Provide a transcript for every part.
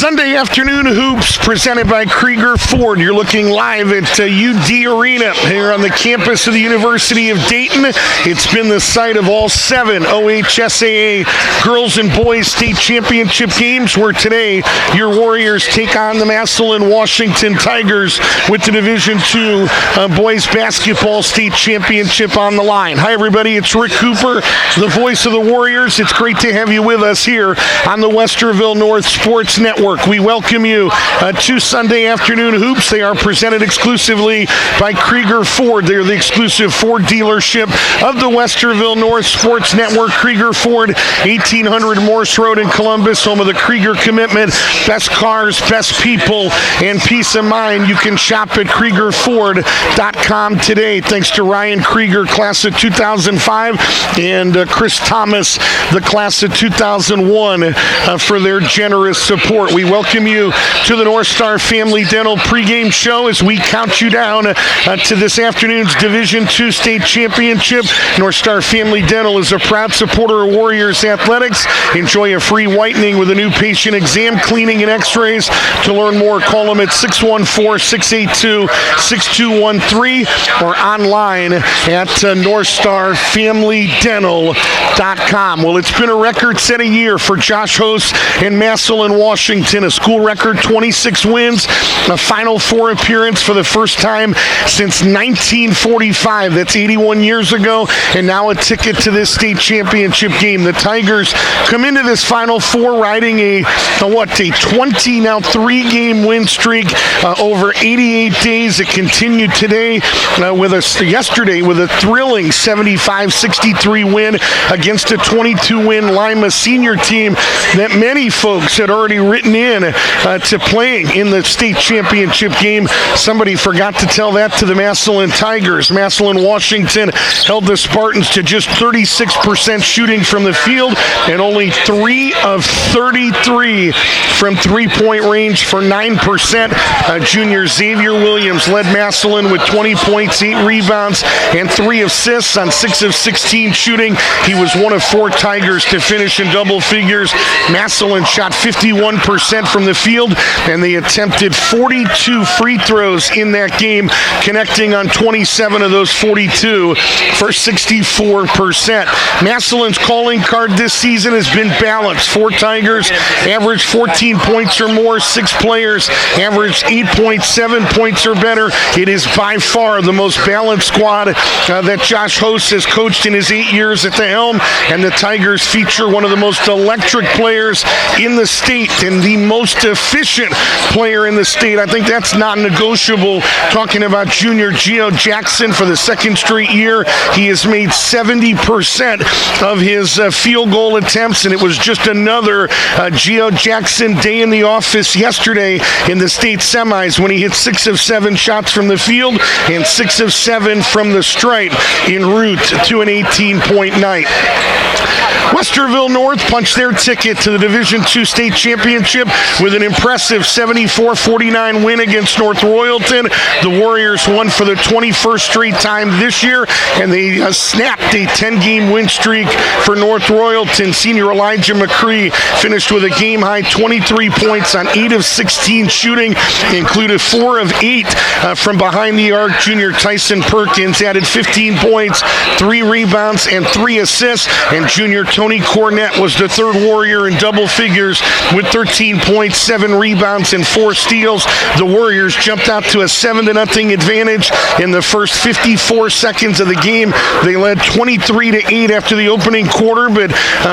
Sunday afternoon hoops presented by Krieger Ford. You're looking live at UD Arena here on the campus of the University of Dayton. It's been the site of all 7 OHSAA girls and boys state championship games, where today your Warriors take on the Massillon Washington Tigers with the Division II boys basketball state championship on the line. Hi everybody, it's Rick Cooper, the voice of the Warriors. It's great to have you with us here on the Westerville North Sports Network. We welcome you to Sunday afternoon hoops. They are presented exclusively by Krieger Ford. They're the exclusive Ford dealership of the Westerville North Sports Network. Krieger Ford, 1800 Morse Road in Columbus, home of the Krieger commitment. Best cars, best people, and peace of mind. You can shop at KriegerFord.com today. Thanks to Ryan Krieger, class of 2005, and Chris Thomas, the class of 2001, for their generous support. We welcome you to the North Star Family Dental pregame show as we count you down to this afternoon's Division II state championship. North Star Family Dental is a proud supporter of Warriors athletics. Enjoy a free whitening with a new patient exam, cleaning, and x-rays. To learn more, call them at 614-682-6213 or online at NorthstarFamilyDental.com. Well, it's been a record-setting year for Josh Host and Massillon Washington. A school record 26 wins, a Final Four appearance for the first time since 1945. That's 81 years ago, and now a ticket to this state championship game. The Tigers come into this Final Four riding a 3-game win streak over 88 days. It continued today yesterday with a thrilling 75-63 win against a 22-win Lima senior team that many folks had already written in to playing in the state championship game. Somebody forgot to tell that to the Massillon Tigers. Massillon Washington held the Spartans to just 36% shooting from the field and only 3 of 33 from three-point range for 9%. Junior Xavier Williams led Massillon with 20 points, 8 rebounds, and 3 assists on 6 of 16 shooting. He was one of 4 Tigers to finish in double figures. Massillon shot 51% from the field, and they attempted 42 free throws in that game, connecting on 27 of those 42 for 64%. Massillon's calling card this season has been balanced. 4 Tigers averaged 14 points or more. 6 players averaged 8.7 points or better. It is by far the most balanced squad that Josh Host has coached in his 8 years at the helm, and the Tigers feature one of the most electric players in the state and the most efficient player in the state. I think that's not negotiable. Talking about junior Geo Jackson, for the second straight year, he has made 70% of his field goal attempts, and it was just another Geo Jackson day in the office yesterday in the state semis when he hit 6 of 7 shots from the field and 6 of 7 from the stripe en route to an 18-point night. Westerville North punched their ticket to the Division II state championship with an impressive 74-49 win against North Royalton. The Warriors won for the 21st straight time this year, and they snapped a 10-game win streak for North Royalton. Senior Elijah McCree finished with a game-high 23 points on 8 of 16 shooting, included 4 of 8 from behind the arc. Junior Tyson Perkins added 15 points, 3 rebounds, and 3 assists, and junior Tony Cornett was the third Warrior in double figures with 13 points, 7 rebounds, and 4 steals. The Warriors jumped out to a 7-0 advantage in the first 54 seconds of the game. They led 23-8 after the opening quarter, but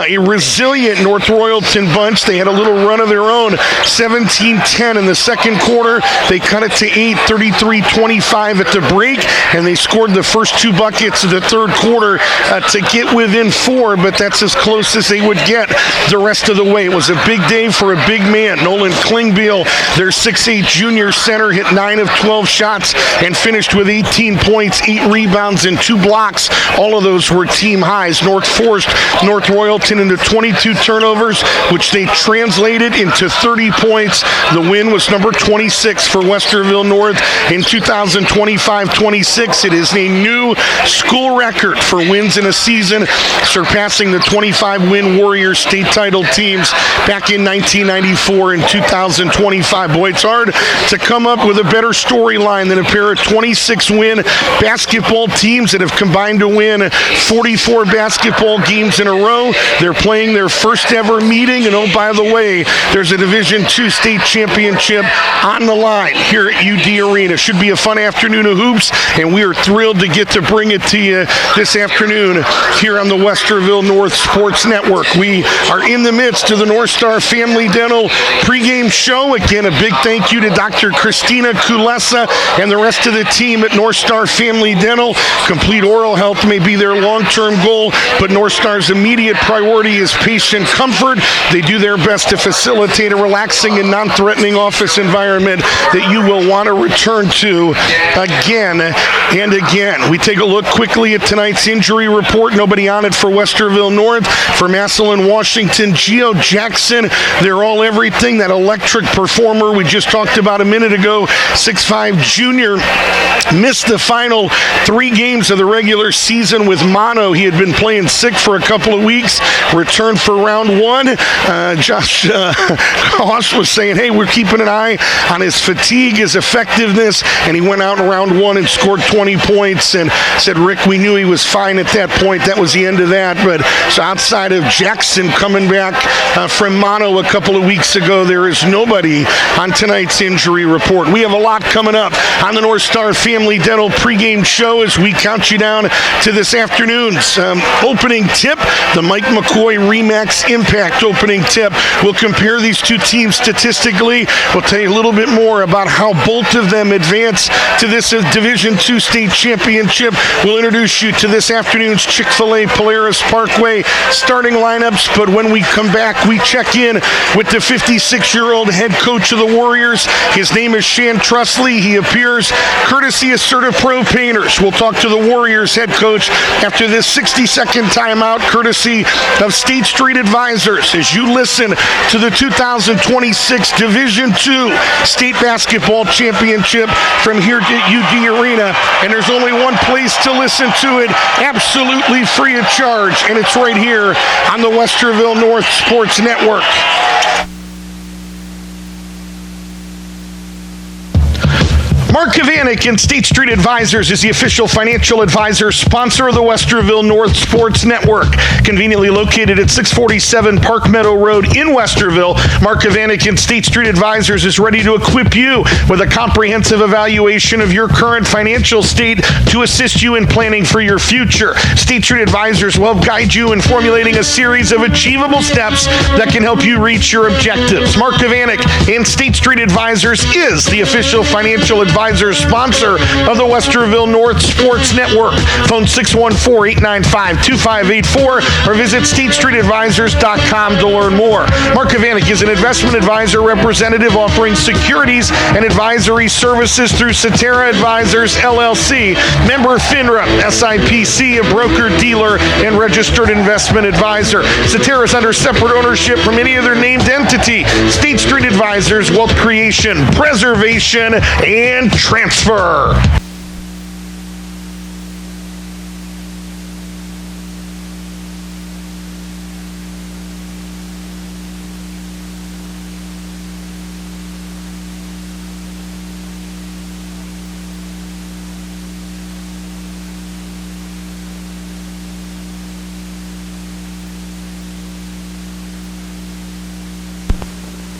a resilient North Royalton bunch. They had a little run of their own, 17-10 in the second quarter. They cut it to 8, 33-25 at the break, and they scored the first 2 buckets of the third quarter to get within 4, but that's as close as they would get the rest of the way. It was a big day for a big man. Nolan Klingbeil, their 6'8 junior center, hit 9 of 12 shots and finished with 18 points, 8 rebounds, and 2 blocks. All of those were team highs. North forced North Royalton into 22 turnovers, which they translated into 30 points. The win was number 26 for Westerville North in 2025-26. It is a new school record for wins in a season, surpassing the 25-win Warriors state title teams back in 1995. 24 in 2025. Boy, it's hard to come up with a better storyline than a pair of 26-win basketball teams that have combined to win 44 basketball games in a row. They're playing their first ever meeting, and oh, by the way, there's a Division II state championship on the line here at UD Arena. Should be a fun afternoon of hoops, and we are thrilled to get to bring it to you this afternoon here on the Westerville North Sports Network. We are in the midst of the North Star Family Dental pregame show. Again, a big thank you to Dr. Christina Kulesa and the rest of the team at North Star Family Dental. Complete oral health may be their long-term goal, but North Star's immediate priority is patient comfort. They do their best to facilitate a relaxing and non-threatening office environment that you will want to return to again and again. We take a look quickly at tonight's injury report. Nobody on it for Westerville North. For Massillon, Washington, Geo Jackson, they're all everything. That electric performer we just talked about a minute ago, 6'5" junior, missed the final 3 games of the regular season with mono. He had been playing sick for a couple of weeks, returned for round 1. Josh Hoss was saying, hey, we're keeping an eye on his fatigue, his effectiveness, and he went out in round 1 and scored 20 points and said, Rick, we knew he was fine at that point. That was the end of that. But so outside of Jackson coming back from mono a couple of weeks ago, there is nobody on tonight's injury report. We have a lot coming up on the North Star Family Dental pregame show as we count you down to this afternoon's opening tip, the Mike McCoy Remax Impact opening tip. We'll compare these two teams statistically. We'll tell you a little bit more about how both of them advance to this Division II state championship. We'll introduce you to this afternoon's Chick-fil-A Polaris Parkway starting lineups, but when we come back, we check in with the 56-year-old head coach of the Warriors. His name is Shan Trusley. He appears courtesy of CertaPro Painters. We'll talk to the Warriors head coach after this 60-second timeout, courtesy of State Street Advisors, as you listen to the 2026 Division II State Basketball Championship from here at UD Arena. And there's only one place to listen to it absolutely free of charge, and it's right here on the Westerville North Sports Network. Mark Kavanik and State Street Advisors is the official financial advisor sponsor of the Westerville North Sports Network. Conveniently located at 647 Park Meadow Road in Westerville, Mark Kavanik and State Street Advisors is ready to equip you with a comprehensive evaluation of your current financial state to assist you in planning for your future. State Street Advisors will guide you in formulating a series of achievable steps that can help you reach your objectives. Mark Kavanik and State Street Advisors is the official financial advisor sponsor of the Westerville North Sports Network. Phone 614-895-2584 or visit StateStreetAdvisors.com to learn more. Mark Kavanik is an investment advisor representative offering securities and advisory services through Cetera Advisors, LLC. Member FINRA, SIPC, a broker-dealer and registered investment advisor. Cetera is under separate ownership from any other named entity. State Street Advisors, wealth creation, preservation, and transfer.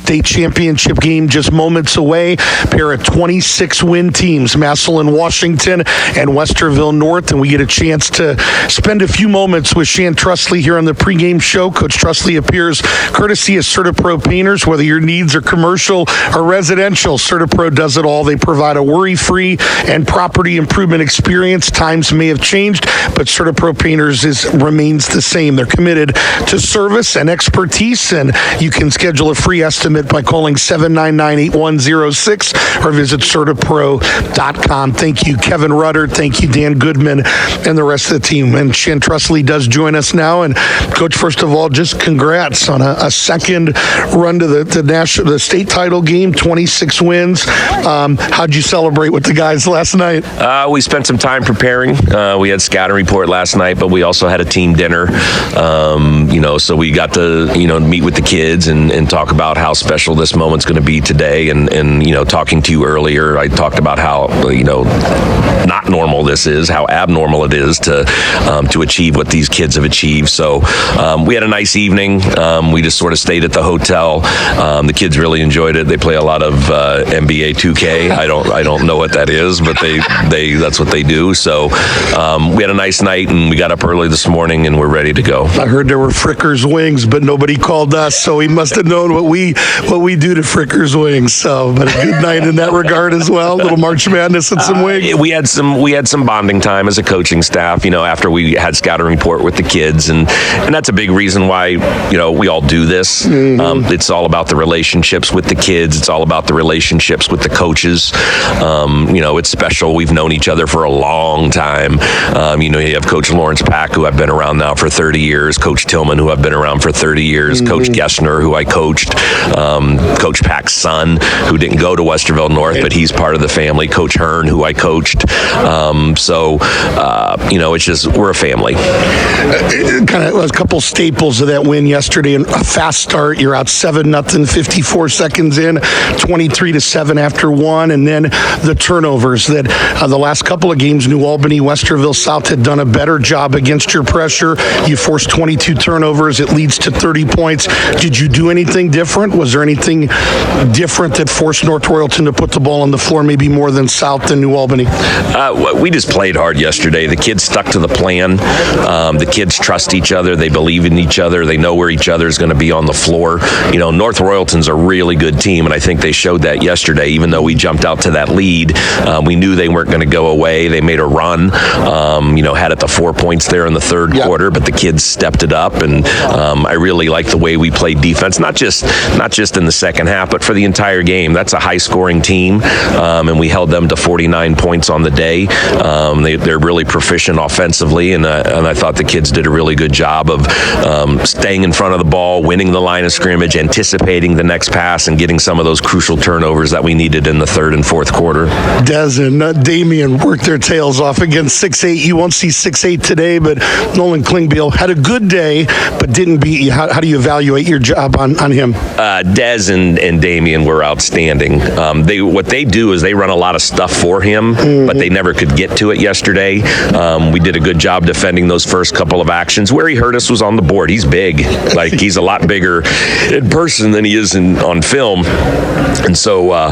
State championship game just moments away. Pair of 26-win teams, Massillon, Washington, and Westerville North, and we get a chance to spend a few moments with Shan Trusley here on the pregame show. Coach Trusley appears courtesy of CertaPro Painters. Whether your needs are commercial or residential, CertaPro does it all. They provide a worry-free and property improvement experience. Times may have changed, but CertaPro Painters remains the same. They're committed to service and expertise, and you can schedule a free estimate by calling 799-8106 or visit CertaPro.com. Thank you, Kevin Rudder. Thank you, Dan Goodman, and the rest of the team. And Shan Trusley does join us now. And Coach, first of all, just congrats on a second run to the state title game, 26 wins. How'd you celebrate with the guys last night? We spent some time preparing. We had scouting report last night, but we also had a team dinner. So we got to meet with the kids and talk about how special this moment's going to be today. And talking to you earlier, I talked about how not normal this is, how abnormal it is to achieve what these kids have achieved. So we had a nice evening. We just sort of stayed at the hotel. The kids really enjoyed it. They play a lot of NBA 2K. I don't know what that is, but they that's what they do. So we had a nice night, and we got up early this morning, and we're ready to go. I heard there were Frickers wings, but nobody called us, so he must have known what we do to Frickers wings. So, but a good night in that regard as well. A little March Madness and some wings. We had some bonding time as a coaching staff. After we had scouting report with the kids, and that's a big reason why we all do this. Mm-hmm. It's all about the relationships with the kids. It's all about the relationships with the coaches. It's special. We've known each other for a long time. You have Coach Lawrence Pack, who I've been around now for 30 years, Coach Tillman, who I've been around for 30 years, mm-hmm. Coach Gessner, who I coached, Coach Pack's son, who didn't go to Westerville North, but he's part of the family, Coach Hearn, who I coached. It's just, we're a family. Kind of a couple staples of that win yesterday, and a fast start. You're out 7-0, 54 seconds in, 23-7 after one, and then the turnovers that the last couple of games, New Albany, Westerville South had done a better job against your pressure. You forced 22 turnovers. It leads to 30 points. Did you do anything different? Was there anything different that forced North Royalton to put the ball on the floor, maybe more than South and New Albany? We just played hard yesterday. The kids stuck to the plan. The kids trust each other. They believe in each other. They know where each other is going to be on the floor. North Royalton's a really good team, and I think they showed that yesterday. Even though we jumped out to that lead, we knew they weren't going to go away. They made a run, had it to 4 points there in the third quarter, but the kids stepped it up, and I really like the way we played defense, not just in the second half, but for the entire game. That's a high-scoring team, and we held them to 49 points on the day. They're really proficient offensively, and I thought the kids did a really good job of staying in front of the ball, winning the line of scrimmage, anticipating the next pass, and getting some of those crucial turnovers that we needed in the third and fourth quarter. Des and Damien worked their tails off against 6'8". You won't see 6'8" today, but Nolan Klingbeil had a good day, but didn't beat you. How do you evaluate your job on him? Des and Damien were outstanding. What they do is they run a lot of stuff for him, mm-hmm. but they never could get to it yesterday. We did a good job defending those first couple of actions. Where he hurt us was on the board. He's big. He's a lot bigger in person than he is on film. And so,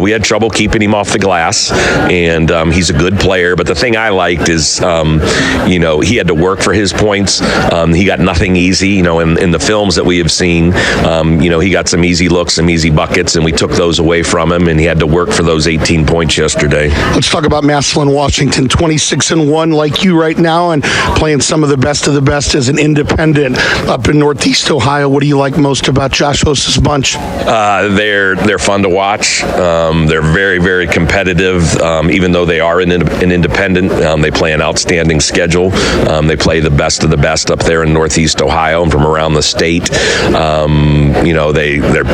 we had trouble keeping him off the glass, and he's a good player. But the thing I liked is, he had to work for his points. He got nothing easy. In the films that we have seen, he got some easy looks, some easy buckets, and we took those away from him, and he had to work for those 18 points yesterday. Let's talk about Massillon, Washington, 26-1 like you right now, and playing some of the best as an independent up in Northeast Ohio. What do you like most about Josh Host's bunch? They're fun to watch. They're very, very competitive. Even though they are an independent, they play an outstanding schedule. They play the best of the best up there in Northeast Ohio and from around the state.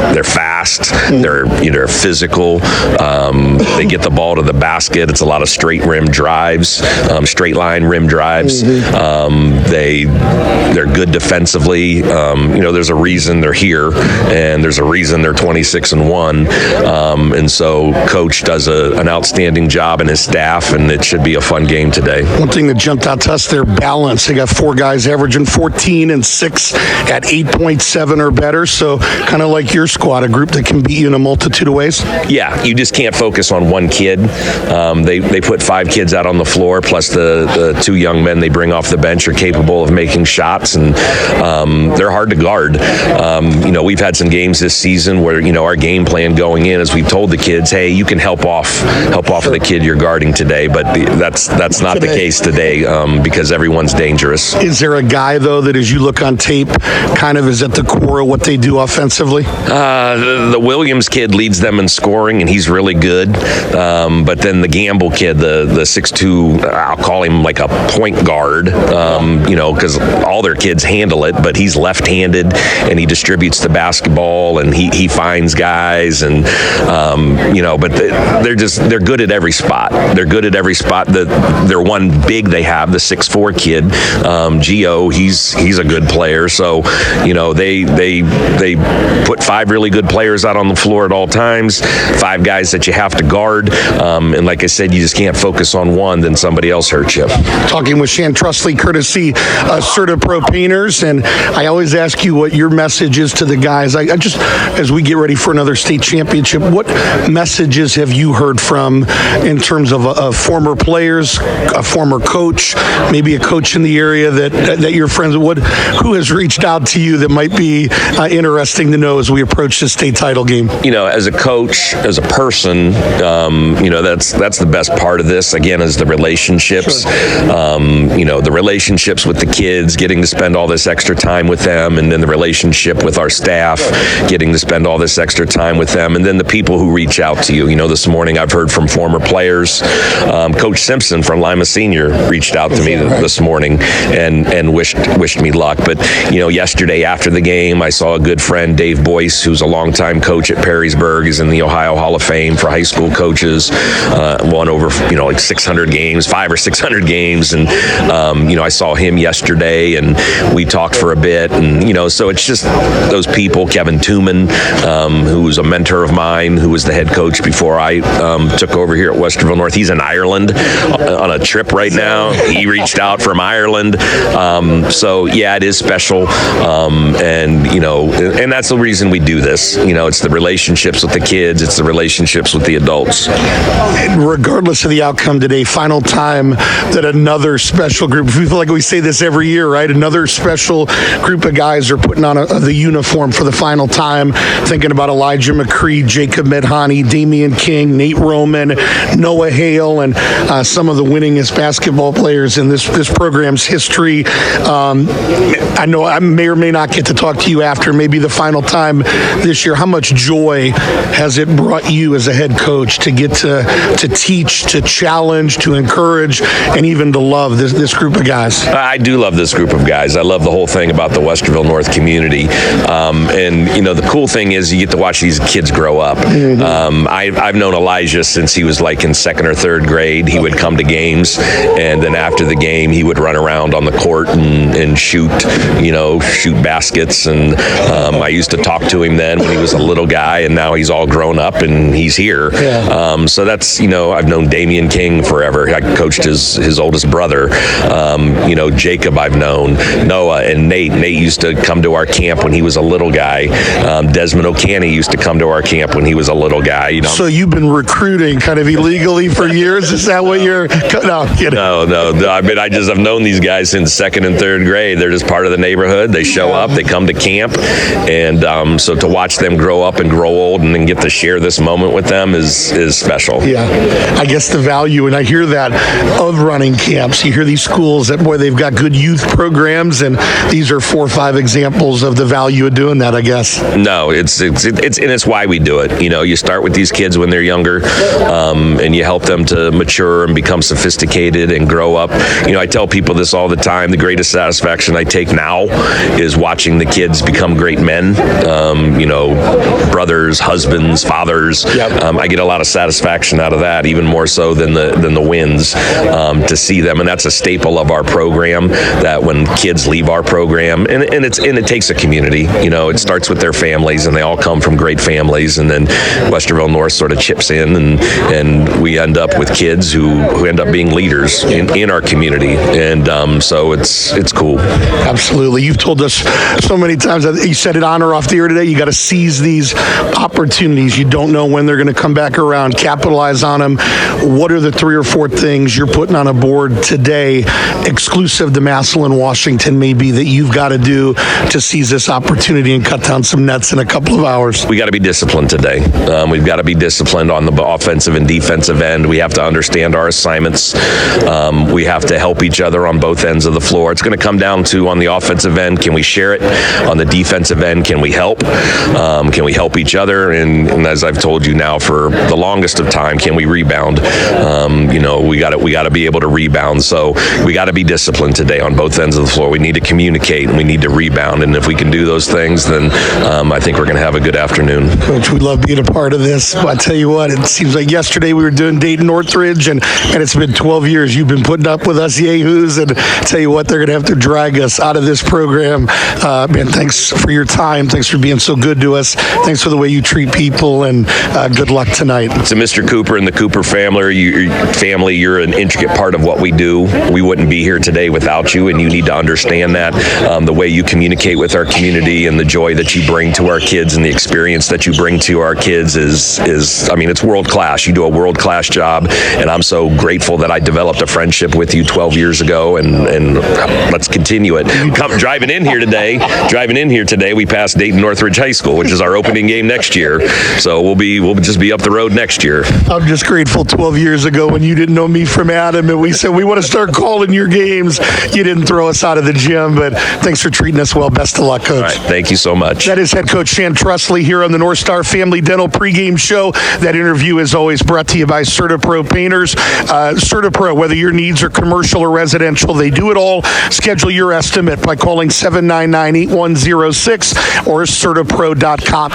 They're fast. They're physical. They get the ball to the basket. It's a lot of straight rim drives, straight line rim drives. Mm-hmm. They're good defensively. There's a reason they're here, and there's a reason they're 26-1. And so Coach does an outstanding job, and his staff, and it should be a fun game today. One thing that jumped out to us, their balance. They got 4 guys averaging 14 and 6 at 8.7 or better. So kind of like your squad, a group that can beat you in a multitude of ways. Yeah, you just can't focus on one kid. They put 5 kids out on the floor, plus the 2 young men they bring off the bench are capable of making shots, and they're hard to guard. We've had some games this season where our game plan going in is we've told the kids, hey, you can help off the kid you're guarding today, but that's not the case today because everyone's dangerous. Is there a guy though that, as you look on tape, kind of is at the core of what they do offensively? The Williams kid leads them in scoring, and he's really good. But then the Gamble kid, the 6'2", I'll call him like a point guard, because all their kids handle it, but he's left-handed, and he distributes the basketball, and he finds guys, and but they're good at every spot. They're good at every spot. They're one big they have, the 6'4" kid, Gio. He's a good player. So they put put 5 really good players out on the floor at all times, 5 guys that you have to guard. And like I said, you just can't focus on one, then somebody else hurts you. Talking with Shan Trusley, courtesy Serta Pro Painters, and I always ask you what your message is to the guys. I just, as we get ready for another state championship, what messages have you heard from in terms of former players, a former coach, maybe a coach in the area that you're friends with? Who has reached out to you that might be interesting to know as we approach the state title game? As a coach, as a person, that's the best part of this, again, is the relationships. Sure. The relationships with the kids, getting to spend all this extra time with them, and then the relationship with our staff, getting to spend all this extra time with them, and then the people who reach out to you. This morning I've heard from former players. Coach Simpson from Lima Senior reached out to me this morning and wished me luck. But, yesterday after the game, I saw a good friend, Dave Boyce, who's a longtime coach at Perrysburg, is in the Ohio Hall of Fame for high school coaches, won over, like 600 games, 500 or 600 games. And, I saw him yesterday and we talked for a bit. And, so it's just those people. Kevin Tooman, who was a mentor of mine, who was the head coach before I took over here at Westerville North. He's in Ireland on a trip right now. He reached out from Ireland. So, yeah, it is special. And that's the reason we do this. It's the relationships with the kids. It's the relationships with the adults. Regardless of the outcome today, final time that another special group, we feel like we say this every year, right? Another special group of guys are putting on the uniform for the final time. Thinking about Elijah McCree, Jacob Medhani, Damian King, Nate Roman, Noah Hale, and some of the winningest basketball players in this program's history. I know I may or may not get to talk to you after maybe the final time this year. How much joy has it brought you as a head coach to get to teach, to challenge, to encourage, and even to love this group of guys? I do love this group of guys. I love the whole thing about the Westerville North community. The cool thing is you get to watch these kids grow up. Mm-hmm. I've known Elijah since he was like in 2nd or 3rd grade. He would come to games, and then after the game, he would run around on the court and shoot baskets. And I used to talk to him then when he was a little guy, and now he's all grown up and he's here. Yeah. So that's, I've known Damian King forever. I coached his oldest brother. Jacob I've known, Noah, and Nate. Nate used to come to our camp when he was a little guy. Desmond O'Canny used to come to our camp when he was a little guy. So you've been recruiting kind of illegally for years? Is that what you're? No, I'm kidding. No. I mean, I've known these guys since 2nd and 3rd grade. They're just part of the neighborhood. They show up, they come to camp, and so to watch them grow up and grow old and then get to share this moment with them is special. Yeah, I guess the value, and I hear that of running camps. You hear these schools that, boy, they've got good youth programs, and these are 4 or 5 examples of the value of doing that, I guess. No, it's why we do it. You start with these kids when they're younger, and you help them to mature and become sophisticated and grow up. I tell people this all the time. The greatest satisfaction I take now is watching the kids become great men. Brothers, husbands, fathers. Yep. I get a lot of satisfaction out of that, even more so than the wins, to see them. And that's a staple of our program, that when kids leave our program, and it takes a community. It starts with their families, and they all come from great families, and then Westerville North sort of chips in, and we end up with kids who end up being leaders in our community. And so it's cool. Absolutely. You've told us so many times, you said it on or off the air today, you got to seize these opportunities. You don't know when they're going to come back around. Capitalize on them. What are the 3 or 4 things you're putting on a board today, exclusive to Massillon, Washington, maybe, that you've got to do to seize this opportunity and cut down some nets in a couple of hours? We got to be disciplined today. We've got to be disciplined on the offensive and defensive end. We have to understand our assignments. We have to help each other on both ends of the floor. It's going to come down to, on the offensive end, can we share it? On the defensive end, can we help? Can we help each other? And as I've told you now for the longest of time, can we rebound? We got to be able to rebound. So we got to be disciplined today on both ends of the floor. We need to communicate and we need to rebound. And if we can do those things, then I think we're going to have a good afternoon. Coach, we love being a part of this. But I tell you what, it seems like yesterday we were doing Dayton Northridge, and it's been 12 years you've been putting up with us yahoos, and tell you what, they're going to have to drag us out of this program. Man, thanks for your time. Thanks for being being so good to us. Thanks for the way you treat people, and good luck tonight. To Mr. Cooper and the Cooper family, you're an intricate part of what we do. We wouldn't be here today without you, and you need to understand that. The way you communicate with our community and the joy that you bring to our kids and the experience that you bring to our kids is it's world class. You do a world class job, and I'm so grateful that I developed a friendship with you 12 years ago, and let's continue it. Driving in here today, we passed Dayton Northridge High School, which is our opening game next year. So we'll just be up the road next year. I'm just grateful 12 years ago when you didn't know me from Adam and we said we want to start calling your games. You didn't throw us out of the gym, but thanks for treating us well. Best of luck, Coach. All right, thank you so much. That is head coach Shan Trusley here on the North Star Family Dental pregame show. That interview is always brought to you by CertaPro Painters. CertaPro, whether your needs are commercial or residential, they do it all. Schedule your estimate by calling 799-8106 or CertaPro.com.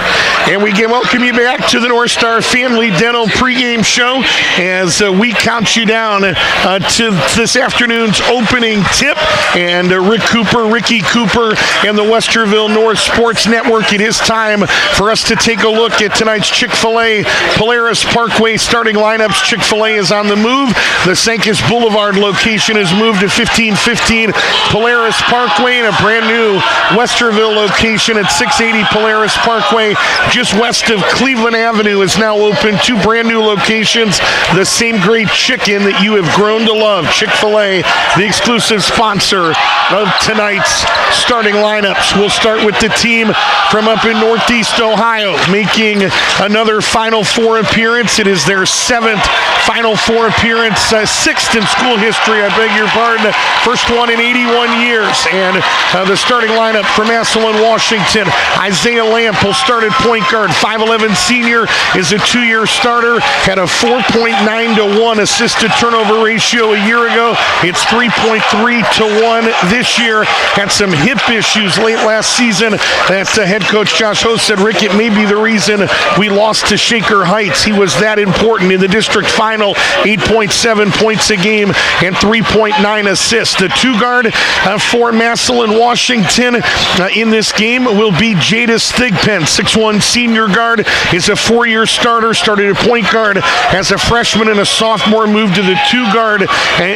And we can welcome you back to the North Star Family Dental pregame show as we count you down to this afternoon's opening tip. And Ricky Cooper, and the Westerville North Sports Network. It is time for us to take a look at tonight's Chick-fil-A Polaris Parkway starting lineups. Chick-fil-A is on the move. The Sankis Boulevard location has moved to 1515 Polaris Parkway, and a brand new Westerville location at 680 Polaris Parkway just west of Cleveland Avenue is now open. Two brand new locations. The same great chicken that you have grown to love. Chick-fil-A, the exclusive sponsor of tonight's starting lineups. We'll start with the team from up in Northeast Ohio, making another Final Four appearance. It is their seventh Final Four appearance, sixth in school history, I beg your pardon, first one in 81 years. And the starting lineup from Massillon, Washington, Isaiah Lamp will start at point guard. 5'11 senior is a two-year starter, had a 4.9-to-1 assist-to-turnover ratio a year ago. It's 3.3-to-1 this year. Had some hip issues late last season that head coach Josh Host said, Rick, it may be the reason we lost to Shaker Heights. He was that important in the district final, 8.7 points a game and 3.9 assists. The two-guard for Massillon, Washington in this game will be Jadis Thigpen, 6'1 senior guard, is a four-year starter, started at point guard as a freshman and a sophomore, moved to the two-guard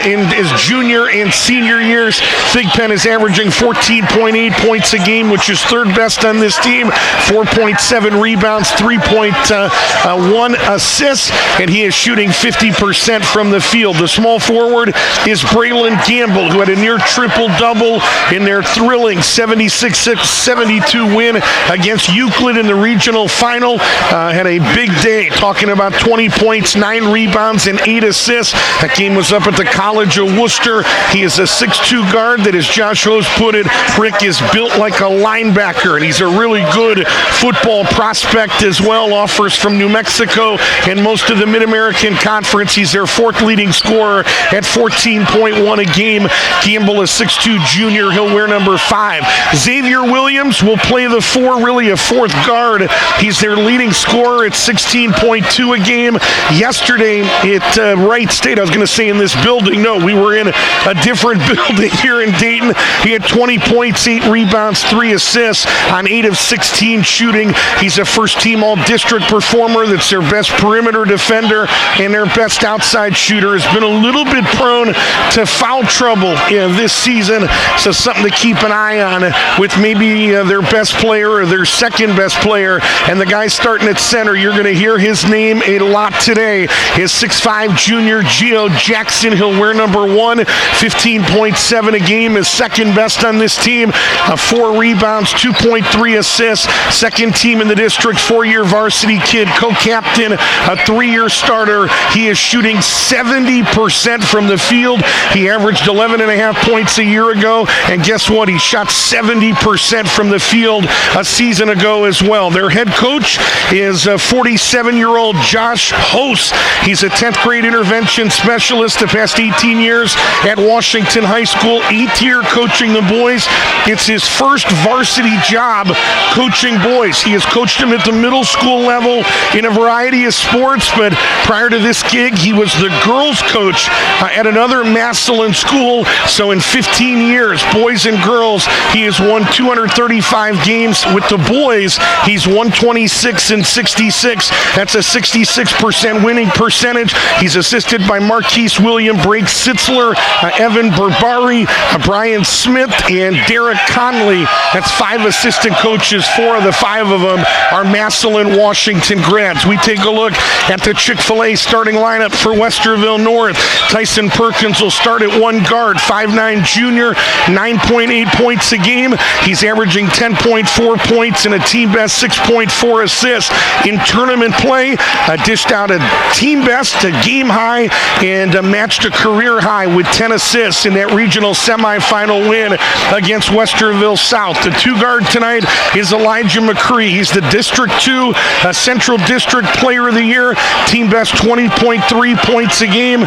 in his junior and senior years. Thigpen is averaging 14.8 points a game, which is third best on this team, 4.7 rebounds, 3.1 assists, and he is shooting 50% from the field. The small forward is Braylon Gamble, who had a near triple-double in their thrilling 76-72 win against Euclid in the regional final. Had a big day, talking about 20 points, 9 rebounds, and 8 assists. That game was up at the College of Worcester. He is a 6'2 guard that, as Josh Host put it, Rick, is built like a linebacker, and he's a really good football prospect as well. Offers from New Mexico and most of the Mid-American Conference. He's their fourth leading scorer at 14.1 a game. Gamble is 6'2 junior. He'll wear number 5. Xavier Williams will play the 4, really a fourth guard. He's their leading scorer at 16.2 a game. Yesterday at Wright State, I was going to say in this building. No, we were in a different building here in Dayton. He had 20 points, 8 rebounds, 3 assists on 8 of 16 shooting. He's a first-team all-district performer. That's their best perimeter defender and their best outside shooter. Has been a little bit prone to foul trouble this season, so something to keep an eye on with maybe their best player or their second best player. And the guy starting at center, you're going to hear his name a lot today, is 6'5 junior Geo Jackson. He'll wear number 1, 15.7 a game, is second best on this team, 4 rebounds, 2.3 assists, second team in the district, 4-year varsity kid, co-captain, a 3-year starter. He is shooting 70% from the field. He averaged 11.5 points a year ago, and guess what? He shot 70% from the field a season ago as well. Their head coach is 47-year-old Josh Host. He's a 10th grade intervention specialist the past 18 years at Washington High School, 8th year coaching the boys. It's his first varsity job coaching boys. He has coached them at the middle school level in a variety of sports, but prior to this gig, he was the girls coach at another Massillon school. So in 15 years, boys and girls, he has won 235 games, games. With the boys, he's 126 and 66. That's a 66% winning percentage. He's assisted by Marquise William, Brake Sitzler, Evan Berbari, Brian Smith, and Derek Conley. That's 5 assistant coaches. 4 of the 5 of them are Massillon, Washington grads. We take a look at the Chick-fil-A starting lineup for Westerville North. Tyson Perkins will start at one guard, 5'9" junior, 9.8 points a game. He's averaging 10.4 points and a team best 6.4 assists. In tournament play, dished out a team best, a game high, and matched a career high with 10 assists in that regional semifinal win against Westerville South. The 2-guard tonight is Elijah McCree. He's the District 2 Central District Player of the Year. Team best 20.3 points a game.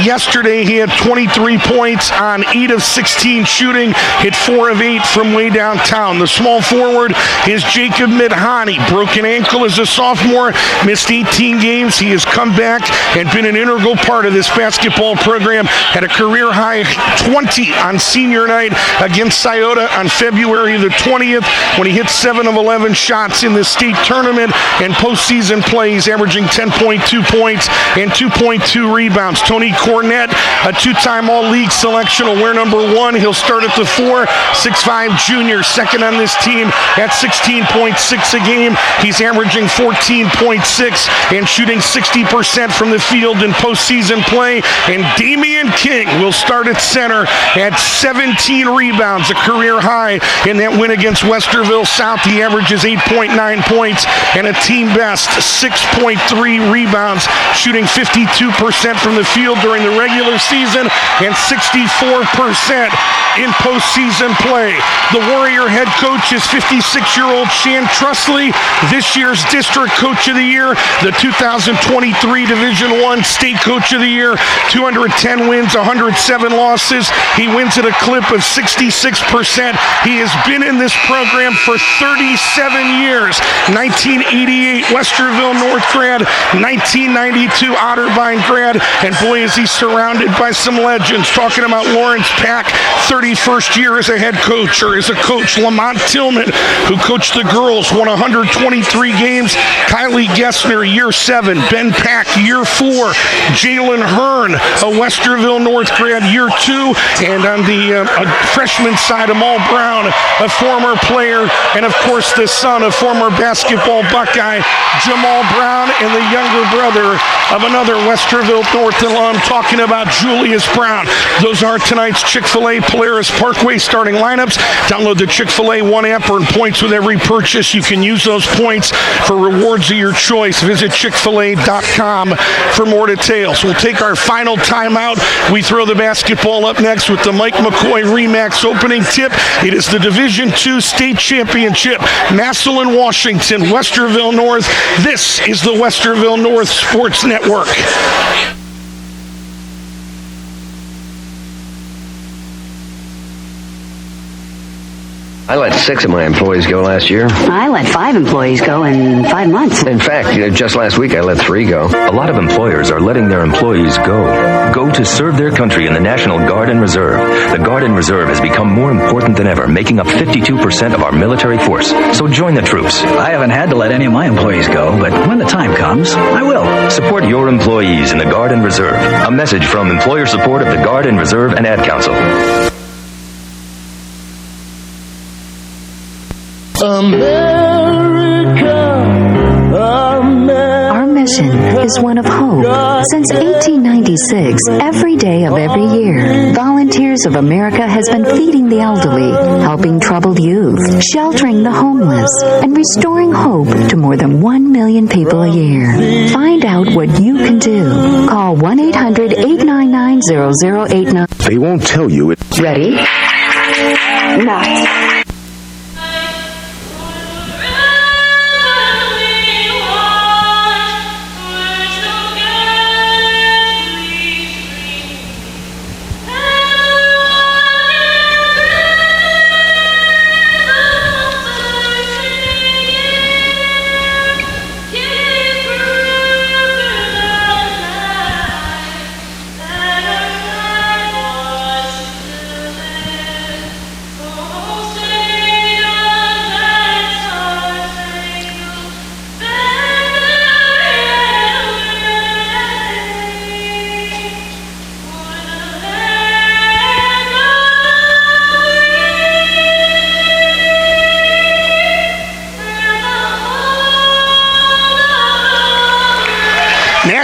Yesterday he had 23 points on 8 of 16 shooting, hit 4 of 8 from way downtown. The small forward is Jacob Midhani. Broken ankle as a sophomore, missed 18 games. He has come back and been an integral part of this basketball program. Had a career high 20 on senior night against Scioto on February the 20th when he hit 7 of 11 shots in the state tournament and postseason plays, averaging 10.2 points and 2.2 rebounds. Tony Cornett, a 2-time All-League selection, will wear number 1. He'll start at the 4, 6'5" junior, second on this team at 16.6 a game. He's averaging 14.6 and shooting 60% from the field in postseason play. And Damian King will start at center at 17 rebounds, a career high in that win against Westerville South. He averages 8.9 points and a team best 6.3 rebounds, shooting 52% from the field during the regular season and 64% in postseason play. The Warrior head coach is 56-year-old Shan Trusley, this year's District Coach of the Year, the 2023 Division I State Coach of the Year, 210 wins, 107 losses. He wins at a clip of 66%. He has been in this program for 37 years. 1988 Westerville North grad, 1992 Otterbein grad, and boy is he surrounded by some legends. Talking about Lawrence Pack, 31st year as a head coach, or as a coach. Lamont Tillman, who coached the girls, won 123 games. Kylie Gessner, year 7. Ben Pack, year 4. Jalen Hearn, a Westerville North grad, year 2. And on the freshman side, Amal Brown, a former player, and of course the son of former basketball Buckeye, Jamal Brown, and the younger brother of another Westerville North alum, talking about Julius Brown. Those are tonight's Chick-fil-A Polaris Parkway starting lineups. Download the Chick-fil-A One app, earn points with every purchase. You can use those points for rewards of your choice. Visit Chick-fil-A.com for more details. We'll take our final timeout. We throw the basketball up next with the Mike McCoy Remax opening tip. It is the Division II State Championship. Massillon, Washington, Westerville North. This is the Westerville North Sports Network. I let 6 of my employees go last year. I let 5 employees go in 5 months. In fact, just last week I let 3 go. A lot of employers are letting their employees go. Go to serve their country in the National Guard and Reserve. The Guard and Reserve has become more important than ever, making up 52% of our military force. So join the troops. I haven't had to let any of my employees go, but when the time comes, I will. Support your employees in the Guard and Reserve. A message from employer support of the Guard and Reserve and Ad Council. Our mission is one of hope. Since 1896, every day of every year, Volunteers of America has been feeding the elderly, helping troubled youth, sheltering the homeless, and restoring hope to more than 1 million people a year. Find out what you can do. Call 1-800-899-0089. They won't tell you it. Ready? Now. Oh,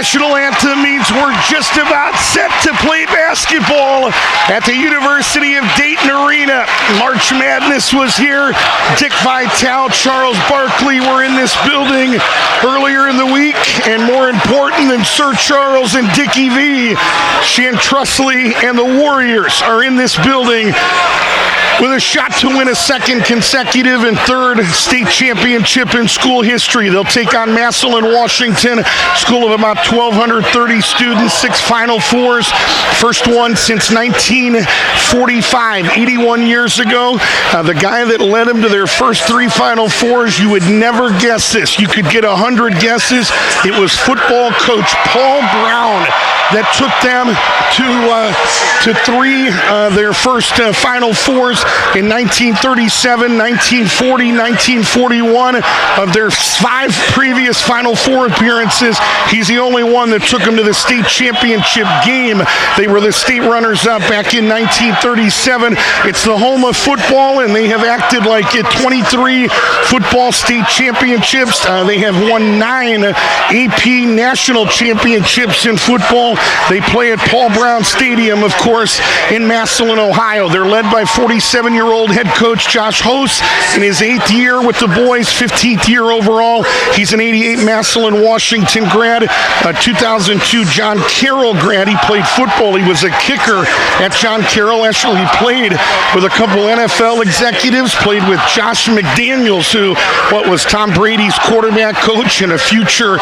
national anthem means we're just about set to play basketball at the University of Dayton Arena. March Madness was here. Dick Vitale, Charles Barkley were in this building earlier in the week, and more important than Sir Charles and Dickie V, Shan Trustley and the Warriors are in this building with a shot to win a second consecutive and third state championship in school history. They'll take on Massillon, Washington, school of about 1,230 students, 6 Final Fours, first one since 1945, 81 years ago. The guy that led them to their first 3 Final Fours, you would never guess this. You could get 100 guesses. It was football coach Paul Brown that took them to 3, their first Final Fours in 1937, 1940, 1941. Of their 5 previous Final Four appearances, he's the only one that took them to the state championship game. They were the state runners-up back in 1937. It's the home of football, and they have acted like it. 23 football state championships. They have won 9 AP national championships in football. They play at Paul Brown Stadium, of course, in Massillon, Ohio. They're led by 47-year-old head coach Josh Host in his 8th year with the boys, 15th year overall. He's an 88 Massillon, Washington grad, a 2002 John Carroll grad. He played football. He was a kicker at John Carroll. Actually, he played with a couple NFL executives, played with Josh McDaniels, who was Tom Brady's quarterback coach and a future,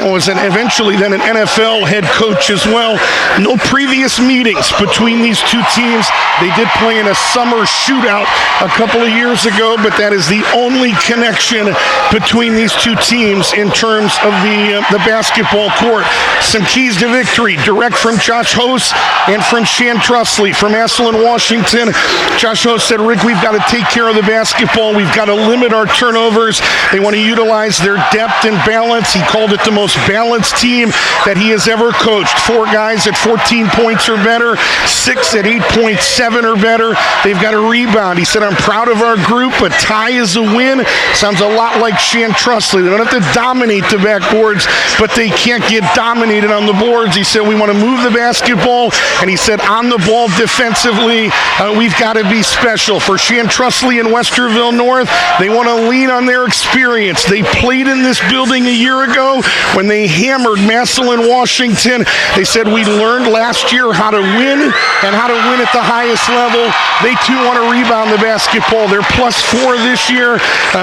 was eventually then an NFL head coach as well. No previous meetings between these two teams. They did play in a summer shootout a couple of years ago, but that is the only connection between these two teams in terms of the basketball court. Some keys to victory, direct from Josh Host and from Shan Trustley from Massillon, Washington. Josh Host said, Rick, we've got to take care of the basketball. We've got to limit our turnovers. They want to utilize their depth and balance. He called it the most balanced team that he has ever coached. 4 guys at 14 points or better, 6 at 8.7 or better. They've got a rebound. He said, I'm proud of our group. A tie is a win. Sounds a lot like Shan Trustley. They don't have to dominate the backboards, but they can't get dominated on the boards. He said, we want to move the basketball. And he said, on the ball defensively, we've got to be special. For Shan Trustley in Westerville North, they want to lean on their experience. They played in this building a year ago when they hammered Massillon, Washington. They said, we learned last year how to win and how to win at the highest level. They too want to rebound the basketball. They're +4 this year.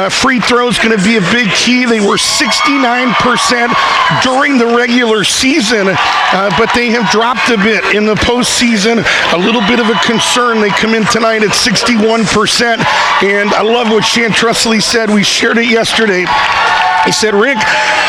Free throws going to be a big key. They were 69% during the regular season, but they have dropped a bit in the postseason. A little bit of a concern. They come in tonight at 61%, and I love what Shan Trustley said. We shared it yesterday. He said, Rick,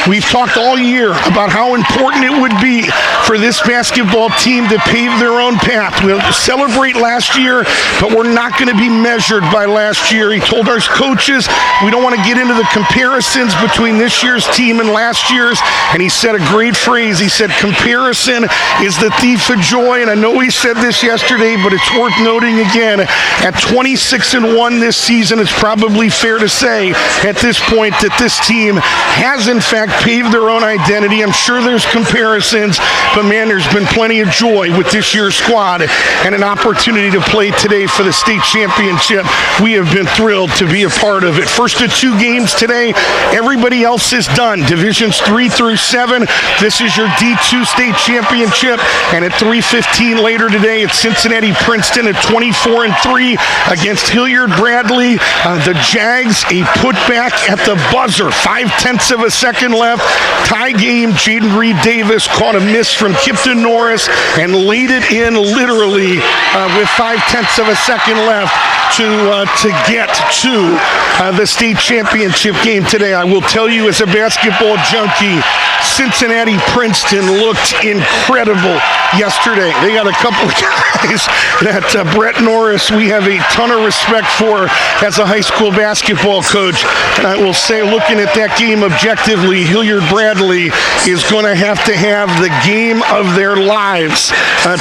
we've talked all year about how important it would be for this basketball team to pave their own path. We'll celebrate last year, but we're not going to be measured by last year. He told our coaches we don't want to get into the comparisons between this year's team and last year's. And he said a great phrase. He said, comparison is the thief of joy. And I know he said this yesterday, but it's worth noting again. At 26-1 this season, it's probably fair to say at this point that this team has in fact paved their own identity. I'm sure there's comparisons, but man, there's been plenty of joy with this year's squad and an opportunity to play today for the state championship. We have been thrilled to be a part of it. First of 2 games today. Everybody else is done. Divisions 3 through 7. This is your D2 state championship. And at 3:15 later today, it's Cincinnati-Princeton at 24-3 against Hilliard-Bradley. The Jags, a putback at the buzzer. 0.5 of a second left. Tie game. Jaden Reed-Davis caught a miss from Kipton Norris and laid it in literally with 0.5 of a second left to get to the state championship game today. I will tell you, as a basketball junkie, Cincinnati-Princeton looked incredible yesterday. They got a couple of guys that Brett Norris, we have a ton of respect for as a high school basketball coach. And I will say, looking at that game objectively, Hilliard-Bradley is going to have the game of their lives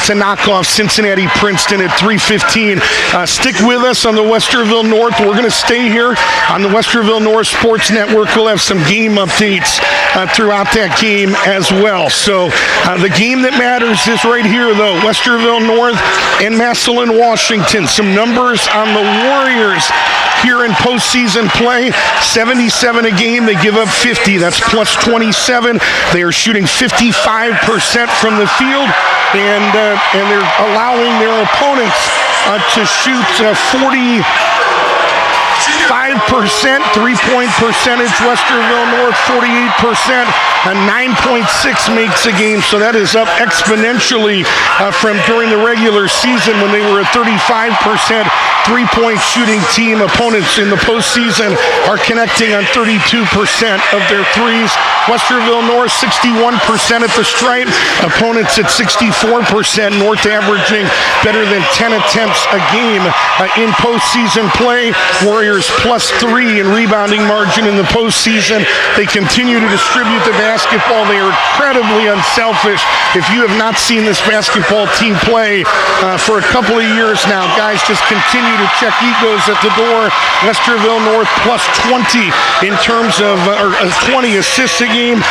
to knock off Cincinnati-Princeton at 3:15. Stick with us on the Westerville North. We're going to stay here on the Westerville North Sports Network. We'll have some game updates throughout that game as well. So the game that matters is right here, though. Westerville North and Massillon, Washington. Some numbers on the Warriors here in postseason play. 77 a game. They give up 50. That's plus 27. They are shooting 55% from the field, and they're allowing their opponents to shoot 45% three-point percentage. Westerville North 48%. 9.6 makes a game, so that is up exponentially from during the regular season when they were a 35% three-point shooting team. Opponents in the postseason are connecting on 32% of their threes. Westerville North 61% at the stripe. Opponents at 64%. North averaging better than 10 attempts a game in postseason play. Warriors +3 in rebounding margin in the postseason. They continue to distribute the basketball. They are incredibly unselfish. If you have not seen this basketball team play for a couple of years now, guys just continue to check egos at the door. Westerville North +20 in terms of 20 assists a game,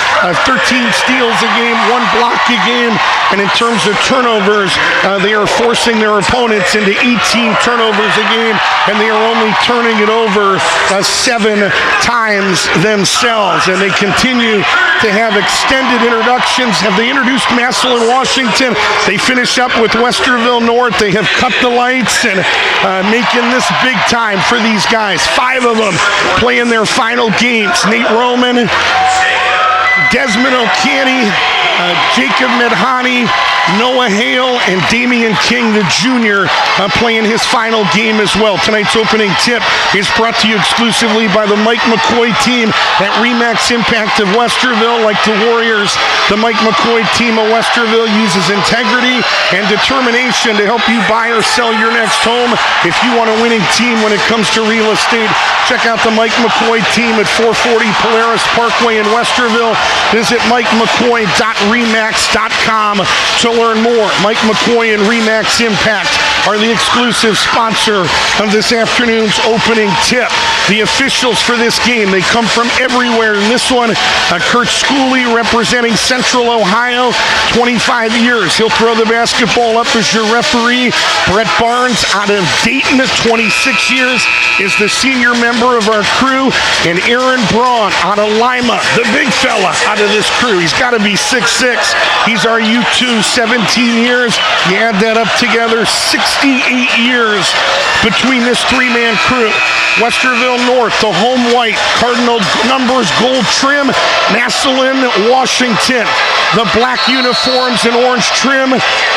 13 steals a game, 1 block a game, and in terms of turnovers, they are forcing their opponents into 18 turnovers a game, and they are only turning it over 7 times themselves, and they continue to have extended introductions. Have they introduced Massillon, Washington? They finish up with Westerville North. They have cut the lights and making this big time for these guys. 5 of them playing their final games. Nate Roman, Desmond O'Canny, Jacob Medhani, Noah Hale, and Damian King, the junior, playing his final game as well. Tonight's opening tip is brought to you exclusively by the Mike McCoy team at RE/MAX Impact of Westerville. Like the Warriors, the Mike McCoy team of Westerville uses integrity and determination to help you buy or sell your next home. If you want a winning team when it comes to real estate, check out the Mike McCoy team at 440 Polaris Parkway in Westerville. Visit MikeMcCoy.remax.com to learn more. Mike McCoy and RE/MAX Impact are the exclusive sponsor of this afternoon's opening tip. The officials for this game, they come from everywhere. In this one, Kurt Schooley representing Central Ohio, 25 years. He'll throw the basketball up as your referee. Brett Barnes out of Dayton, 26 years, is the senior member of our crew. And Aaron Braun out of Lima, the big fella out of this crew. He's got to be 6'6". He's our U2, 17 years. You add that up together, 68 years between this 3-man crew. Westerville North, the home white, Cardinal numbers, gold trim. Massillon, Washington, the black uniforms and orange trim.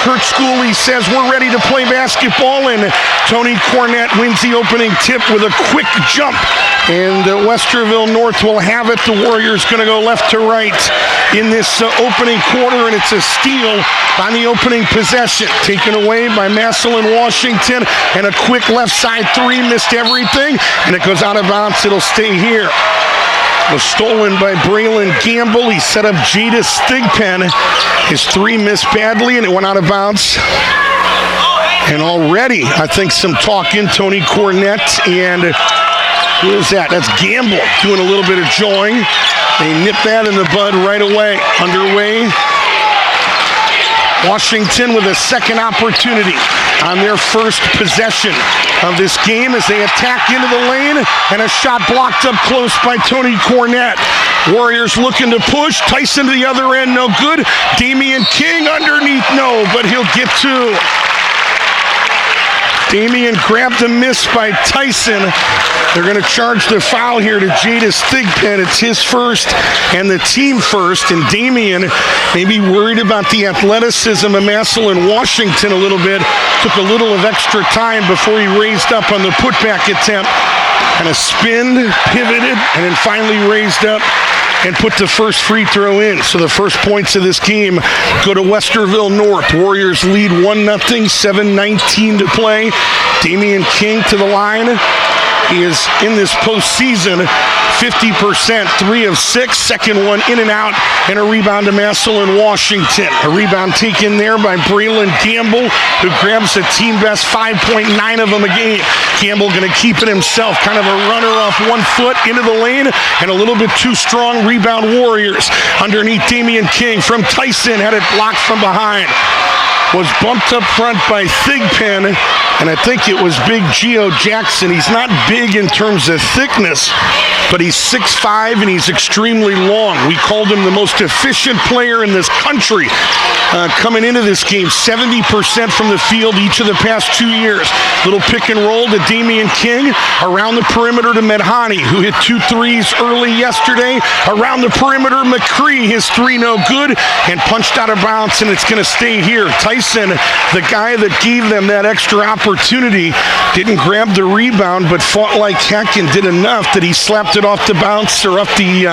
Kurt Schooley says we're ready to play basketball, and Tony Cornett wins the opening tip with a quick jump. And Westerville North will have it. The Warriors going to go left to right in this opening quarter, and it's a steal on the opening possession. Taken away by Massillon, Washington, and a quick left side 3, missed everything, and it goes out of bounds. It'll stay here. It was stolen by Braylon Gamble. He set up Jadis Thigpen. His 3 missed badly, and it went out of bounds. And already, I think some talk in Tony Cornett, and who is that? That's Gamble doing a little bit of jawing. They nip that in the bud right away. Underway. Washington with a second opportunity on their first possession of this game as they attack into the lane, and a shot blocked up close by Tony Cornett. Warriors looking to push. Tyson to the other end, no good. Damian King underneath, no, but he'll get 2. Damian grabbed a miss by Tyson. They're going to charge the foul here to Jadis Thigpen. It's his first and the team first. And Damian may be worried about the athleticism of Massillon, Washington a little bit. Took a little of extra time before he raised up on the putback attempt. And a spin, pivoted, and then finally raised up and put the first free throw in. So the first points of this game go to Westerville North. Warriors lead 1-0, 7:19 to play. Damian King to the line. He is in this postseason 50%, 3 of 6. Second one in and out, and a rebound to Massillon, Washington. A rebound taken there by Braylon Campbell, who grabs a team best 5.9 of them a game. Campbell going to keep it himself, kind of a runner off 1 foot into the lane, and a little bit too strong. Rebound Warriors. Underneath Damian King from Tyson, had it blocked from behind. Was bumped up front by Thigpen, and I think it was Big Geo Jackson. He's not big in terms of thickness, but he's 6'5", and he's extremely long. We called him the most efficient player in this country coming into this game. 70% from the field each of the past 2 years. Little pick and roll to Damian King. Around the perimeter to Medhani, who hit 2 threes early yesterday. Around the perimeter, McCree, his 3 no good, and punched out of bounds, and it's going to stay here. Tyson, the guy that gave them that extra opportunity, didn't grab the rebound, but fought like heck and did enough that he slapped it off the bounce or off the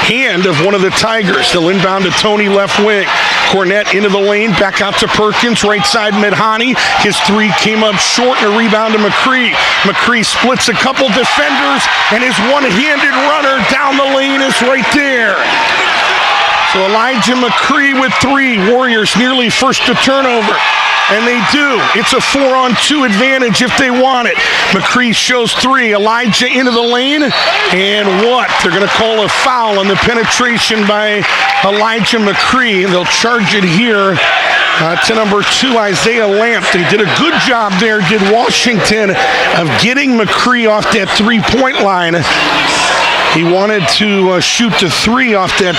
hand of one of the Tigers. They'll inbound to Tony, left wing. Cornette into the lane, back out to Perkins, right side Medhani. His 3 came up short, and a rebound to McCree. McCree splits a couple defenders, and his one-handed runner down the lane is right there. So Elijah McCree with 3. Warriors nearly first to turnover. And they do. It's a 4-on-2 advantage if they want it. McCree shows 3. Elijah into the lane. And what? They're going to call a foul on the penetration by Elijah McCree. They'll charge it here to number 2, Isaiah Lamp. They did a good job there, did Washington, of getting McCree off that 3-point line. He wanted to shoot the 3 off that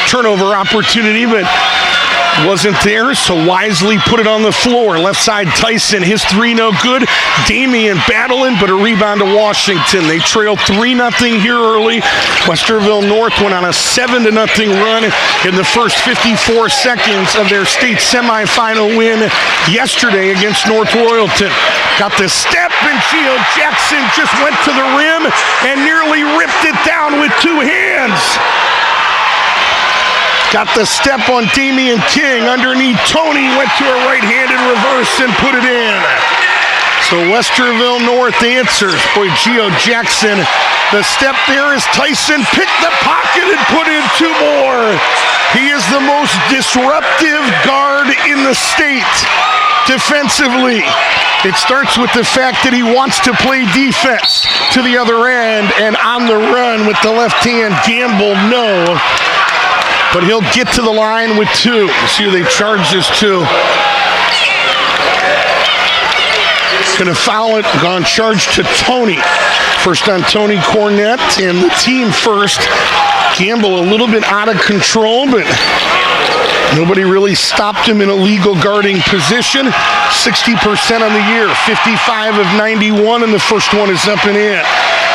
turnover opportunity, but wasn't there, so wisely put it on the floor. Left side Tyson, his 3 no good. Damian battling, but a rebound to Washington. They trailed 3-0 here early. Westerville North went on a 7-0 run in the first 54 seconds of their state semifinal win yesterday against North Royalton. Got the step, and Geo Jackson just went to the rim and nearly ripped it down with 2 hands. Got the step on Damian King. Underneath Tony, went to a right-handed reverse and put it in. So Westerville North answers. Boy, Geo Jackson, the step there is Tyson picked the pocket and put in 2 more. He is the most disruptive guard in the state defensively. It starts with the fact that he wants to play defense to the other end, and on the run with the left hand, Gamble, no. But he'll get to the line with 2. See who they charge this to. Going to foul it, gone charge to Tony. First on Tony Cornette, and the team first. Gamble a little bit out of control, but nobody really stopped him in a legal guarding position. 60% on the year, 55 of 91, and the first one is up and in.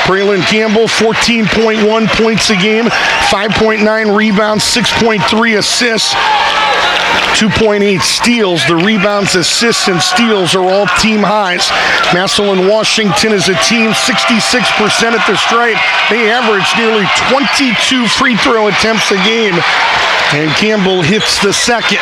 Braylon Campbell, 14.1 points a game, 5.9 rebounds, 6.3 assists, 2.8 steals. The rebounds, assists, and steals are all team highs. Massillon, Washington is a team 66% at the stripe. They average nearly 22 free throw attempts a game. And Campbell hits the second.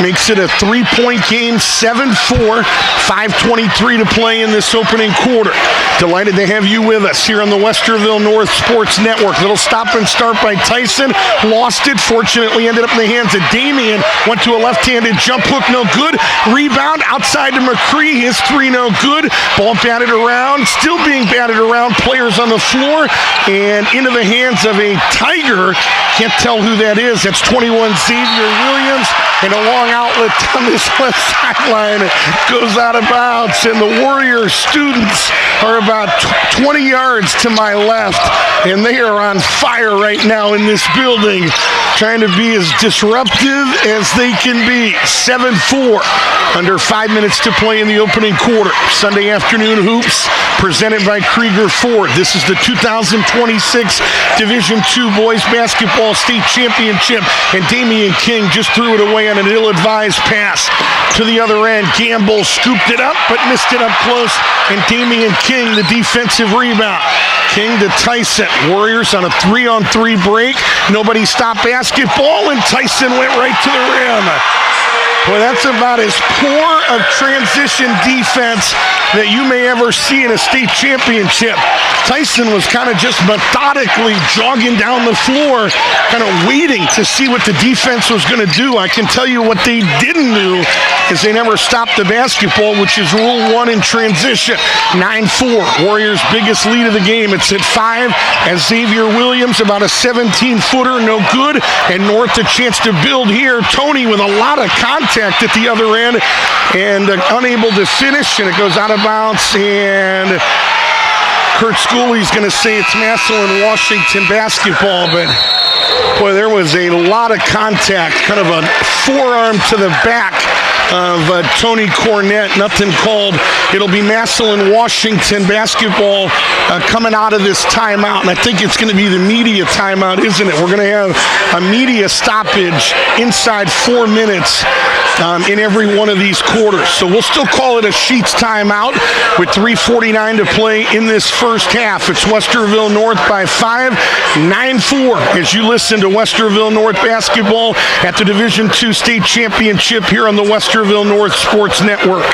Makes it a 3-point game, 7-4, 5:23 to play in this opening quarter. Delighted to have you with us here on the Westerville North Sports Network. Little stop and start by Tyson. Lost it. Fortunately, ended up in the hands of Damian. Went to a left-handed jump hook, no good. Rebound outside to McCree. His 3 no good. Ball batted around. Still being batted around. Players on the floor. And into the hands of a Tiger. Can't tell who that is. That's 21 Xavier Williams. And a long outlet on this left sideline goes out of bounds. And the Warrior students are about 20 yards to my left. And they are on fire right now in this building, trying to be as disruptive as they can be. 7-4, under 5 minutes to play in the opening quarter. Sunday afternoon hoops presented by Krieger Ford. This is the 2026 Division II Boys Basketball State Championship. And Damian King just threw it away on an ill-advised pass to the other end. Gamble scooped it up, but missed it up close. And Damian King, the defensive rebound. King to Tyson. Warriors on a 3-on-3 break. Nobody stopped basketball, and Tyson went right to the rim. Boy, that's about as poor of transition defense that you may ever see in a state championship. Tyson was kind of just methodically jogging down the floor, kind of waiting to see what the defense was going to do. I can tell you what they didn't do is they never stopped the basketball, which is rule 1 in transition. 9-4, Warriors' biggest lead of the game. It's at 5 as Xavier Williams, about a 17-footer, no good, and North a chance to build here. Tony with a lot of contact at the other end and unable to finish, and it goes out of bounds, and Kurt Schooley's going to say it's Massillon Washington basketball, but boy, there was a lot of contact, kind of a forearm to the back of Tony Cornett. Nothing called. It'll be Massillon Washington basketball coming out of this timeout, and I think it's going to be the media timeout, isn't it? We're going to have a media stoppage inside 4 minutes in every one of these quarters. So we'll still call it a Sheets timeout with 3:49 to play in this first half. It's Westerville North by 5, 9-4 as you listen to Westerville North basketball at the Division II State Championship here on the Westerville North Sports Network.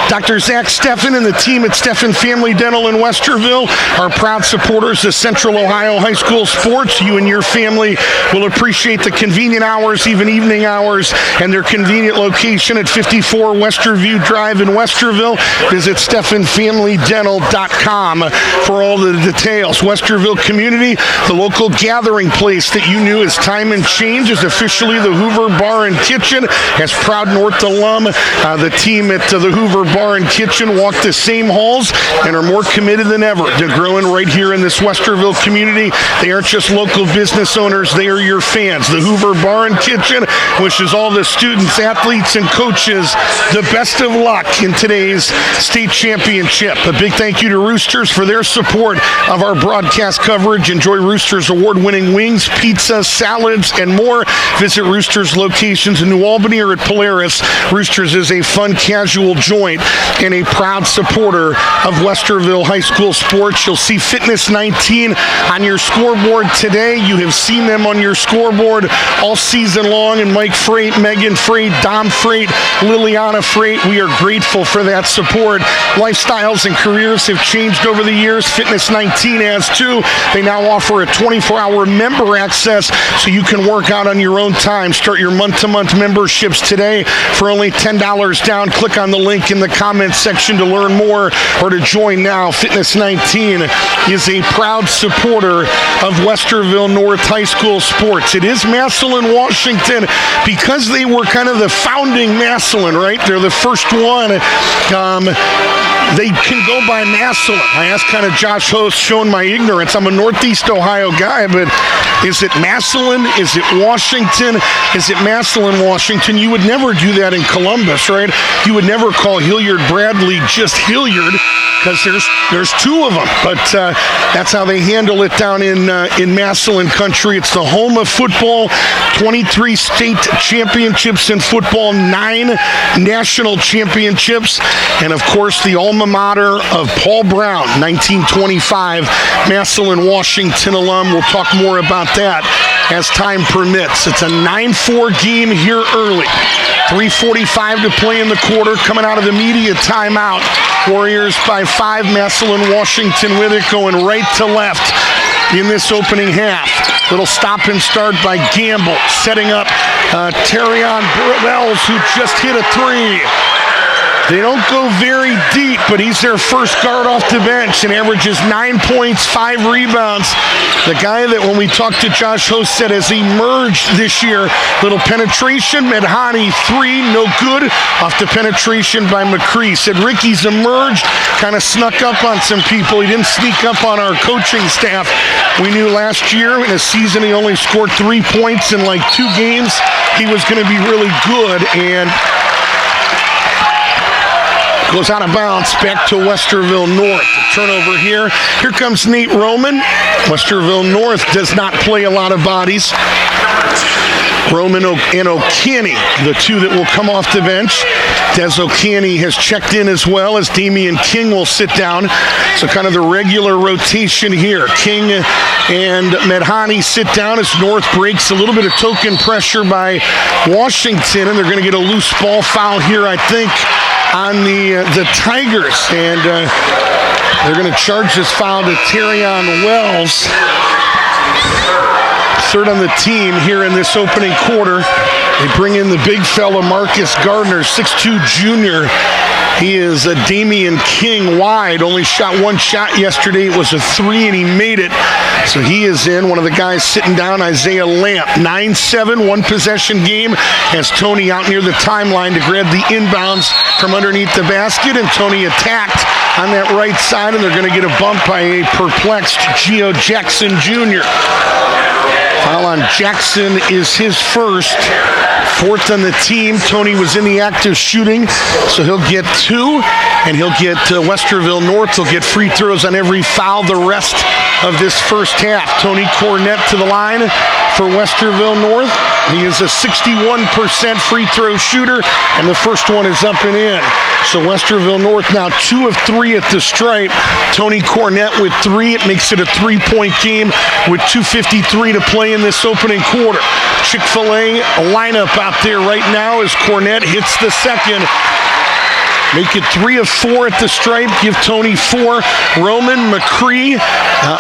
Dr. Zach Steffen and the team at Steffen Family Dental in Westerville are proud supporters of Central Ohio High School sports. You and your family will appreciate the convenient hours, even evening hours, and their convenient location at 54 Westerview Drive in Westerville. Visit SteffenFamilyDental.com for all the details. Westerville Community, the local gathering place that you knew as Time and Change, is officially the Hoover Bar and Kitchen. As proud North alum, the team at the Hoover Bar and Kitchen walk the same halls and are more committed than ever to growing right here in this Westerville community. They aren't just local business owners, they are your fans. The Hoover Bar and Kitchen wishes all the students, athletes, and coaches the best of luck in today's state championship. A big thank you to Roosters for their support of our broadcast coverage. Enjoy Roosters award-winning wings, pizza, salads, and more. Visit Roosters locations in New Albany or at Polaris. Roosters is a fun, casual joint and a proud supporter of Westerville High School sports. You'll see Fitness 19 on your scoreboard today. You have seen them on your scoreboard all season long, and Mike Freight, Megan Freight, Dom Freight, Liliana Freight, we are grateful for that support. Lifestyles and careers have changed over the years. Fitness 19 has too. They now offer a 24-hour member access so you can work out on your own time. Start your month-to-month memberships today for only $10 down. Click on the link in the comments section to learn more or to join now. Fitness 19 is a proud supporter of Westerville North High School sports. It is Massillon Washington because they were kind of the founding Massillon, right? They're the first one. They can go by Massillon. I asked kind of Josh Host, showing my ignorance. I'm a Northeast Ohio guy, but is it Massillon? Is it Washington? Is it Massillon Washington? You would never do that in Columbus, right? You would never call Hilliard Bradley just Hilliard because there's two of them. But that's how they handle it down in Massillon country. It's the home of football. 23 state championships in football, 9 national championships, and of course the alma mater of Paul Brown, 1925, Massillon Washington alum. We'll talk more about that as time permits. It's a 9-4 game here early. 3:45 to play in the quarter, coming out of the media timeout. Warriors by 5, Massillon Washington with it, going right to left in this opening half. Little stop and start by Gamble, setting up Terrion Wells, who just hit a 3. They don't go very deep, but he's their first guard off the bench and averages 9 points, 5 rebounds. The guy that when we talked to Josh Host said has emerged this year. Little penetration, Medhani 3, no good. Off the penetration by McCree. Said Ricky's emerged, kind of snuck up on some people. He didn't sneak up on our coaching staff. We knew last year in a season he only scored 3 points in like 2 games. He was going to be really good, and goes out of bounds back to Westerville North. A turnover here. Here comes Nate Roman. Westerville North does not play a lot of bodies. Roman and O'Canny, the two that will come off the bench. Des O'Canny has checked in as well as Damian King will sit down. So kind of the regular rotation here. King and Medhani sit down as North breaks a little bit of token pressure by Washington, and they're going to get a loose ball foul here, I think, on the Tigers. And they're going to charge this foul to Terrion Wells. Third on the team here in this opening quarter. They bring in the big fella Marcus Gardner, 6'2 junior. He is a Damian King wide. Only shot one shot yesterday. It was a 3, and he made it. So he is in. One of the guys sitting down, Isaiah Lamp. 9-7, one-possession game. Has Tony out near the timeline to grab the inbounds from underneath the basket, and Tony attacked on that right side, and they're going to get a bump by a perplexed Gio Jackson Jr. Foul on Jackson is his first. Fourth on the team. Tony was in the act of shooting, so he'll get 2, and he'll get Westerville North. He'll get free throws on every foul the rest of this first half. Tony Cornett to the line for Westerville North. He is a 61% free throw shooter, and the first one is up and in. So Westerville North now 2 of 3 at the stripe. Tony Cornett with 3. It makes it a 3-point game with 2:53 to play in this opening quarter. Chick-fil-A lineup out there right now as Cornett hits the second. Make it 3 of 4 at the stripe. Give Tony 4. Roman, McCree,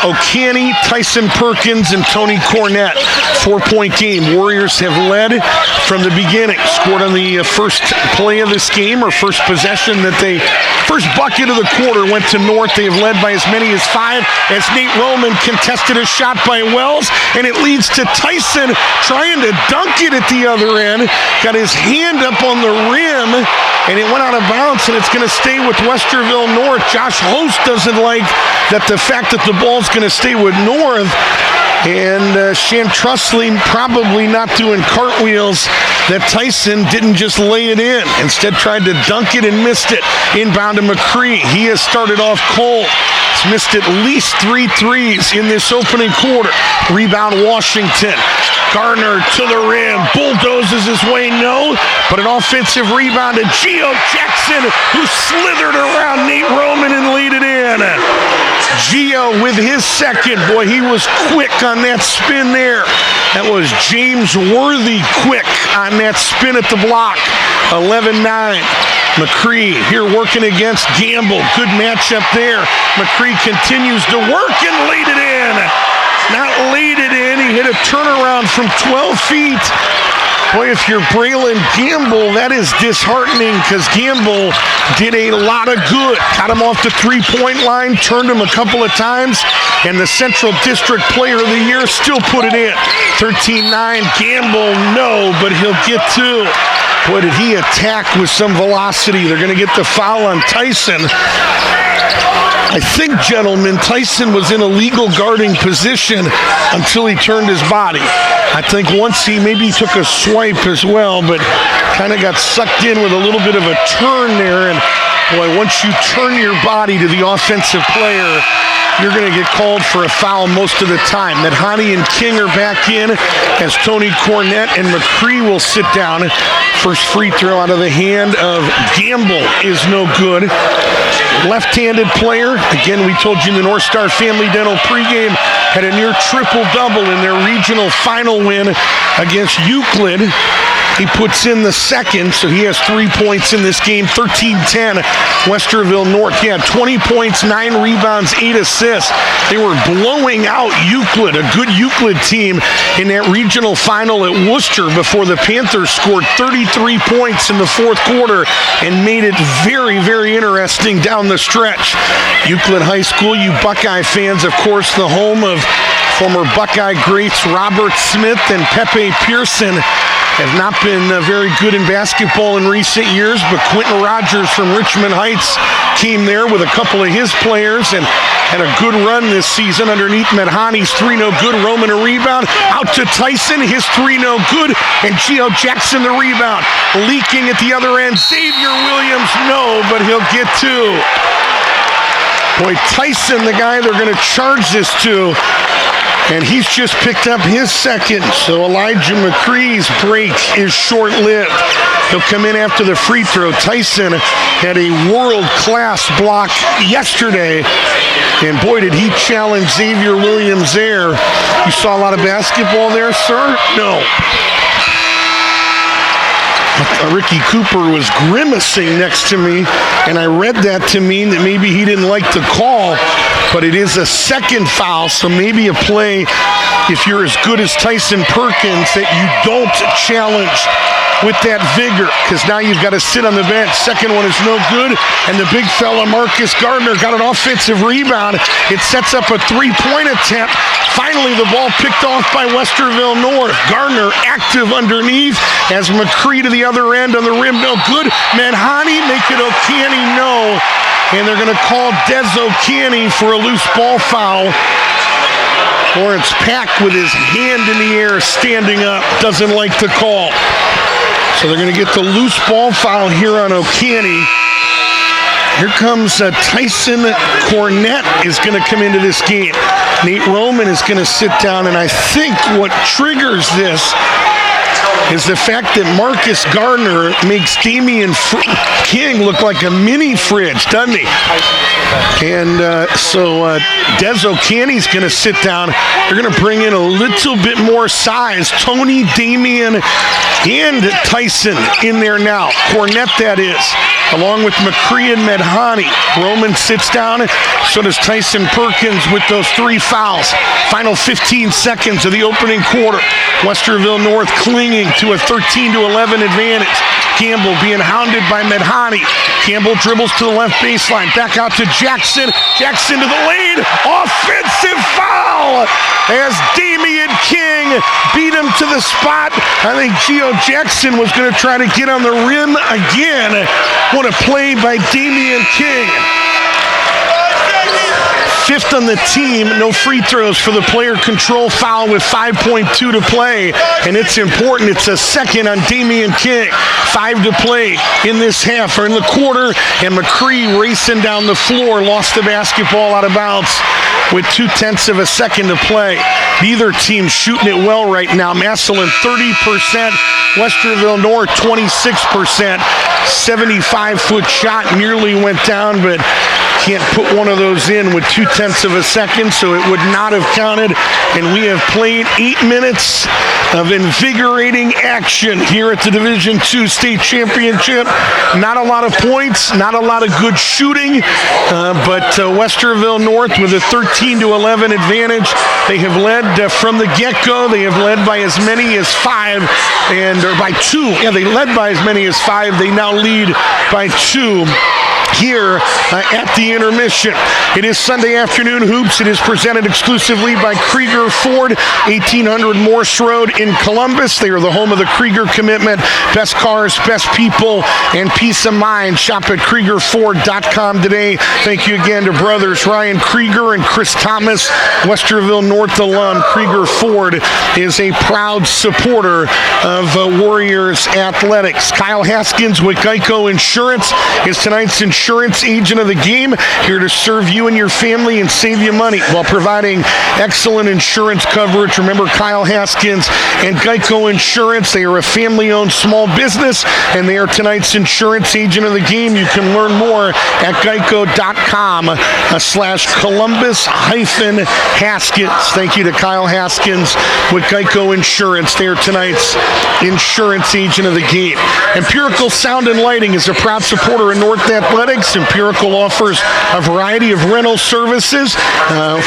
O'Canny, Tyson Perkins, and Tony Cornett. 4-point game. Warriors have led from the beginning. Scored on the first play of this game, or first possession that they, first bucket of the quarter went to North. They have led by as many as 5 as Nate Roman contested a shot by Wells, and it leads to Tyson trying to dunk it at the other end. Got his hand up on the rim, and it went out of bounds, and it's going to stay with Westerville North. Josh Host doesn't like that, the fact that the ball's going to stay with North. And Chantrusly probably not doing cartwheels, that Tyson didn't just lay it in. Instead tried to dunk it and missed it. Inbound to McCree. He has started off cold. He's missed at least 3 threes in this opening quarter. Rebound Washington. Gardner to the rim. Bulldozes his way, no. But an offensive rebound to Gio Jackson, who slithered around Nate Roman and laid it in. Gio with his second. Boy, he was quick on that spin there. That was James Worthy quick on that spin at the block. 11-9. McCree here working against Gamble. Good matchup there. McCree continues to work and laid it in. Not laid it in. He hit a turnaround from 12 feet. Boy, if you're Braylon Gamble, that is disheartening, because Gamble did a lot of good. Got him off the three-point line, turned him a couple of times, and the Central District Player of the Year still put it in. 13-9, Gamble, no, but he'll get 2. Boy, did he attack with some velocity. They're going to get the foul on Tyson. I think, gentlemen, Tyson was in a legal guarding position until he turned his body. I think once he maybe took a swipe as well, but kind of got sucked in with a little bit of a turn there. And boy, once you turn your body to the offensive player, you're going to get called for a foul most of the time. Medhani and King are back in as Tony Cornett and McCree will sit down. First free throw out of the hand of Gamble is no good. Left-handed player. Again, we told you in the North Star Family Dental pregame had a near triple-double in their regional final win against Euclid. He puts in the second, so he has 3 points in this game. 13-10, Westerville North. He had 20 points, 9 rebounds, 8 assists. They were blowing out Euclid, a good Euclid team, in that regional final at Worcester before the Panthers scored 33 points in the fourth quarter and made it very, very interesting down the stretch. Euclid High School, you Buckeye fans, of course, the home of former Buckeye greats Robert Smith and Pepe Pearson. Have not been very good in basketball in recent years, but Quentin Rogers from Richmond Heights came there with a couple of his players and had a good run this season underneath Medhani's 3 no good. Roman a rebound. Out to Tyson, his 3 no good. And Gio Jackson the rebound. Leaking at the other end. Xavier Williams, no, but he'll get 2. Boy, Tyson, the guy they're going to charge this to, And he's just picked up his second. So Elijah McCree's break is short-lived. He'll come in after the free throw. Tyson had a world-class block yesterday. And boy, did he challenge Xavier Williams there. You saw a lot of basketball there, sir? No. Ricky Cooper was grimacing next to me, and I read that to mean that maybe he didn't like the call, but it is a second foul, so maybe a play, if you're as good as Tyson Perkins, that you don't challenge with that vigor, because now you've got to sit on the bench. Second one is no good, and the big fella Marcus Gardner got an offensive rebound. It sets up a three-point attempt. Finally, the ball picked off by Westerville North. Gardner active underneath as McCree to the other end on the rim. No good. Manhani make it O'Canny, no. And they're going to call Des O'Canny for a loose ball foul. Lawrence Pack with his hand in the air, standing up, doesn't like the call. So they're going to get the loose ball foul here on O'Canny. Here comes Tyson Cornett is going to come into this game. Nate Roman is going to sit down, and I think what triggers this is the fact that Marcus Gardner makes Damian King look like a mini fridge, doesn't he? And so Des O'Canny's going to sit down. They're going to bring in a little bit more size. Tony, Damian, and Tyson in there now. Cornett, that is, along with McCree and Medhani. Roman sits down. So does Tyson Perkins with those three fouls. Final 15 seconds of the opening quarter. Westerville North clinging to a 13-11 advantage. Campbell being hounded by Medhani. Campbell dribbles to the left baseline. Back out to Jackson. Jackson to the lane. Offensive foul as Damian King beat him to the spot. I think Gio Jackson was going to try to get on the rim again. What a play by Damian King. Fifth on the team, no free throws for the player control foul with 5.2 to play. And it's important, it's a second on Damian King. 5 to play in this half, or in the quarter, and McCree racing down the floor, lost the basketball out of bounds with 0.2 of a second to play. Neither team shooting it well right now. Massillon 30%, Westerville North 26%. 75-foot shot nearly went down, but can't put one of those in with 0.2 of a second, so it would not have counted. And we have played 8 minutes of invigorating action here at the Division II State Championship. Not a lot of points, not a lot of good shooting, but Westerville North with a 13-11 advantage. They have led from the get-go. They have led by as many as 5, or by 2. Yeah, they led by as many as 5. They now lead by 2. Here at the intermission. It is Sunday afternoon hoops. It is presented exclusively by Krieger Ford, 1800 Morse Road in Columbus. They are the home of the Krieger commitment. Best cars, best people, and peace of mind. Shop at KriegerFord.com today. Thank you again to brothers Ryan Krieger and Chris Thomas, Westerville North alum. Krieger Ford is a proud supporter of Warriors Athletics. Kyle Haskins with Geico Insurance is tonight's insurance agent of the game, here to serve you and your family and save you money while providing excellent insurance coverage. Remember, Kyle Haskins and Geico Insurance, they are a family-owned small business, and they are tonight's insurance agent of the game. You can learn more at geico.com/Columbus-Haskins. Thank you to Kyle Haskins with Geico Insurance. They are tonight's insurance agent of the game. Empirical Sound and Lighting is a proud supporter of North Athletics. Empirical offers a variety of rental services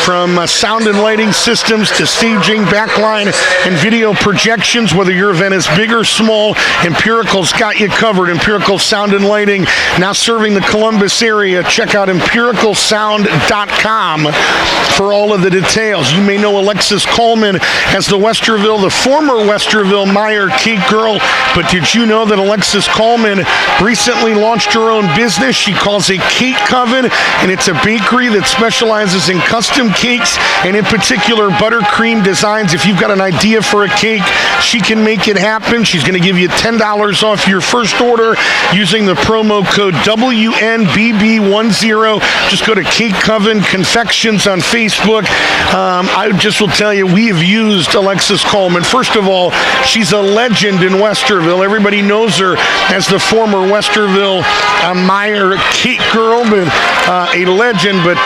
from sound and lighting systems to staging, backline, and video projections. Whether your event is big or small, Empirical's got you covered. Empirical Sound and Lighting, now serving the Columbus area. Check out empiricalsound.com for all of the details. You may know Alexis Coleman as the former Westerville Meyer Cake Girl, but did you know that Alexis Coleman recently launched her own business? She she calls a cake coven, and it's a bakery that specializes in custom cakes and in particular buttercream designs. If you've got an idea for a cake, she can make it happen. She's going to give you $10 off your first order using the promo code WNBB10. Just go to Cake Coven Confections on Facebook. I just will tell you, we have used Alexis Coleman. First of all, she's a legend in Westerville. Everybody knows her as the former Westerville Meyer cake girl, but a legend. But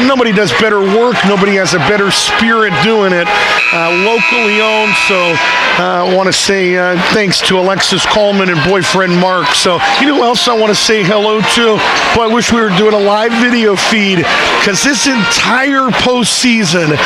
nobody does better work. Nobody has a better spirit doing it. Locally owned. So I want to say thanks to Alexis Coleman and boyfriend Mark. So you know who else I want to say hello to? Boy, I wish we were doing a live video feed, because this entire postseason,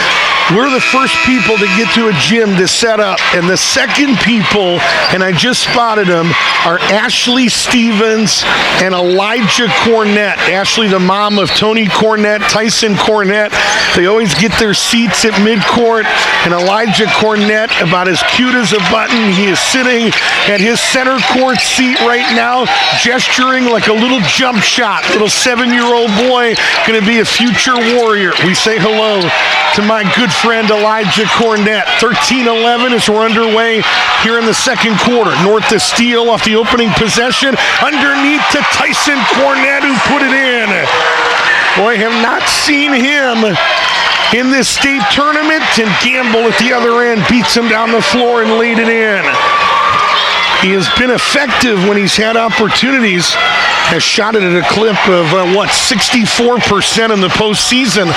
we're the first people to get to a gym to set up, and the second people, and I just spotted them, are Ashley Stevens and Elijah Cornett. Ashley, the mom of Tony Cornett, Tyson Cornett. They always get their seats at midcourt, and Elijah Cornett, about as cute as a button, he is sitting at his center court seat right now, gesturing like a little jump shot. Little 7-year-old boy, going to be a future warrior. We say hello to my good friend Elijah Cornett. 13-11 as we're underway here in the second quarter. North to steal off the opening possession. Underneath to Tyson Cornett, who put it in. Boy, have not seen him in this state tournament, and Gamble at the other end beats him down the floor and laid it in. He has been effective when he's had opportunities. Has shot it at a clip of, 64% in the postseason.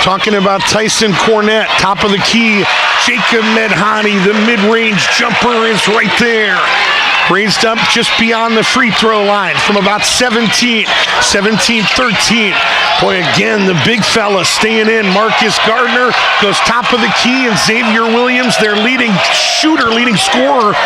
Talking about Tyson Cornett, top of the key. Jacob Medhani, the mid-range jumper is right there. Raised up just beyond the free throw line from about 17, 17-13. Boy, again, the big fella staying in. Marcus Gardner goes top of the key, and Xavier Williams, their leading shooter, leading scorer,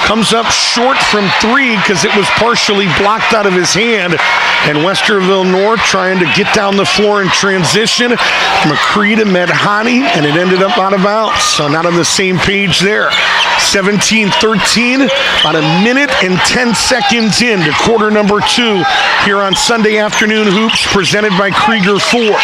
comes up short from three because it was partially blocked out of his hand. And Westerville North trying to get down the floor in transition. McCree to Medhani, and it ended up out of bounds. So not on the same page there. 17-13, about a minute and 10 seconds into quarter number 2 here on Sunday Afternoon Hoops, presented by Krieger Ford.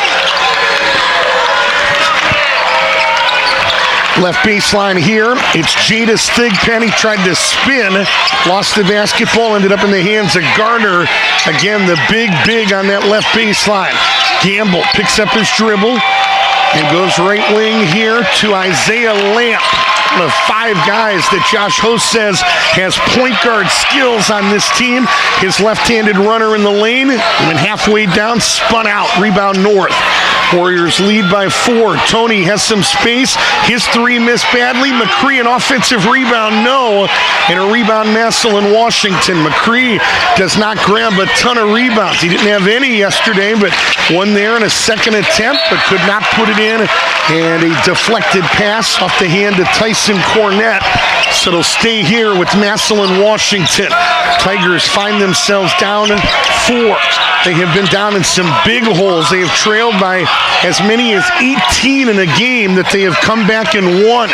Left baseline here. It's Jadis Thigpen. He tried to spin, lost the basketball, ended up in the hands of Gardner. Again, the big on that left baseline. Gamble picks up his dribble and goes right wing here to Isaiah Lamp. One of 5 guys that Josh Host says has point guard skills on this team. His left-handed runner in the lane, went halfway down, spun out, rebound North. Warriors lead by 4. Tony has some space. His 3 missed badly. McCree, an offensive rebound, no. And a rebound, Massillon, Washington. McCree does not grab a ton of rebounds. He didn't have any yesterday, but one there in a second attempt, but could not put it in. And a deflected pass off the hand of Tyson Cornett. So it'll stay here with Massillon, Washington. Tigers find themselves down 4. They have been down in some big holes. They have trailed by as many as 18 in a game that they have come back and won.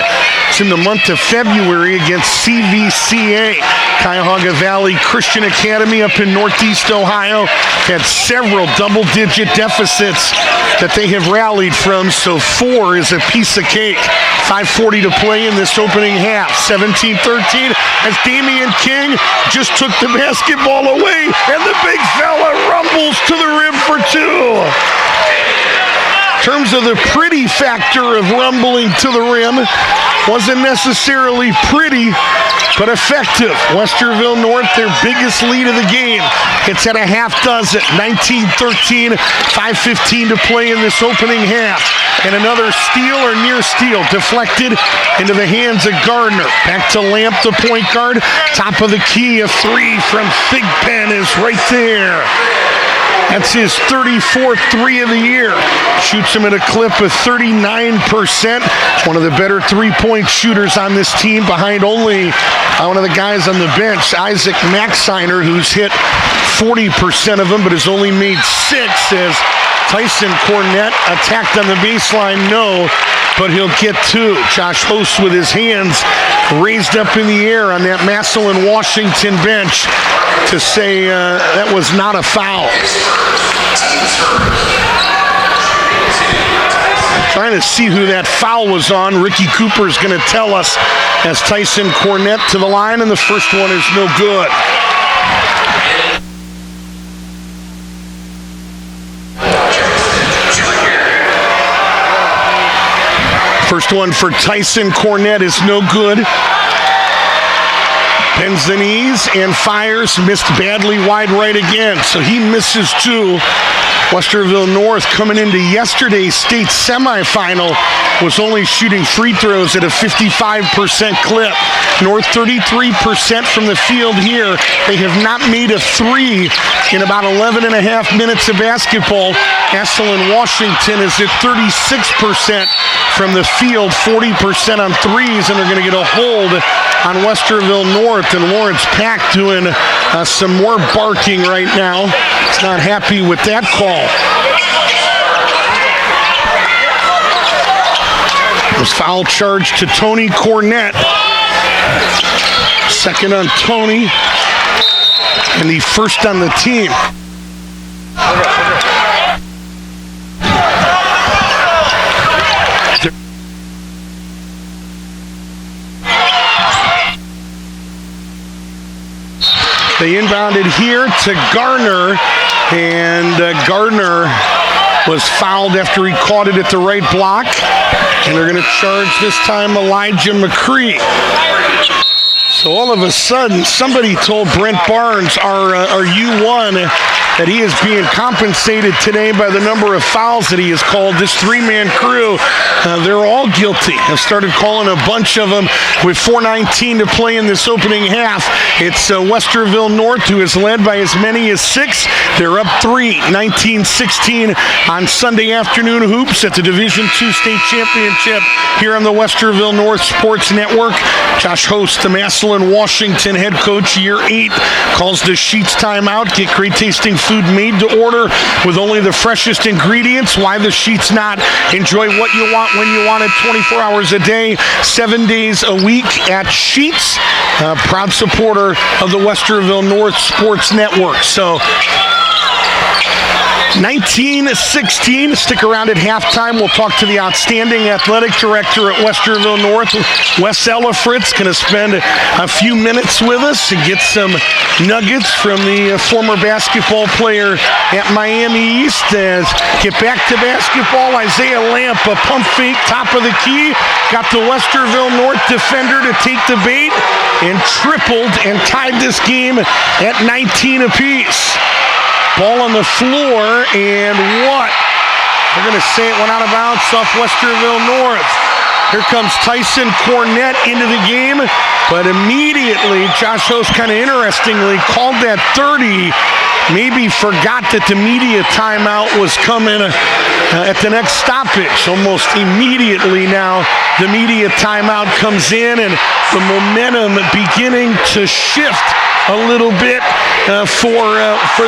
It's in the month of February against CVCA. Cuyahoga Valley Christian Academy up in Northeast Ohio had several double-digit deficits that they have rallied from, so 4 is a piece of cake. 5:40 to play in this opening half. 17-13 as Damian King just took the basketball away, and the big fella rumbles to the rim for 2. In terms of the pretty factor of rumbling to the rim, wasn't necessarily pretty, but effective. Westerville North, their biggest lead of the game. It's at a half dozen. 19-13, 5:15 to play in this opening half. And another steal or near steal deflected into the hands of Gardner. Back to Lamp, the point guard. Top of the key, a 3 from Thigpen is right there. That's his 34th 3 of the year. Shoots him at a clip of 39%. One of the better three-point shooters on this team, behind only one of the guys on the bench, Isaac Maxiner, who's hit 40% of them, but has only made 6 as Tyson Cornett attacked on the baseline, no, but he'll get two. Josh Host with his hands raised up in the air on that Massillon Washington bench to say that was not a foul. Trying to see who that foul was on. Ricky Cooper's going to tell us as Tyson Cornett to the line, and the first one is no good. First one for Tyson Cornett is no good. Bends the knees and fires. Missed badly wide right again. So he misses two. Westerville North, coming into yesterday's state semifinal, was only shooting free throws at a 55% clip. North 33% from the field here. They have not made a three in about 11 and a half minutes of basketball. Massillon Washington is at 36% from the field, 40% on threes, and they're going to get a hold on Westerville North. And Lawrence Pack doing some more barking right now. He's not happy with that call. Was foul charge to Tony Cornett. Second on Tony, and the first on the team. They inbounded here to Garner, and Gardner was fouled after he caught it at the right block. And they're going to charge this time Elijah McCree. So all of a sudden, somebody told Brent Barnes, our U1, that he is being compensated today by the number of fouls that he has called. This three-man crew, they're all guilty. I've started calling a bunch of them with 4:19 to play in this opening half. It's Westerville North, who is led by as many as 6. They're up 3, 19-16 on Sunday afternoon hoops at the Division II State Championship here on the Westerville North Sports Network. Josh Host, the Massillon Washington head coach, year 8, calls the Sheets timeout. Get great tasting food made to order with only the freshest ingredients. Why the Sheets not? Enjoy what you want when you want it, 24 hours a day, 7 days a week at Sheets. Proud supporter of the Westerville North Sports Network. So 19-16. Stick around at halftime. We'll talk to the outstanding athletic director at Westerville North, Wes Elifritz. Going to spend a few minutes with us and get some nuggets from the former basketball player at Miami East. As get back to basketball, Isaiah Lamp, a pump fake, top of the key. Got the Westerville North defender to take the bait and tripled and tied this game at 19 apiece. Ball on the floor, and what? They're going to say it went out of bounds off Westerville North. Here comes Tyson Cornett into the game, but immediately Josh Host kind of interestingly called that 30. Maybe forgot that the media timeout was coming at the next stoppage. Almost immediately now, the media timeout comes in, and the momentum beginning to shift a little bit for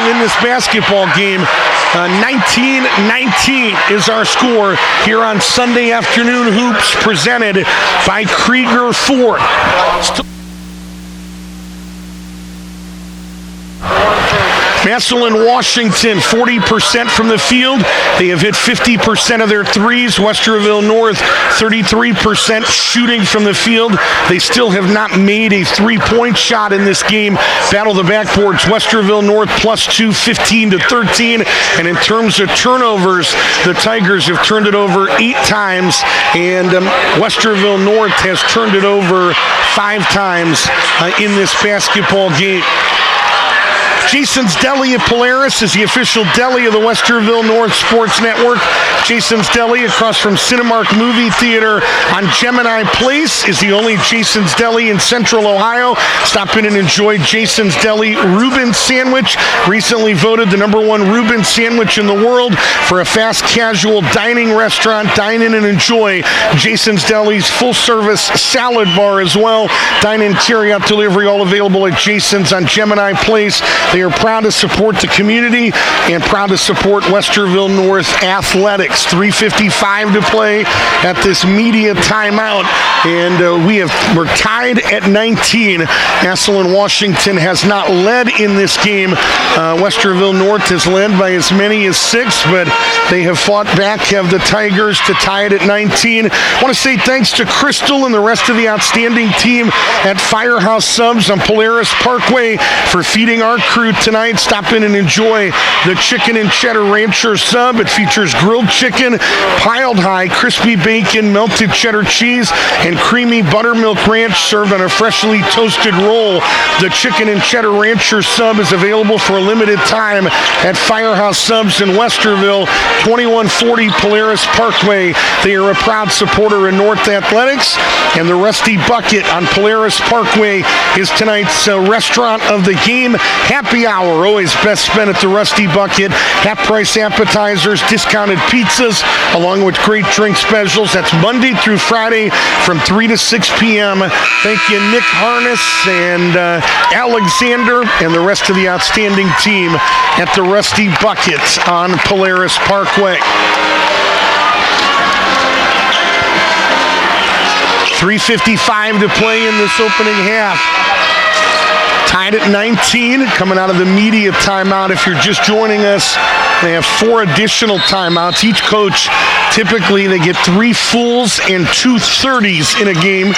in this basketball game. 19-19 is our score here on Sunday afternoon hoops, presented by Krieger Ford. Massillon, Washington, 40% from the field. They have hit 50% of their threes. Westerville North, 33% shooting from the field. They still have not made a three-point shot in this game. Battle the backboards. Westerville North +2, 15-13. And in terms of turnovers, the Tigers have turned it over 8 times, and Westerville North has turned it over 5 times in this basketball game. Jason's Deli at Polaris is the official deli of the Westerville North Sports Network. Jason's Deli across from Cinemark Movie Theater on Gemini Place is the only Jason's Deli in Central Ohio. Stop in and enjoy Jason's Deli Reuben Sandwich. Recently voted the #1 Reuben sandwich in the world for a fast casual dining restaurant. Dine in and enjoy Jason's Deli's full-service salad bar as well. Dine-in, carry-out delivery, all available at Jason's on Gemini Place. They are proud to support the community and proud to support Westerville North Athletics. 3:55 to play at this media timeout, and we're tied at 19. Massillon Washington has not led in this game. Westerville North has led by as many as 6, but they have fought back, have the Tigers to tie it at 19. I want to say thanks to Crystal and the rest of the outstanding team at Firehouse Subs on Polaris Parkway for feeding our crew tonight. Stop in and enjoy the chicken and cheddar rancher sub. It features grilled chicken, piled high, crispy bacon, melted cheddar cheese, and creamy buttermilk ranch served on a freshly toasted roll. The chicken and cheddar rancher sub is available for a limited time at Firehouse Subs in Westerville, 2140 Polaris Parkway. They are a proud supporter of North Athletics, and the Rusty Bucket on Polaris Parkway is tonight's restaurant of the game. Happy hour, always best spent at the Rusty Bucket. Half-price appetizers, discounted pizzas, along with great drink specials. That's Monday through Friday from 3 to 6 p.m. Thank you, Nick Harness and Alexander and the rest of the outstanding team at the Rusty Bucket on Polaris Parkway. 3:55 to play in this opening half. Tied at 19, coming out of the media timeout. If you're just joining us, they have 4 additional timeouts. Each coach, typically, they get 3 fulls and 2 30s in a game.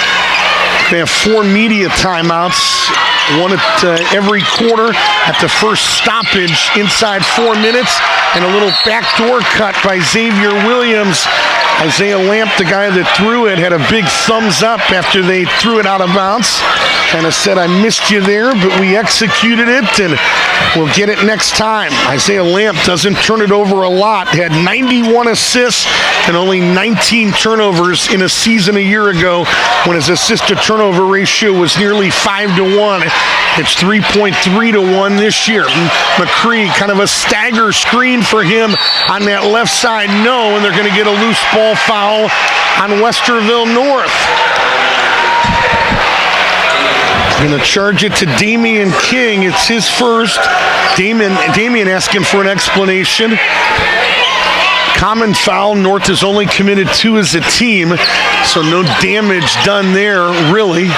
They have 4 media timeouts, one at every quarter at the first stoppage inside 4 minutes, and a little backdoor cut by Xavier Williams. Isaiah Lamp, the guy that threw it, had a big thumbs up after they threw it out of bounds. Kind of said, I missed you there, but we executed it, and we'll get it next time. Isaiah Lamp doesn't turn it over a lot. Had 91 assists and only 19 turnovers in a season a year ago when his assist-to-turnover ratio was nearly 5-1. It's 3.3 to 1 this year. McCree, kind of a stagger screen for him on that left side. No, and they're going to get a loose ball foul on Westerville North. Going to charge it to Damian King. It's his first. Damian asking for an explanation. Common foul. North has only committed 2 as a team, so no damage done there, really.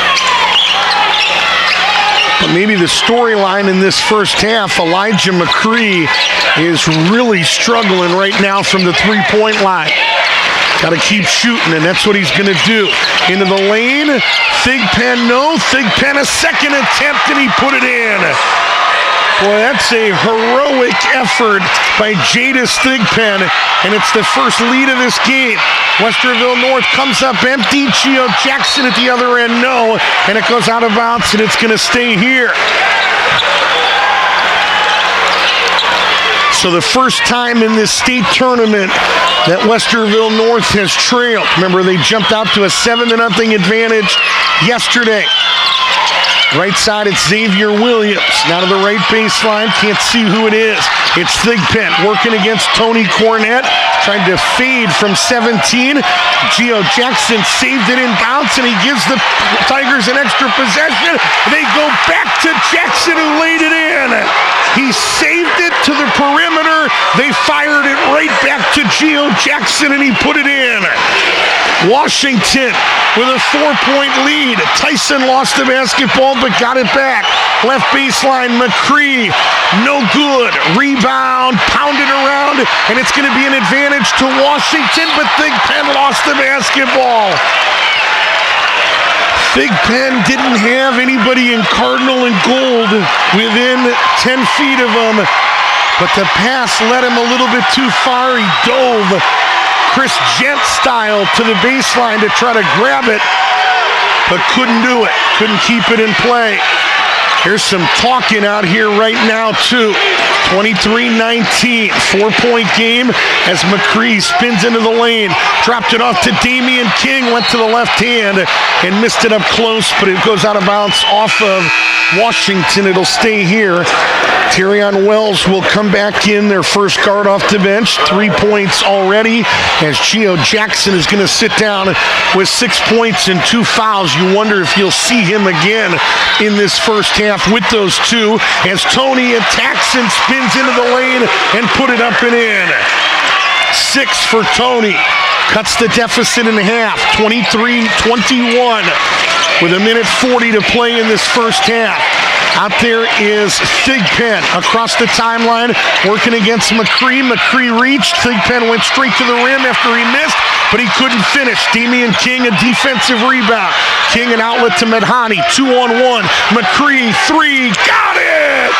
But maybe the storyline in this first half, Elijah McCree is really struggling right now from the three-point line. Got to keep shooting, and that's what he's going to do. Into the lane. Thigpen, no. Thigpen, a second attempt, and he put it in. Boy, that's a heroic effort by Jadis Thigpen, and it's the first lead of this game. Westerville North comes up empty. Gio Jackson at the other end, no. And it goes out of bounds, and it's going to stay here. So the first time in this state tournament that Westerville North has trailed. Remember, they jumped out to a 7-0 advantage yesterday. Right side, it's Xavier Williams. Now to the right baseline, can't see who it is. It's Thigpen working against Tony Cornett, trying to fade from 17. Gio Jackson saved it in bounds, and he gives the Tigers an extra possession. They go back to Jackson, who laid it in. He saved it to the perimeter. They fired it right back to Gio Jackson, and he put it in. Washington with a 4-point lead. Tyson lost the basketball but got it back. Left baseline, McCree, no good. Rebound, pounded around, and it's going to be an advantage to Washington, but Thigpen lost the basketball. Thigpen didn't have anybody in cardinal and gold within 10 feet of him, but the pass led him a little bit too far. He dove Chris Gent style to the baseline to try to grab it, but couldn't do it. Couldn't keep it in play. Here's some talking out here right now, too. 23-19, 4-point game as McCree spins into the lane. Dropped it off to Damian King, went to the left hand and missed it up close, but it goes out of bounds off of Washington. It'll stay here Terrion Wells will come back in, their first guard off the bench. 3 points already as Gio Jackson is going to sit down with 6 points and 2 fouls. You wonder if you'll see him again in this first half with those 2 as Tony attacks and spins into the lane and put it up and in. 6 for Tony. Cuts the deficit in half, 23-21 with 1:40 to play in this first half. Out there is Thigpen across the timeline, working against McCree. McCree reached. Thigpen went straight to the rim after he missed, but he couldn't finish. Damian King, a defensive rebound. King, an outlet to Medhani. 2-on-1. McCree, 3. Got it!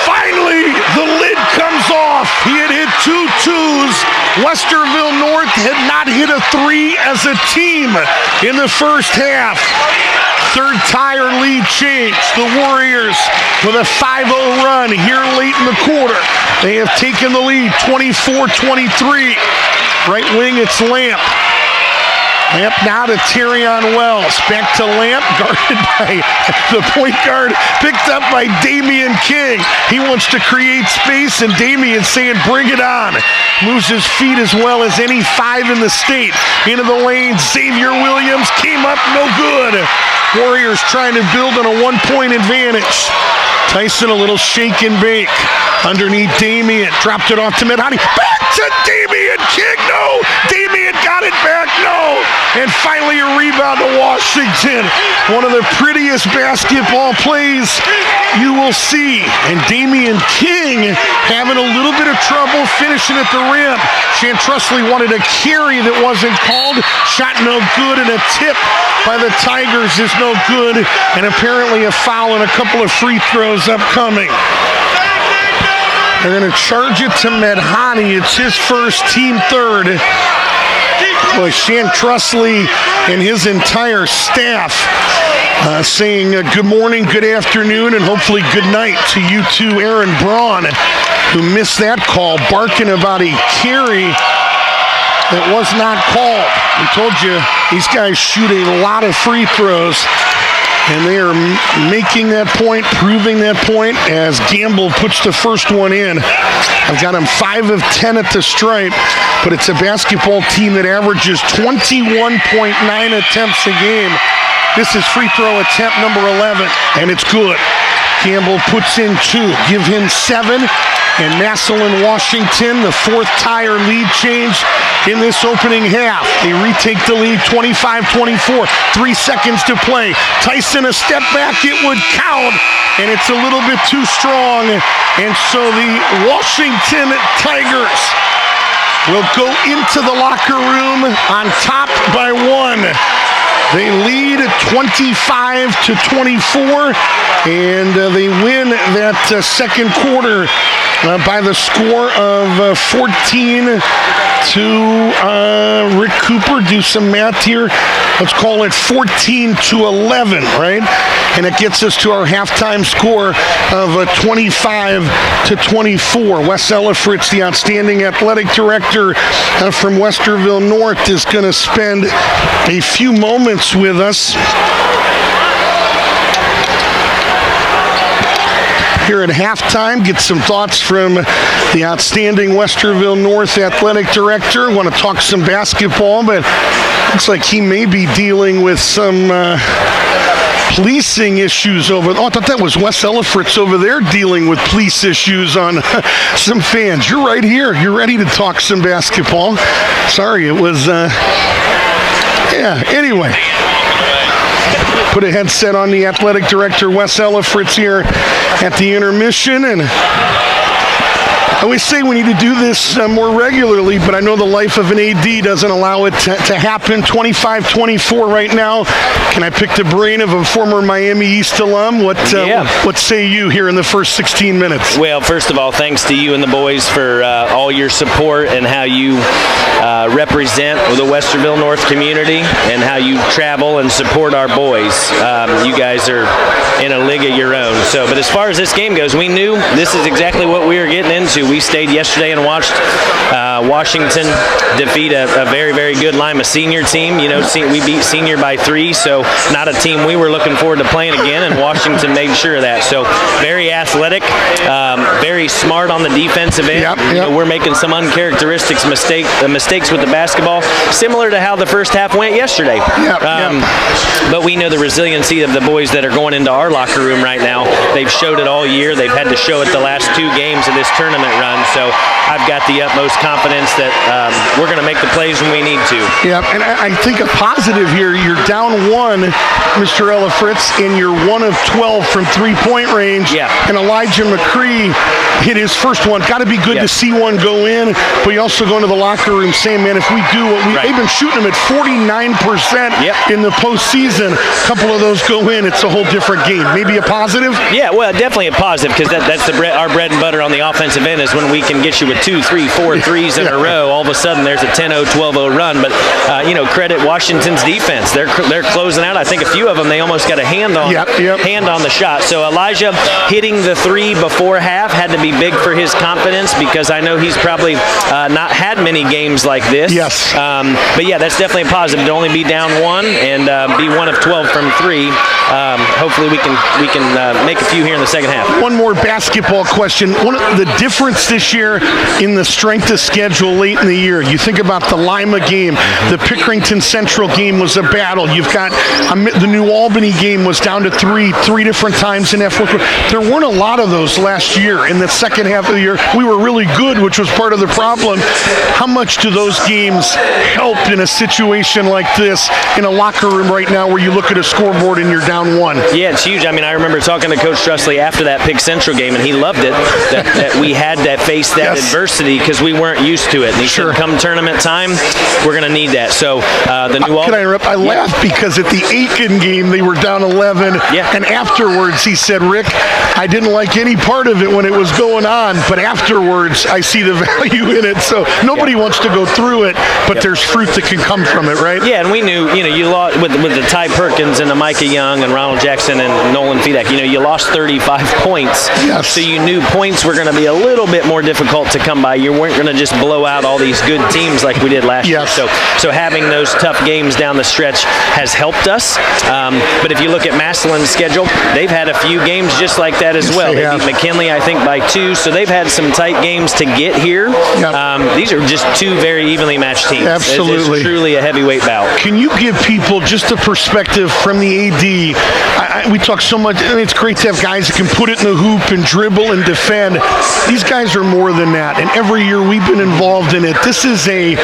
Finally, the lid comes off. He had hit 2 twos. Westerville North had not hit a 3 as a team in the first half. Third tie or lead change. The Warriors with a 5-0 run here late in the quarter. They have taken the lead 24-23. Right wing, it's Lamp. Lamp now to Terrion Wells. Back to Lamp, guarded by the point guard, picked up by Damian King. He wants to create space, and Damian's saying, bring it on. Moves his feet as well as any 5 in the state. Into the lane, Xavier Williams came up, no good. Warriors trying to build on a 1-point advantage. Tyson, a little shake and bake. Underneath Damian, dropped it off to Medhani. Back to Damian King, no! Damian got it back, no! And finally a rebound to Washington. One of the prettiest basketball plays you will see. And Damian King having a little bit of trouble finishing at the rim. Chantrussley wanted a carry that wasn't called. Shot no good, and a tip by the Tigers is no good. And apparently a foul and a couple of free throws upcoming. They're going to charge it to Medhani. It's his first, team third. Boy, Chantrussley and his entire staff saying good morning, good afternoon, and hopefully good night to you two. Aaron Braun, who missed that call, barking about a carry that was not called. We told you these guys shoot a lot of free throws. And they are making that point, proving that point as Gamble puts the first one in. I've got him 5 of 10 at the stripe, but it's a basketball team that averages 21.9 attempts a game. This is free throw attempt number 11, and it's good. Gamble puts in 2, give him 7. And Massillon, Washington, the 4th tie or lead change in this opening half. They retake the lead 25-24. 3 seconds to play. Tyson, a step back, it would count. And it's a little bit too strong. And so the Washington Tigers will go into the locker room on top by 1. They lead 25-24, and they win that second quarter by the score of 14 to Rick Cooper. Do some math here. Let's call it 14-11, right? And it gets us to our halftime score of 25-24. Wes Ellifritz, the outstanding athletic director from Westerville North, is going to spend a few moments with us here at halftime. Get some thoughts from the outstanding Westerville North athletic director. Want to talk some basketball, but looks like he may be dealing with some policing issues over. Oh, I thought that was Wes Ellifritz over there dealing with police issues on some fans. You're right here. You're ready to talk some basketball. Sorry, it was. Anyway. Put a headset on the athletic director, Wes Ellifritz, here at the intermission. And I always say we need to do this more regularly, but I know the life of an AD doesn't allow it to happen. 25-24 right now. Can I pick the brain of a former Miami East alum? What say you here in the first 16 minutes? Well, first of all, thanks to you and the boys for all your support and how you represent the Westerville North community and how you travel and support our boys. You guys are in a league of your own. But as far as this game goes, we knew this is exactly what we were getting into. We stayed yesterday and watched Washington defeat a very, very good Lima Senior team. We beat Senior by 3, so not a team we were looking forward to playing again, and Washington made sure of that. So very athletic, very smart on the defensive end. Yep. We're making some uncharacteristic mistakes with the basketball, similar to how the first half went yesterday. But we know the resiliency of the boys that are going into our locker room right now. They've showed it all year. They've had to show it the last 2 games of this tournament run. So I've got the utmost confidence that we're going to make the plays when we need to. Yeah, and I think a positive here, you're down 1, Mr. Ella Fritz, and you're 1 of 12 from 3-point range. Yeah. And Elijah McCree hit his first one. Got to be good to see one go in, but you also go into the locker room saying, man, if we do what they've been shooting them at 49% in the postseason, a couple of those go in, it's a whole different game. Maybe a positive? Yeah, well, definitely a positive, because that's our bread and butter on the offensive end is when we can get you with 2, 3, 4 threes in a row. All of a sudden, there's a 10-0, 12-0 run. But credit Washington's defense. They're closing out. I think a few of them they almost got a hand on the shot. So Elijah hitting the 3 before half had to be big for his confidence, because I know he's probably not had many games like this. Yes. But yeah, that's definitely a positive to only be down 1 and be 1 of 12 from 3. Hopefully we can make a few here in the second half. One more basketball question. The difference this year in the strength of schedule late in the year, you think about the Lima game, the Pickerington Central game was a battle. You've got the New Albany game was down to 3 different times in F4. There weren't a lot of those last year. In the second half of the year, we were really good, which was part of the problem. How much do those games help in a situation like this in a locker room right now where you look at a scoreboard and you're down 1? Yeah, it's huge. I mean, I remember talking to Coach Trustley after that Pick Central game, and he loved it, that we had to face that adversity because we weren't used to it. And he said, come tournament time, we're going to need that. So the New Albany... Can I interrupt? I laughed because at the Aiken game, they were down 11. Yeah. And afterwards, he said, Rick, I didn't like any part of it when it was going on, but afterwards, I see the value in it. So nobody wants to go through it, but there's fruit that can come from it, right? Yeah, and we knew, you lost with the Ty Perkins and the Micah Young and Ronald Jackson and Nolan Fedak, you lost 35 points. Yes. So you knew points were going to be a little bit more difficult to come by. You weren't going to just blow out all these good teams like we did last year. So having those tough games down the stretch has helped us. But if you look at Massillon's schedule, they've had a few games just like that as well. They beat McKinley, I think, by 2. So they've had some tight games to get here. These are just 2 very evenly matched teams. Absolutely. It's truly a heavyweight bout. Can you give people just a perspective from the AD? We talk so much, and it's great to have guys that can put it in the hoop and dribble and defend. These guys are more than that, and every year we've been involved in it. This is a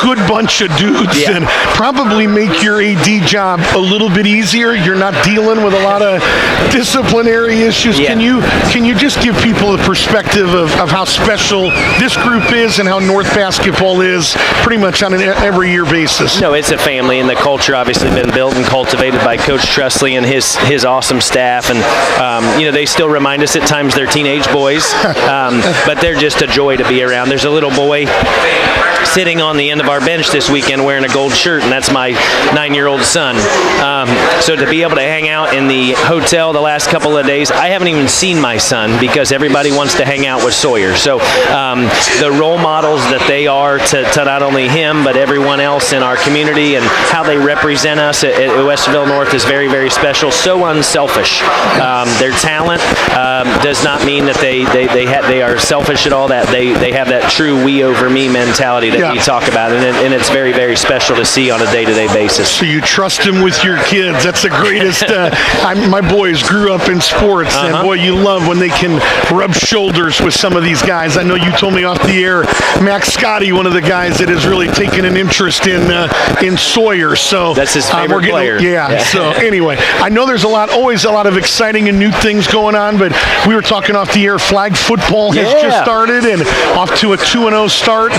good bunch of dudes, and probably make your AD job a little bit easier. You're not dealing with a lot of disciplinary issues. Can you just give people a perspective of how special this group is and how North basketball is pretty much on an every year basis? No, it's a family, and the culture obviously been built and cultivated by Coach Trustley and his awesome staff. And they still remind us at times they're teenage boys, but they're just a joy to be around. There's a little boy sitting on the end of our bench this weekend wearing a gold shirt, and that's my 9-year-old son. So to be able to hang out in the hotel the last couple of days, I haven't even seen my son because everybody wants to hang out with Sawyer. So the role models that they are to not only him but everyone else in our community and how they represent us at Westerville North is very, very special. So unselfish. Their talent does not mean that they are selfish at all. That they have that true we over me mentality that we talk about, and it's very, very special to see on a day-to-day basis. So you trust them with your kids. That's the greatest. My boys grew up in sports, and boy, you love when they can rub shoulders with some of these guys. I know you told me off the air, Max Scotty, one of the guys that has really taken an interest in Sawyer. So that's his favorite player. Yeah. So anyway, I know there's always a lot of exciting and new things going on, but we were talking off the air. Flag football has just started, and off to a 2-0 start.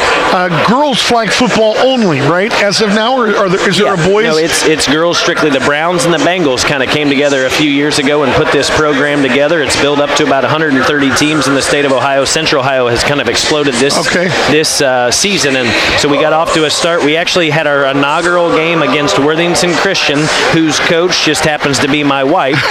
girls flag football only, right? As of now, or is there a boys? No, it's girls strictly. The Browns and the Bengals kind of came together a few years ago and put this program together. It's built up to about 130 teams in the state of Ohio. Central Ohio has kind of exploded this season, and so we got off to a start. We actually had our inaugural game against Worthington Christian, whose coach just happens to be my wife.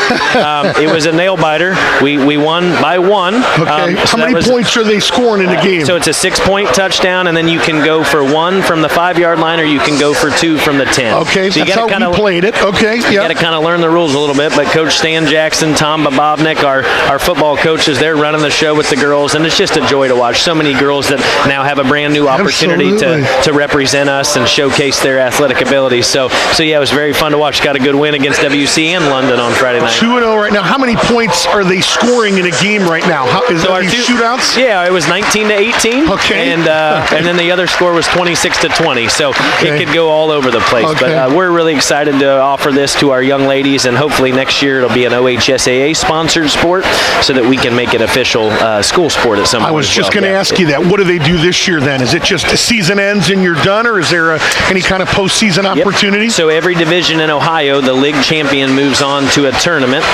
It was a nail biter. We won by 1. Okay. How many points are they scoring in the game? So it's a 6-point touchdown, and then you can go for 1 from the 5-yard line, or you can go for 2 from the 10. Okay, so that's how we played it. Okay, You got to kind of learn the rules a little bit, but Coach Stan Jackson, Tom Bobovnik, our football coaches, they're running the show with the girls, and it's just a joy to watch. So many girls that now have a brand new opportunity to represent us and showcase their athletic abilities. So yeah, it was very fun to watch. Got a good win against WC in London on Friday night. 2-0 right now. How many points are they scoring in a game right now? Is so are these shootouts? Yeah, it was 19-18. Okay. And then the other score was 26-20. So it could go all over the place. Okay. But we're really excited to offer this to our young ladies, and hopefully next year it'll be an OHSAA sponsored sport so that we can make it official school sport at some point. I was just going to ask you that. What do they do this year then? Is it just the season ends and you're done, or is there any kind of postseason opportunity? So every division in Ohio, the league champion moves on to a tournament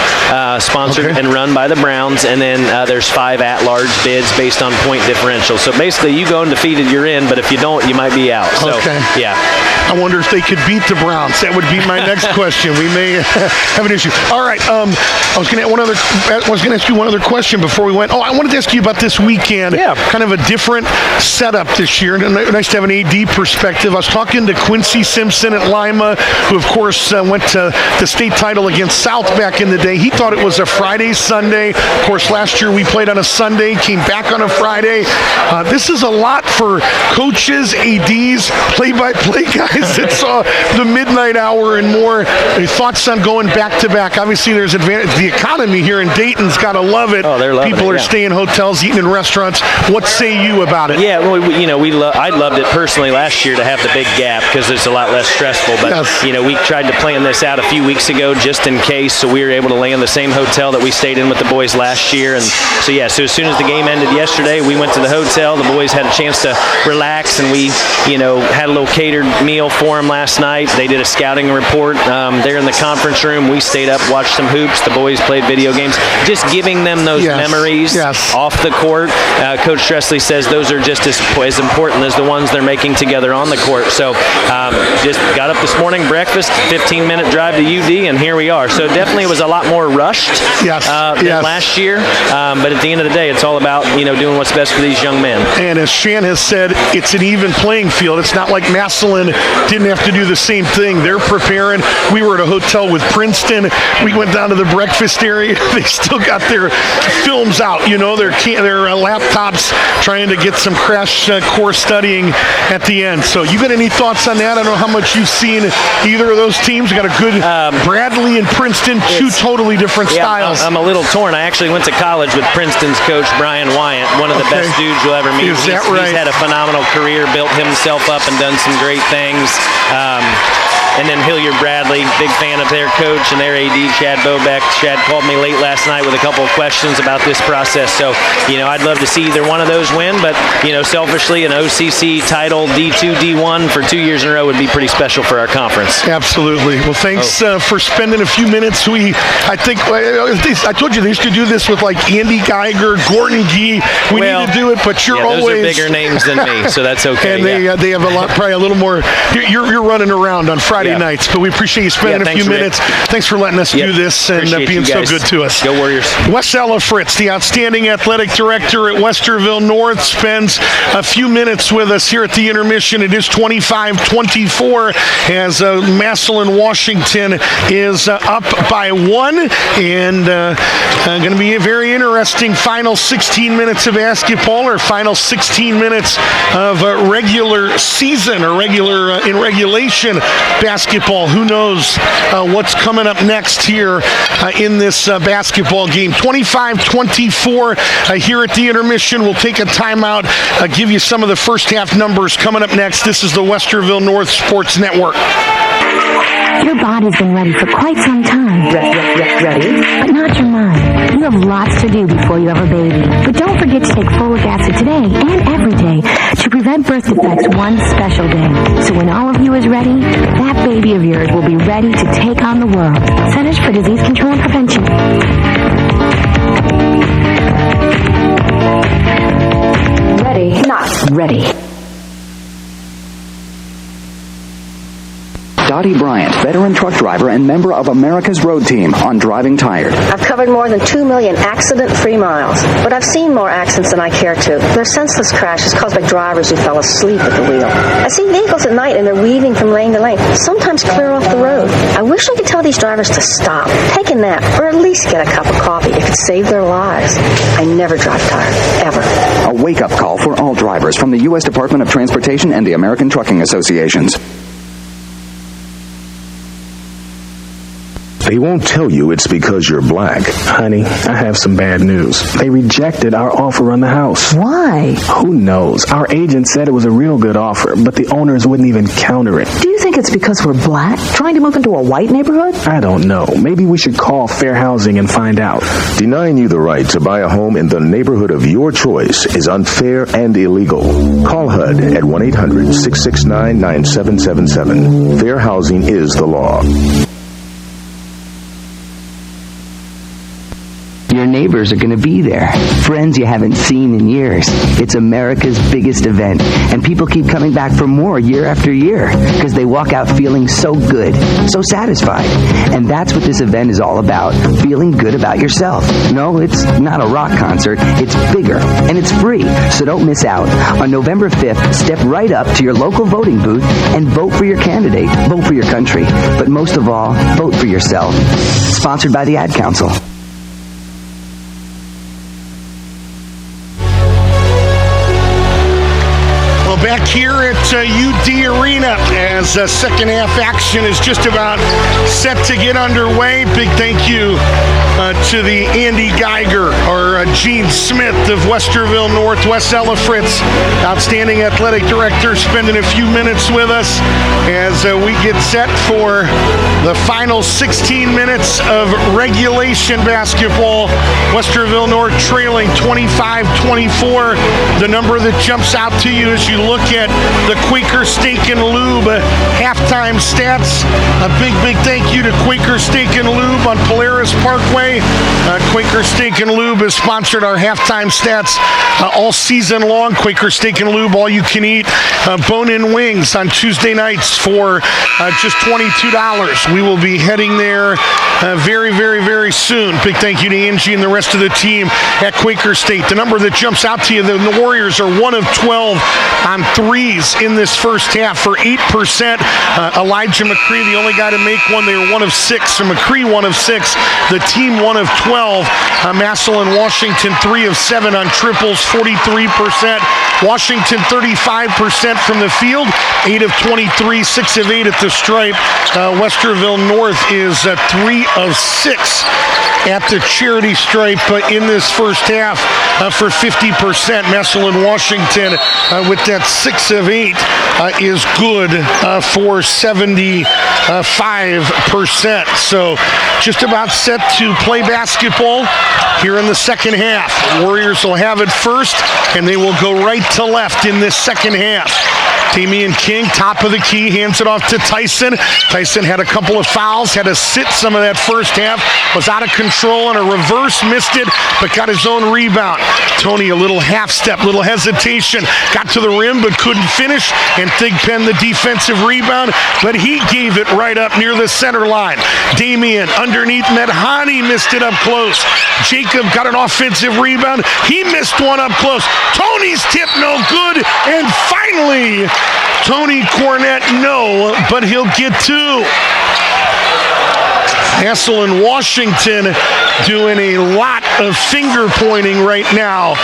sponsored and run by the Browns, and then there's 5 at-large bids based on point differential. So basically, you go undefeated, you're in, but if you don't, you might be out. So, yeah. I wonder if they could beat the Browns. That would be my next question. We may have an issue. All right. I was going to ask you one other question before we went. I wanted to ask you about this weekend. Yeah. Kind of a different setup this year. Nice to have an AD perspective. I was talking to Quincy Simpson at Lima, who, of course, went to the state title against South back in the day. He thought it was a Friday, Sunday. Of course, last year we played on a Sunday, came back on a Friday. This is a lot for coaches, ADs, play-by-play guys that saw the midnight hour and more. Thoughts on going back-to-back? Obviously, there's advantage. The economy here in Dayton's got to love it. Oh, they're loving People it, are staying in hotels, eating in restaurants. What say you about it? Yeah, well, I loved it personally last year to have the big gap because it's a lot less stressful. But, we tried to plan this out a few weeks ago just in case, so we were able to land the same hotel that we stayed in with the boys last year. And so as soon as the game ended yesterday, we went to the hotel. The boys had a chance to relax, and we, had a little catered meal for them last night. They did a scouting report there in the conference room. We stayed up, watched some hoops. The boys played video games. Just giving them those memories off the court. Coach Stressley says those are just as important as the ones they're making together on the court. So just got up this morning, breakfast, 15-minute drive to UD, and here we are. So definitely it was a lot more rushed than last year. But at the end of the day, it's all about, doing what's best for these young men. And as Shan has said, it's an even playing field. It's not like Massillon didn't have to do the same thing. They're preparing. We were at a hotel with Princeton. We went down to the breakfast area. They still got their films out, their laptops, trying to get some crash course studying at the end. So you got any thoughts on that? I don't know how much you've seen either of those teams. We got a good Bradley and Princeton, 2 totally different styles. I'm a little torn. I actually went to college with Princeton's coach, Brian Wyatt, one of the best dudes you'll ever meet. Is that right? He's had a phenomenal career, built himself up and done some great things. And then Hilliard Bradley, big fan of their coach and their AD, Chad Bobeck. Chad called me late last night with a couple of questions about this process. So, I'd love to see either one of those win, but, selfishly, an OCC title, D2, D1 for 2 years in a row would be pretty special for our conference. Absolutely. Well, thanks for spending a few minutes. I told you they used to do this with like Andy Geiger, Gordon Gee. We need to do it, but you're always... Those are bigger names than me, so that's okay. And they have probably a little more... You're running around on Friday nights, but we appreciate you spending a few minutes. Thanks for letting us do this and being so good to us. Go Warriors. Wes Ella Fritz, the outstanding athletic director at Westerville North, spends a few minutes with us here at the intermission. It is 25-24 as Massillon, Washington is up by 1, and going to be a very interesting final 16 minutes of basketball, or final 16 minutes of regular season, or in regulation basketball. Who knows what's coming up next here in this basketball game. 25-24 here at the intermission. We'll take a timeout, give you some of the first half numbers coming up next. This is the Westerville North Sports Network. Your body's been ready for quite some time. Ready? But not your mind. You have lots to do before you have a baby. But don't forget to take folic acid today and every day to prevent that birth defect's one special day. So when all of you is ready, that baby of yours will be ready to take on the world. Centers for Disease Control and Prevention. Ready, not ready. Dottie Bryant, veteran truck driver and member of America's Road Team on Driving Tired. I've covered more than 2 million accident-free miles, but I've seen more accidents than I care to. They're senseless crashes caused by drivers who fell asleep at the wheel. I see vehicles at night and they're weaving from lane to lane, sometimes clear off the road. I wish I could tell these drivers to stop, take a nap, or at least get a cup of coffee. It could save their lives. I never drive tired, ever. A wake-up call for all drivers from the U.S. Department of Transportation and the American Trucking Associations. They won't tell you it's because you're black. Honey, I have some bad news. They rejected our offer on the house. Why? Who knows? Our agent said it was a real good offer, but the owners wouldn't even counter it. Do you think it's because we're black, trying to move into a white neighborhood? I don't know. Maybe we should call Fair Housing and find out. Denying you the right to buy a home in the neighborhood of your choice is unfair and illegal. Call HUD at 1-800-669-9777. Fair Housing is the law. Your neighbors are going to be there. Friends you haven't seen in years. It's America's biggest event, and people keep coming back for more year after year because they walk out feeling so good, so satisfied. And that's what this event is all about, feeling good about yourself. No, it's not a rock concert. It's bigger, and it's free, so don't miss out. On November 5th, step right up to your local voting booth and vote for your candidate, vote for your country, but most of all, vote for yourself. Sponsored by the Ad Council. Back here at UD Arena as second half action is just about set to get underway. Big thank you to the Andy Geiger or Gene Smith of Westerville Northwest Ellifritz, outstanding athletic director, spending a few minutes with us as we get set for the final 16 minutes of regulation basketball. Westerville North trailing 25-24. The number that jumps out to you as you look at the Quaker Steak and Lube halftime stats. A big thank you to Quaker Steak and Lube on Polaris Parkway. Quaker Steak and Lube has sponsored our halftime stats all season long. Quaker Steak and Lube, all you can eat bone-in wings on Tuesday nights for just $22. We will be heading there very soon. Big thank you to Angie and the rest of the team at Quaker State. The number that jumps out to you, the Warriors are 1 of 12 on threes in this first half for 8%. Elijah McCree, the only guy to make one. They were 1 of 6. So McCree 1 of 6. The team 1 of 12. Massillon, Washington 3 of 7 on triples, 43%. Washington 35% from the field, 8 of 23, 6 of 8 at the stripe. Westerville North is 3 of 6 at the charity stripe in this first half for 50%. Massillon, Washington with that 6 of 8 is good for 75%. So just about set to play basketball here in the second half. Warriors will have it first, and they will go right to left in this second half. Damian King, top of the key, hands it off to Tyson. Tyson had a couple of fouls, had to sit some of that first half, was out of control on a reverse, missed it, but got his own rebound. Tony, a little half step, little hesitation, got to the rim but couldn't finish, and Thigpen the defensive rebound, but he gave it right up near the center line. Damian underneath Medhani missed it up close. Jacob got an offensive rebound. He missed one up close. Tony's tip no good, and finally Tony Cornett, no, but he'll get 2. Massillon, Washington doing a lot of finger pointing right now.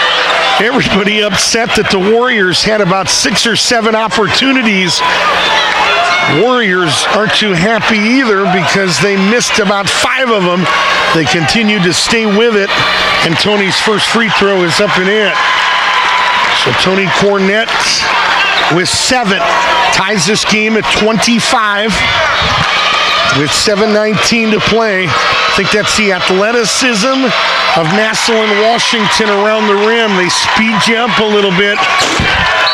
Everybody upset that the Warriors had about 6 or 7 opportunities. Warriors aren't too happy either because they missed about 5 of them. They continued to stay with it, and Tony's first free throw is up and in. So Tony Cornett with 7 ties this game at 25 with 7:19 to play. I think that's the athleticism of Massillon, Washington around the rim. They speed you up a little bit,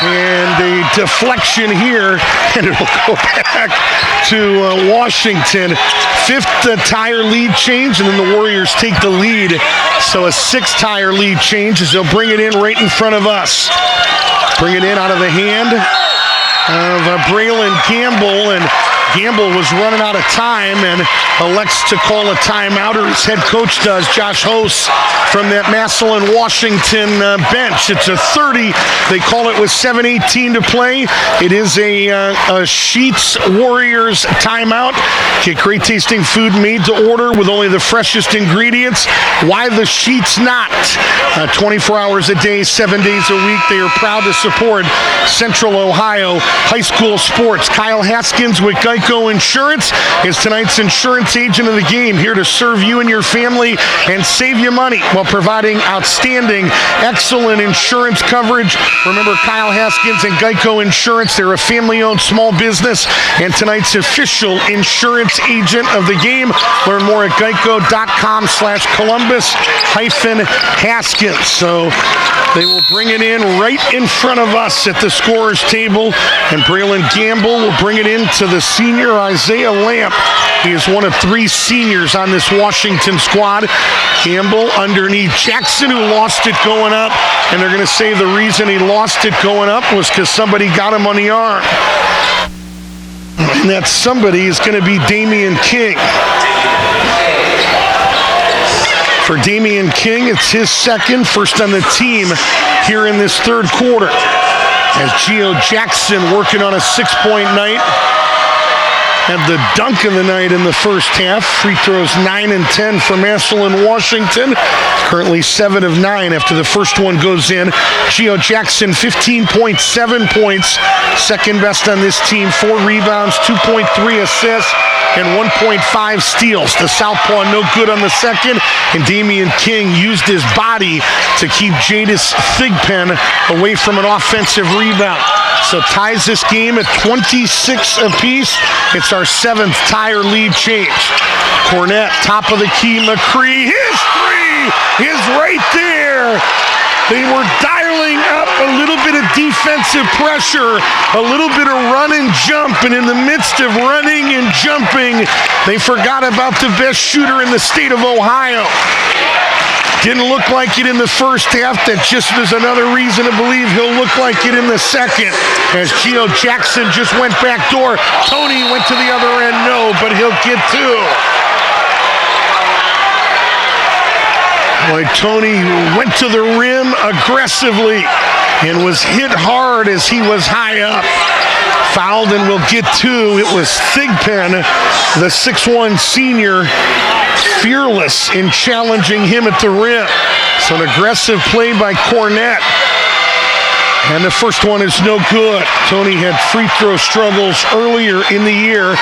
and they deflection here, and it'll go back to Washington. 5th tire lead change, and then the Warriors take the lead. So a 6th tire lead change as they'll bring it in right in front of us. Bring it in out of the hand of Braylon Gamble, and Gamble was running out of time and elects to call a timeout, or his head coach does, Josh Hose, from that Massillon, Washington bench. It's a 30. They call it with 7:18 to play. It is a Sheets Warriors timeout. Get great tasting food made to order with only the freshest ingredients. Why the Sheets not? 24 hours a day, 7 days a week. They are proud to support Central Ohio high school sports. Kyle Haskins with Geico Insurance is tonight's insurance agent of the game, here to serve you and your family and save you money while providing outstanding, excellent insurance coverage. Remember, Kyle Haskins and Geico Insurance, they're a family-owned small business and tonight's official insurance agent of the game. Learn more at geico.com/Columbus-Haskins. So they will bring it in right in front of us at the scorer's table, and Braylon Gamble will bring it in to the senior Isaiah Lamp. He is one of 3 seniors on this Washington squad. Gamble underneath Jackson, who lost it going up, and they're going to say the reason he lost it going up was because somebody got him on the arm. And that somebody is going to be Damian King. For Damian King, it's his second, first on the team here in this third quarter. As Gio Jackson working on a 6-point night. Had the dunk of the night in the first half. Free throws 9 and 10 for Massillon, Washington. Currently 7 of 9 after the first one goes in. Gio Jackson, 15.7 points. Second best on this team. 4 rebounds, 2.3 assists, and 1.5 steals. The southpaw no good on the second, and Damian King used his body to keep Jadis Thigpen away from an offensive rebound. So ties this game at 26 apiece. It's our 7th tire lead change. Cornette, top of the key. McCree, his 3 is right there. They were dialing up a little bit of defensive pressure, a little bit of run and jump, and in the midst of running and jumping, they forgot about the best shooter in the state of Ohio. Didn't look like it in the first half. That just is another reason to believe he'll look like it in the second. As Gio Jackson just went back door. Tony went to the other end, no, but he'll get 2. Boy, Tony went to the rim aggressively and was hit hard as he was high up. Fouled and will get 2. It was Thigpen, the 6'1 senior, fearless in challenging him at the rim. So an aggressive play by Cornette. And the first one is no good. Tony had free throw struggles earlier in the year,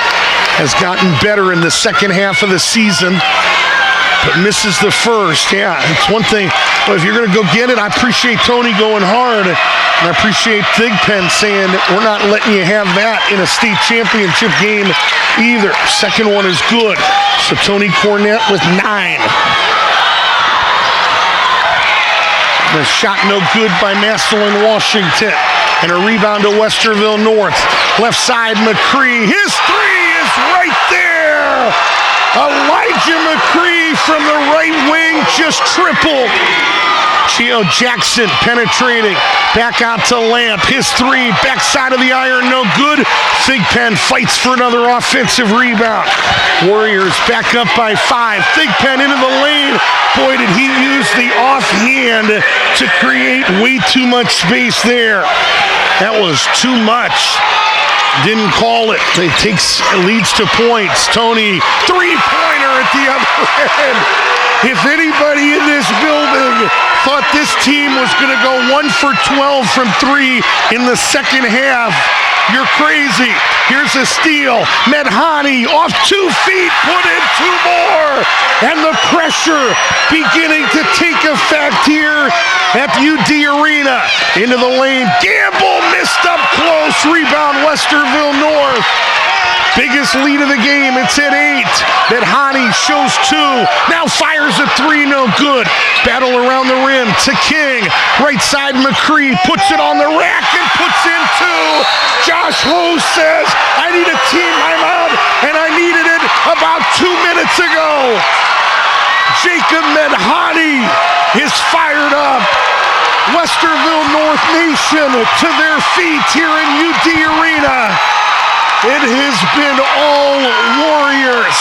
has gotten better in the second half of the season, but misses the first. Yeah, it's one thing. But if you're going to go get it, I appreciate Tony going hard. And I appreciate Thigpen saying, we're not letting you have that in a state championship game either. Second one is good. So Tony Cornette with 9. The shot no good by Massillon, Washington. And a rebound to Westerville North. Left side, McCree. His 3 is right there. Elijah McCree from the right wing just tripled. Gio Jackson penetrating. Back out to Lamp. His 3, backside of the iron, no good. Thigpen fights for another offensive rebound. Warriors back up by 5. Thigpen into the lane. Boy, did he use the offhand to create way too much space there. That was too much. Didn't call it. It leads to points. Tony, 3-pointer at the other end. If anybody in this building thought this team was going to go 1 for 12 from 3 in the second half, you're crazy. Here's a steal. Medhani off 2 feet, put in 2 more. And the pressure beginning to take effect here at UD Arena. Into the lane. Gamble missed up close. Rebound Westerville North. Biggest lead of the game, it's at 8. Medhani shows 2. Now fires a 3, no good. Battle around the rim to King. Right side, McCree puts it on the rack and puts in 2. Coach says, I need a team timeout, and I needed it about 2 minutes ago. Jacob Medhani is fired up. Westerville North Nation to their feet here in UD Arena. It has been all Warriors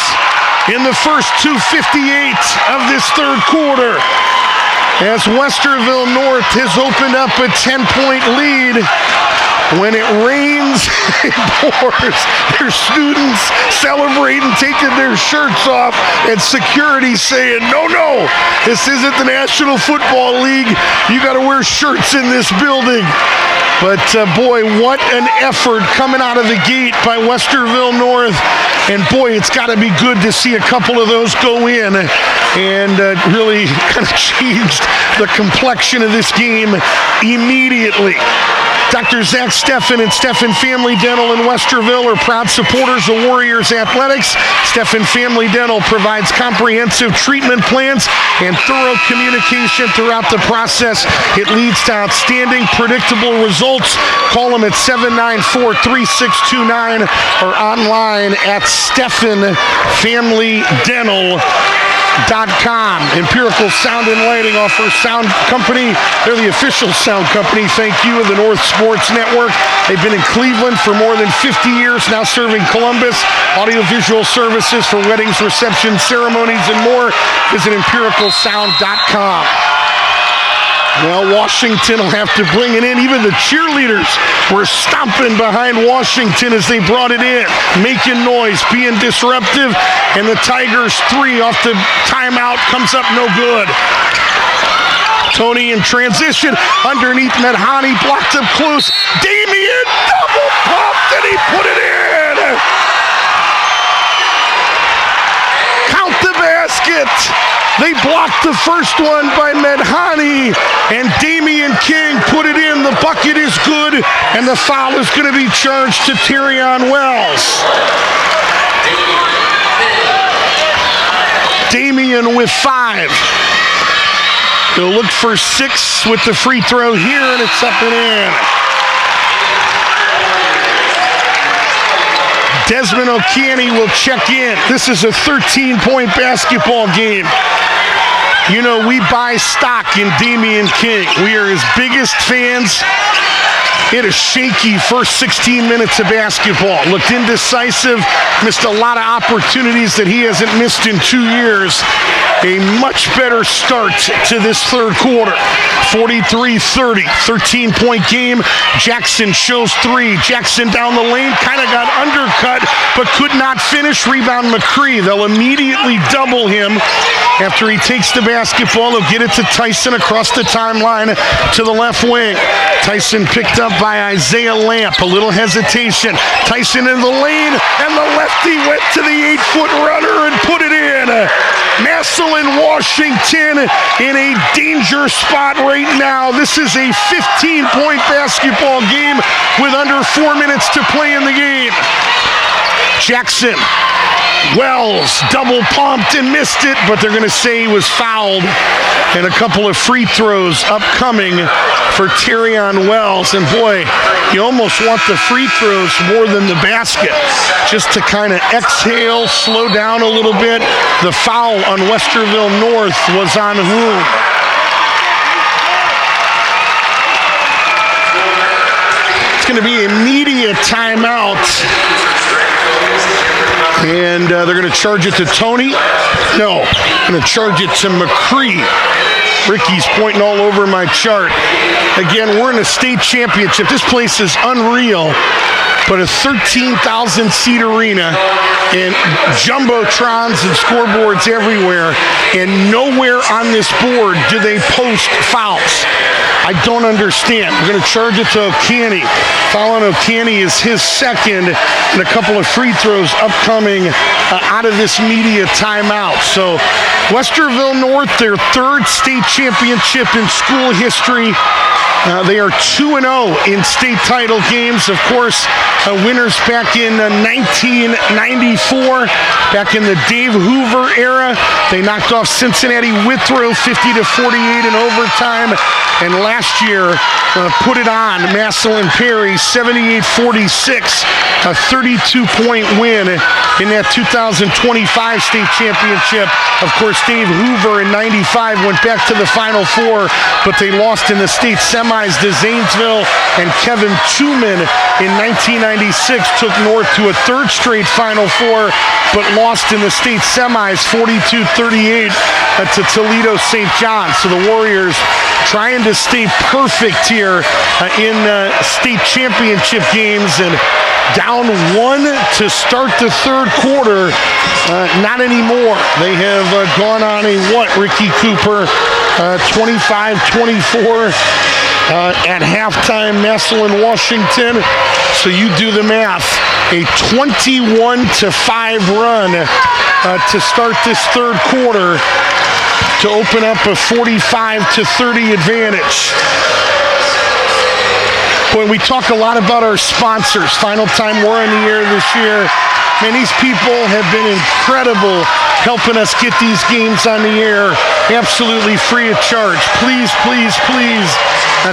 in the first 2:58 of this third quarter, as Westerville North has opened up a 10-point lead. When it rains, it pours. Their students celebrating, taking their shirts off, and security saying, no, this isn't the National Football League. You got to wear shirts in this building. But boy, what an effort coming out of the gate by Westerville North. And boy, it's got to be good to see a couple of those go in and really kind of changed the complexion of this game immediately. Dr. Zach Steffen and Steffen Family Dental in Westerville are proud supporters of Warriors Athletics. Steffen Family Dental provides comprehensive treatment plans and thorough communication throughout the process. It leads to outstanding, predictable results. Call them at 794-3629 or online at SteffenFamilyDental.com. Empirical Sound and Lighting offers sound company. They're the official sound company. Thank you of the North Sports Network. They've been in Cleveland for more than 50 years, now serving Columbus. Audiovisual services for weddings, receptions, ceremonies, and more. Visit empiricalsound.com. Well, Washington will have to bring it in. Even the cheerleaders were stomping behind Washington as they brought it in, making noise, being disruptive, and the Tigers 3 off the timeout comes up no good. Tony in transition, underneath Medhani, blocked up close. Damian double pumped, and he put it in. Count the basket. They blocked the first one by Medhani, and Damian King put it in. The bucket is good, and the foul is going to be charged to Terrion Wells. Damian with 5. He'll look for 6 with the free throw here, and it's up and in. Desmond O'Keaney will check in. This is a 13-point basketball game. You know, we buy stock in Damian King. We are his biggest fans. He had a shaky first 16 minutes of basketball. Looked indecisive, missed a lot of opportunities that he hasn't missed in 2 years. A much better start to this third quarter. 43-30, 13-point game. Jackson shows 3. Jackson down the lane, kind of got undercut, but could not finish. Rebound McCree. They'll immediately double him after he takes the basketball. He'll get it to Tyson across the timeline to the left wing. Tyson picked up by Isaiah Lamp. A little hesitation. Tyson in the lane, and the lefty went to the 8-foot runner and put it in. Massillon, Washington in a danger spot right now. This is a 15-point basketball game with under 4 minutes to play in the game. Jackson, Wells double pumped and missed it, but they're going to say he was fouled. And a couple of free throws upcoming for Terrion Wells. And boy, you almost want the free throws more than the basket, just to kind of exhale, slow down a little bit. The foul on Westerville North was on whom? It's going to be a media timeout. And they're going to charge it to Tony. No, going to charge it to McCree. Ricky's pointing all over my chart. Again, we're in a state championship. This place is unreal. But a 13,000-seat arena and jumbotrons and scoreboards everywhere, and nowhere on this board do they post fouls. I don't understand. We're going to charge it to O'Keaney. Foul on O'Keaney is his second, and a couple of free throws upcoming out of this media timeout. So Westerville North, their 3rd state championship in school history. They are 2-0 in state title games. Of course, winners back in 1994, back in the Dave Hoover era. They knocked off Cincinnati Withrow 50-48 in overtime. And last year, put it on Massillon Perry 78-46, a 32-point win in that 2025 state championship. Of course, Dave Hoover in 95 went back to the Final Four, but they lost in the state semis to Zanesville, and Kevin Truman in 1996 took North to a third straight Final Four, but lost in the state semis 42-38 to Toledo St. John. So the Warriors trying to stay perfect here in state championship games, and down one to start the third quarter. Not anymore. They have gone on a Ricky Cooper? 25-24 at halftime, Massillon, Washington. So you do the math. A 21-5 run to start this third quarter to open up a 45-30 advantage. Boy, we talk a lot about our sponsors. Final time we're in the air this year. Man, these people have been incredible helping us get these games on the air absolutely free of charge. Please, please, please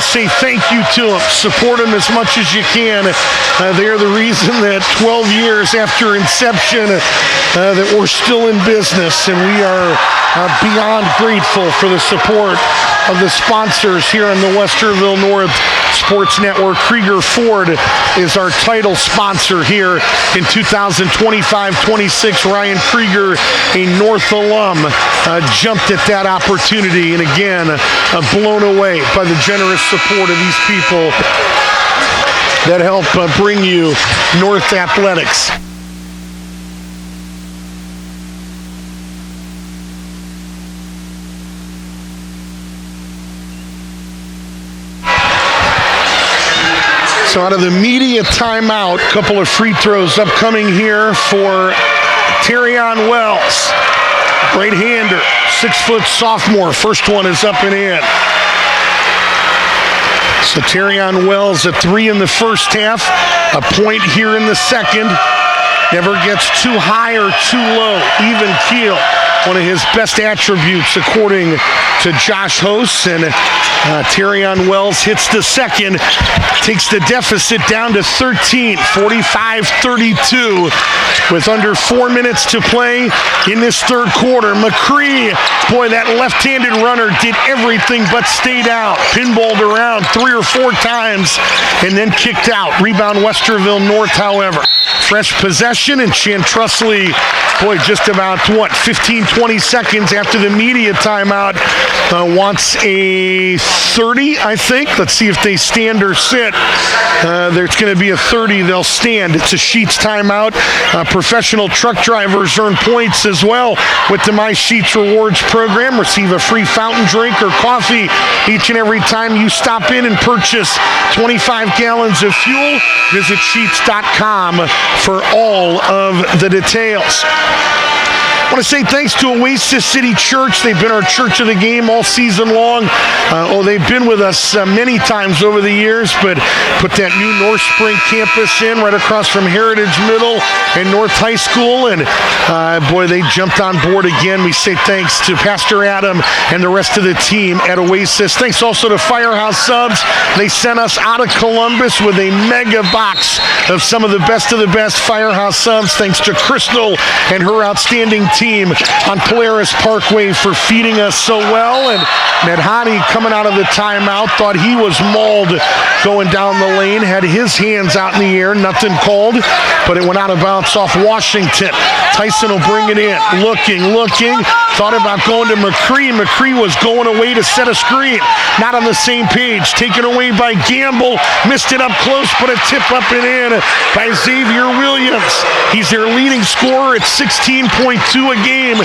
say thank you to them. Support them as much as you can. They are the reason that 12 years after inception that we're still in business, and we are beyond grateful for the support of the sponsors here on the Westerville North Sports Network. Krieger Ford is our title sponsor here in 2025-26. Ryan Krieger, a North alum, jumped at that opportunity, and again, blown away by the generous support of these people that help bring you North Athletics. So out of the media timeout, a couple of free throws upcoming here for Terrion Wells. Right-hander, 6-foot sophomore. First one is up and in. So Terrion Wells, a 3 in the first half, a point here in the second. Never gets too high or too low, even keel. One of his best attributes, according to Josh Host. And Terrion Wells hits the second, takes the deficit down to 13, 45-32, with under 4 minutes to play in this third quarter. McCree, boy, that left-handed runner did everything but stayed out. Pinballed around 3 or 4 times and then kicked out. Rebound Westerville North, however. Fresh possession, and Chantrussley, boy, just about, 15-20 seconds after the media timeout, wants a 30, I think. Let's see if they stand or sit. There's going to be a 30. They'll stand. It's a Sheets timeout. Professional truck drivers earn points as well with the My Sheets Rewards program. Receive a free fountain drink or coffee each and every time you stop in and purchase 25 gallons of fuel. Visit Sheets.com for all of the details. I want to say thanks to Oasis City Church. They've been our church of the game all season long. They've been with us many times over the years, but put that new North Spring campus in right across from Heritage Middle and North High School, and boy, they jumped on board again. We say thanks to Pastor Adam and the rest of the team at Oasis. Thanks also to Firehouse Subs. They sent us out of Columbus with a mega box of some of the best Firehouse Subs. Thanks to Crystal and her outstanding team on Polaris Parkway for feeding us so well. And Medhani, coming out of the timeout, thought he was mauled going down the lane, had his hands out in the air, nothing called, but it went out of bounds off Washington. Tyson will bring it in, looking, thought about going to McCree. McCree was going away to set a screen, not on the same page, taken away by Gamble, missed it up close, but a tip up and in by Xavier Williams. He's their leading scorer at 16.2 a game,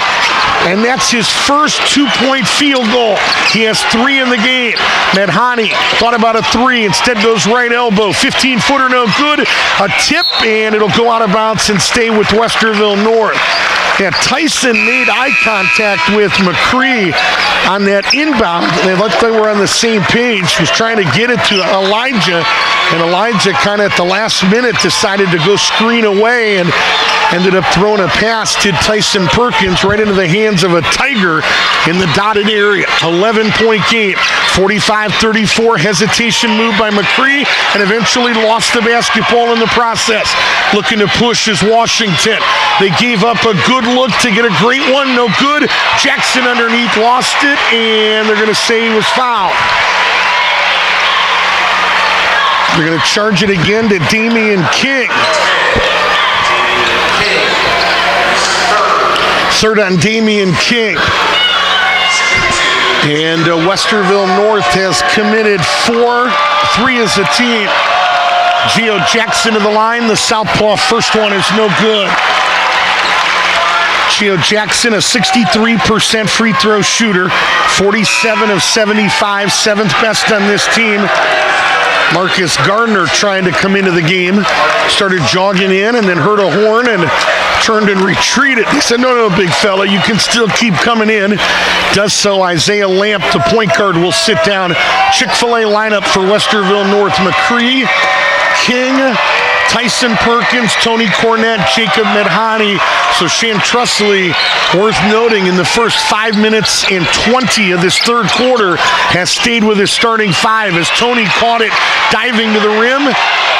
and that's his first 2-point field goal. He has 3 in the game. Medhani thought about a 3, instead goes right elbow, 15-footer no good, a tip, and it'll go out of bounds and stay with Westerville North. Yeah, Tyson made eye contact with McCree on that inbound. They looked like they were on the same page. Was trying to get it to Elijah, and Elijah kind of at the last minute decided to go screen away and ended up throwing a pass to Tyson Perkins right into the hands of a Tiger in the dotted area. 11-point game. 45-34 hesitation move by McCree, and eventually lost the basketball in the process. Looking to push is Washington. They gave up a good look to get a great one. No good. Jackson underneath lost it, and they're going to say he was fouled. They're going to charge it again to Damian King. Third on Damian King. And Westerville North has committed 3 as a team. Geo Jackson to the line. The southpaw first one is no good. Geo Jackson, a 63% free throw shooter, 47 of 75, 7th best on this team. Marcus Gardner trying to come into the game, started jogging in and then heard a horn and turned and retreated. He said, no, big fella, you can still keep coming in. Does so. Isaiah Lamp, the point guard, will sit down. Chick-fil-A lineup for Westerville North. McCree, King, Tyson Perkins, Tony Cornett, Jacob Medhani. So Shan Trustley, worth noting, in the first 5 minutes and 20 of this third quarter, has stayed with his starting 5 as Tony caught it diving to the rim,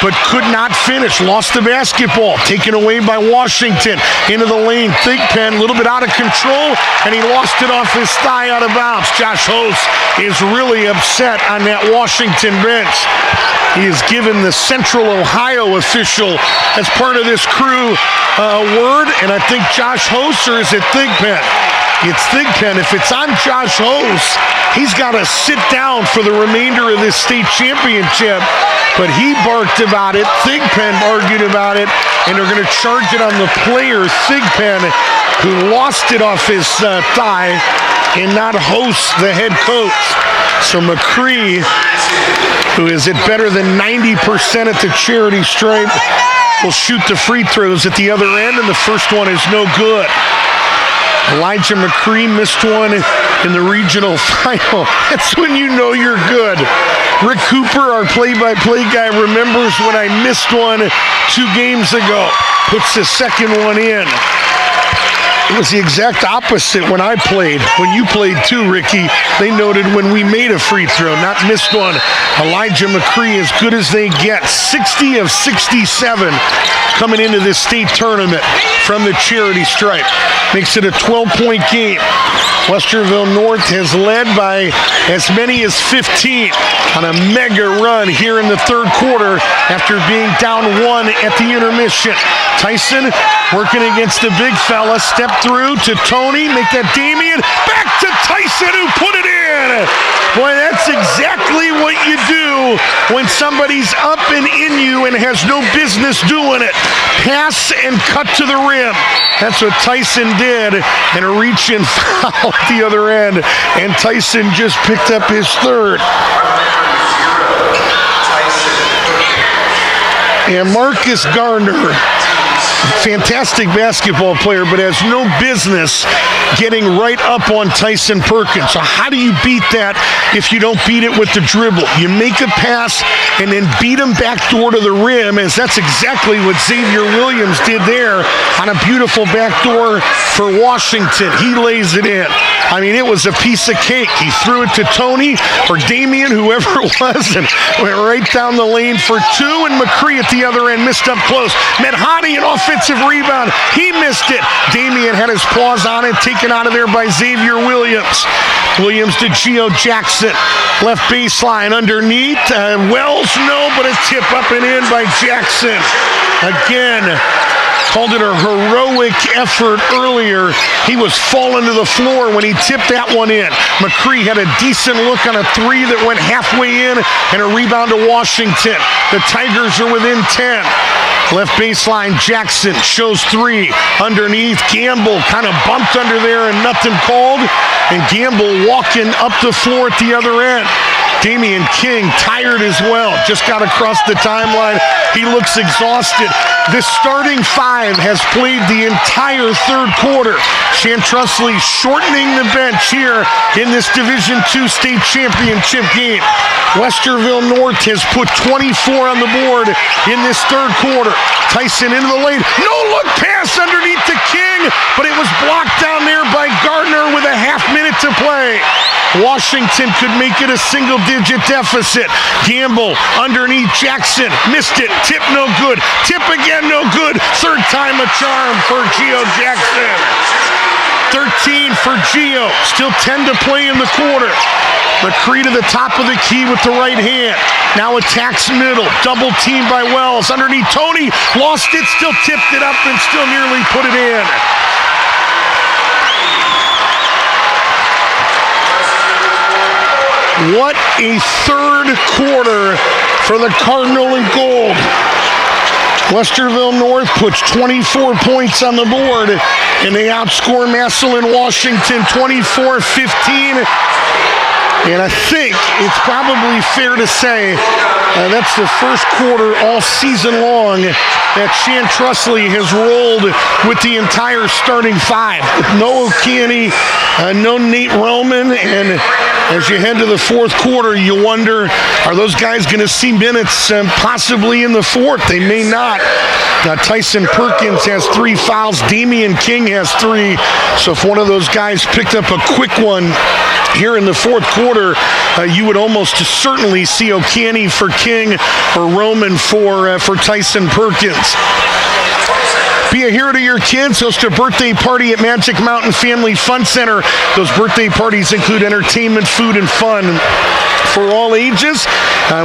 but could not finish. Lost the basketball. Taken away by Washington. Into the lane. Thigpen, a little bit out of control, and he lost it off his thigh out of bounds. Josh Hose is really upset on that Washington bench. He has given the Central Ohio official as part of this crew a word, and I think Josh Hose, or is it Thigpen? It's Thigpen. If it's on Josh Hose, he's got to sit down for the remainder of this state championship. But he barked about it. Thigpen argued about it, and they're going to charge it on the player, Thigpen, who lost it off his thigh, and not Hose, the head coach. So McCree, who is at better than 90% at the charity stripe, will shoot the free throws at the other end, and the first one is no good. Elijah McCree missed one in the regional final. That's when you know you're good. Rick Cooper, our play-by-play guy, remembers when I missed one 2 games ago. Puts the second one in. It was the exact opposite when I played. When you played too, Ricky, they noted when we made a free throw, not missed one. Elijah McCree, as good as they get. 60 of 67 coming into this state tournament from the charity stripe. Makes it a 12-point game. Westerville North has led by as many as 15 on a mega run here in the third quarter after being down 1 at the intermission. Tyson working against the big fella. Step through to Tony. Make that Damian. Back to Tyson, who put it in. Boy, that's exactly what you do when somebody's up and in you and has no business doing it. Pass and cut to the rim. That's what Tyson did. And a reach-in foul at the other end. And Tyson just picked up his third. And Marcus Gardner, fantastic basketball player, but has no business getting right up on Tyson Perkins. So how do you beat that if you don't beat it with the dribble? You make a pass and then beat him backdoor to the rim, as that's exactly what Xavier Williams did there on a beautiful backdoor for Washington. He lays it in. I mean, it was a piece of cake. He threw it to Tony or Damian, whoever it was, and went right down the lane for 2, and McCree at the other end missed up close. Medhani, an offensive rebound. He missed it. Damian had his paws on it, taken out of there by Xavier Williams. Williams to Geo Jackson. Left baseline underneath. Wells, no, but a tip up and in by Jackson. Again, called it a heroic effort earlier. He was falling to the floor when he tipped that one in. McCree had a decent look on a 3 that went halfway in, and a rebound to Washington. The Tigers are within 10. Left baseline, Jackson shows 3. Underneath, Gamble kind of bumped under there and nothing called. And Gamble walking up the floor at the other end. Damian King tired as well. Just got across the timeline. He looks exhausted. The starting five has played the entire third quarter. Chantrusly shortening the bench here in this Division II state championship game. Westerville North has put 24 on the board in this third quarter. Tyson into the lane. No look pass underneath to King, but it was blocked down there by Gardner with a half minute to play. Washington could make it a single-digit deficit. Gamble underneath Jackson. Missed it. Tip no good. Tip again no good. Third time a charm for Gio Jackson. 13 for Gio. Still 10 to play in the quarter. McCree to the top of the key with the right hand. Now attacks middle. Double team by Wells. Underneath Tony. Lost it. Still tipped it up and still nearly put it in. What a third quarter for the Cardinal and Gold. Westerville North puts 24 points on the board, and they outscore Massillon Washington 24-15. And I think it's probably fair to say that's the first quarter all season long that Chantrusly has rolled with the entire starting five. With no O'Kearney, no Nate Roman, and as you head to the fourth quarter, you wonder, are those guys going to see minutes possibly in the fourth? They may not. Tyson Perkins has 3 fouls. Damian King has 3. So if one of those guys picked up a quick one here in the fourth quarter, you would almost certainly see O'Kearney for King or Roman for Tyson Perkins. Be a hero to your kids. Host a birthday party at Magic Mountain Family Fun Center. Those birthday parties include entertainment, food, and fun for all ages.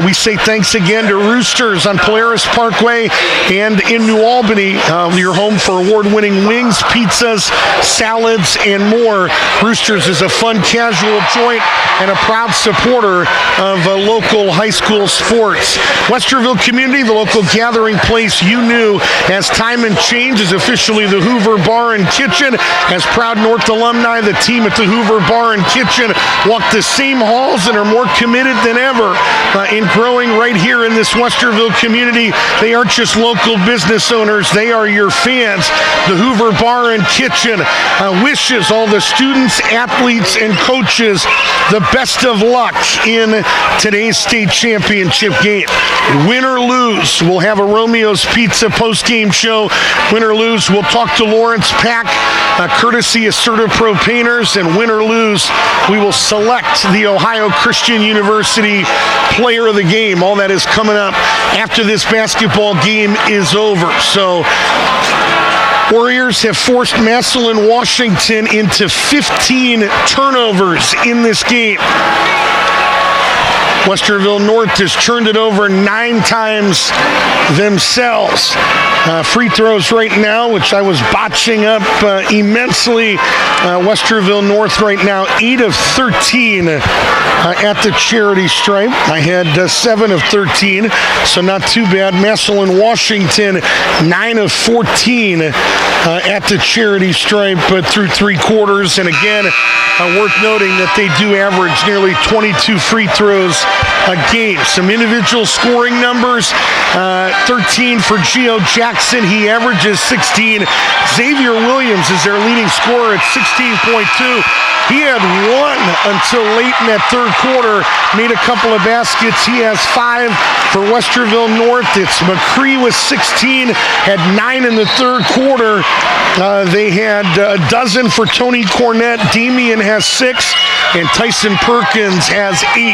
We say thanks again to Roosters on Polaris Parkway and in New Albany, your home for award-winning wings, pizzas, salads, and more. Roosters is a fun, casual joint and a proud supporter of local high school sports. Westerville Community, the local gathering place you knew. As time and change is officially the Hoover Bar and Kitchen. As proud North alumni, the team at the Hoover Bar and Kitchen walk the same halls and are more committed than ever in growing right here in this Westerville community. They aren't just local business owners, they are your fans. The Hoover Bar and Kitchen wishes all the students, athletes, and coaches the best of luck in today's state championship game. Win or lose, we'll have a Romeo's Pizza post-game show. Win or lose, we'll talk to Lawrence Pack, courtesy of CertaPro Painters, and win or lose, we will select the Ohio Christian University player of the game. All that is coming up after this basketball game is over. So Warriors have forced Massillon Washington into 15 turnovers in this game. Westerville North has turned it over 9 times themselves. Free throws right now, which I was botching up immensely. Westerville North right now, 8 of 13 at the charity stripe. I had 7 of 13, so not too bad. Massillon Washington, 9 of 14 at the charity stripe through 3 quarters. And again, worth noting that they do average nearly 22 free throws a game. Some individual scoring numbers, 13 for Gio Jackson. He averages 16. Xavier Williams is their leading scorer at 16.2. He had 1 until late in that third quarter, made a couple of baskets. He has 5 for Westerville North. It's McCree with 16, had 9 in the third quarter. They had a dozen for Tony Cornett. Damian has 6, and Tyson Perkins has 8.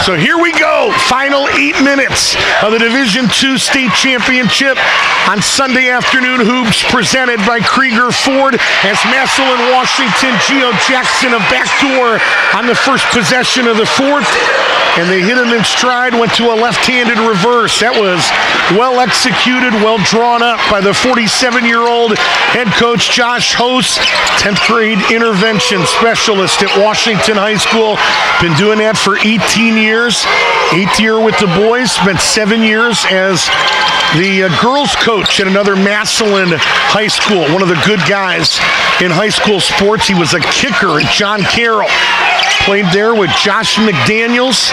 So here we go. Final 8 minutes of the Division II State Championship on Sunday afternoon hoops, presented by Krieger Ford, as Massillon Washington, Gio Jackson a backdoor on the first possession of the fourth, and they hit him in stride, went to a left-handed reverse. That was well executed, well drawn up by the 47-year-old head coach Josh Host, 10th grade intervention specialist at Washington High School. Been doing that for 18 years. 8th year with the boys, spent 7 years as the girls coach at another Massillon high school. One of the good guys in high school sports. He was a kicker at John Carroll. Played there with Josh McDaniels.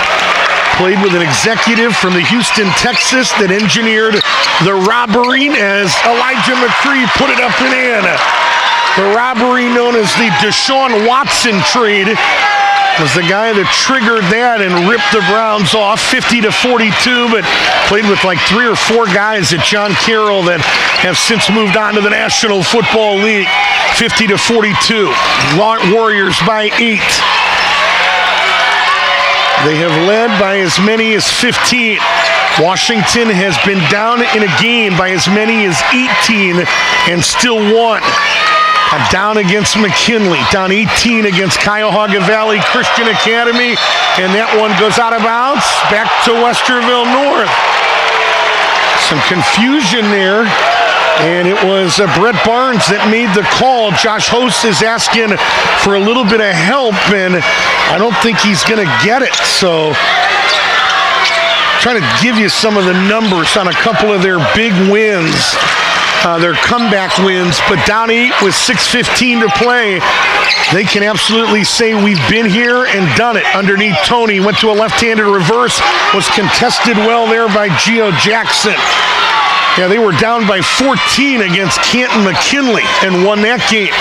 Played with an executive from the Houston, Texas that engineered the robbery as Elijah McCree put it up and in. The robbery known as the Deshaun Watson trade was the guy that triggered that and ripped the Browns off 50-42, but played with like 3 or 4 guys at John Carroll that have since moved on to the National Football League. 50-42. Warriors by 8. They have led by as many as 15. Washington has been down in a game by as many as 18 and still won. Down against McKinley, down 18 against Cuyahoga Valley Christian Academy, and that one goes out of bounds, back to Westerville North. Some confusion there, and it was Brett Barnes that made the call. Josh Host is asking for a little bit of help, and I don't think he's going to get it, so trying to give you some of the numbers on a couple of their big wins. Their comeback wins, but down 8 with 6:15 to play. They can absolutely say we've been here and done it. Underneath Tony, went to a left-handed reverse, was contested well there by Geo Jackson. Yeah, they were down by 14 against Canton McKinley and won that game.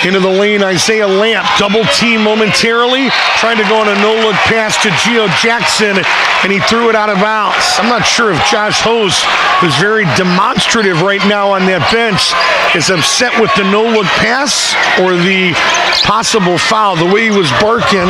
Into the lane, Isaiah Lamp, double team momentarily, trying to go on a no-look pass to Geo Jackson, and he threw it out of bounds. I'm not sure if Josh Host, who's very demonstrative right now on that bench, is upset with the no-look pass or the possible foul. The way he was barking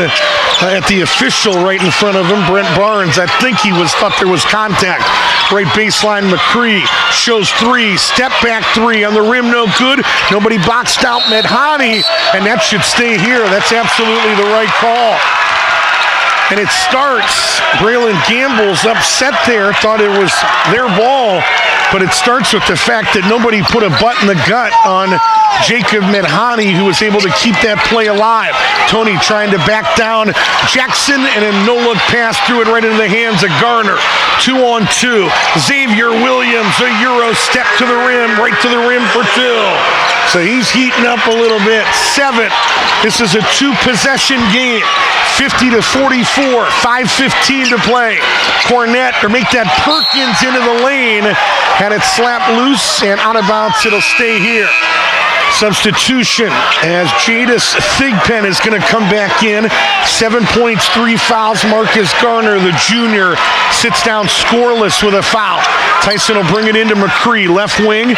at the official right in front of him, Brent Barnes, I think he thought there was contact. Right baseline, McCree shows 3, step back 3 on the rim, no good. Nobody boxed out Medhani, and that should stay here. That's absolutely the right call. And it starts, Braylon Gamble's upset there, thought it was their ball, but it starts with the fact that nobody put a butt in the gut on Jacob Medhani, who was able to keep that play alive. Tony trying to back down Jackson, and a no-look pass threw it right into the hands of Garner. 2-on-2. Xavier Williams, a Euro step to the rim, right to the rim for 2. So he's heating up a little bit. 7. This is a 2-possession game. 50-44, 5:15 to play. Cornett, or make that Perkins into the lane, had it slapped loose and out of bounds. It'll stay here. Substitution as Jadis Thigpen is going to come back in. 7 points, 3 fouls. Marcus Garner, the junior, sits down scoreless with a foul. Tyson will bring it into McCree, left wing.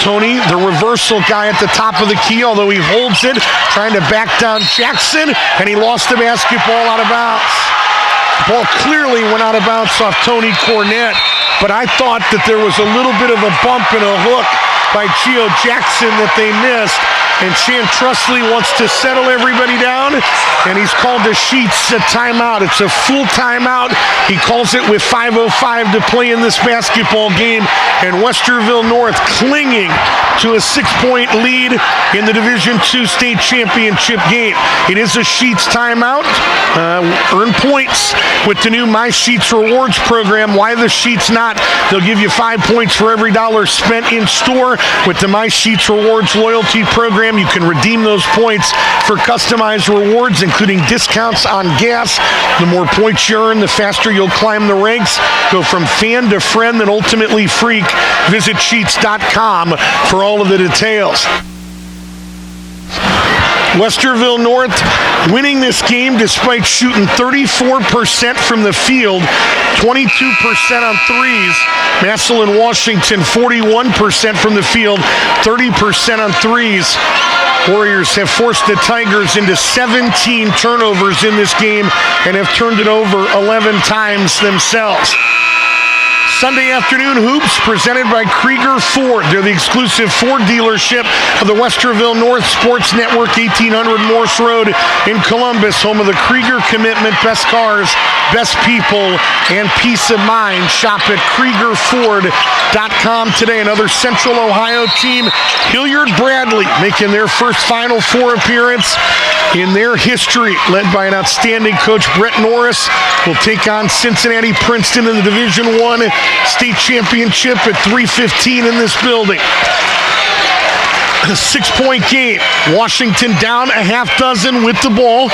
Tony, the reversal guy at the top of the key, although he holds it, trying to back down Jackson, and he lost the basketball out of bounds. The ball clearly went out of bounds off Tony Cornett, but I thought that there was a little bit of a bump and a hook by Geo Jackson that they missed. And Chan Trusley wants to settle everybody down, and he's called the Sheets a timeout. It's a full timeout. He calls it with 5:05 to play in this basketball game, and Westerville North clinging to a 6-point lead in the Division II state championship game. It is a Sheets timeout. Earn points with the new My Sheets Rewards program. Why the Sheets not? They'll give you 5 points for every dollar spent in store with the My Sheets Rewards loyalty program. You can redeem those points for customized rewards, including discounts on gas. The more points you earn, the faster you'll climb the ranks. Go from fan to friend and ultimately freak. Visit Sheets.com for all of the details. Westerville North winning this game despite shooting 34% from the field, 22% on threes. Massillon, Washington, 41% from the field, 30% on threes. Warriors have forced the Tigers into 17 turnovers in this game and have turned it over 11 times themselves. Sunday afternoon hoops presented by Krieger Ford. They're the exclusive Ford dealership of the Westerville North Sports Network, 1800 Morse Road in Columbus, home of the Krieger commitment, best cars, best people, and peace of mind. Shop at KriegerFord.com today. Another Central Ohio team, Hilliard Bradley, making their first Final Four appearance in their history, led by an outstanding coach, Brett Norris, will take on Cincinnati Princeton in the Division I state championship at 3:15 in this building. A 6-point game. Washington down a half dozen with the ball.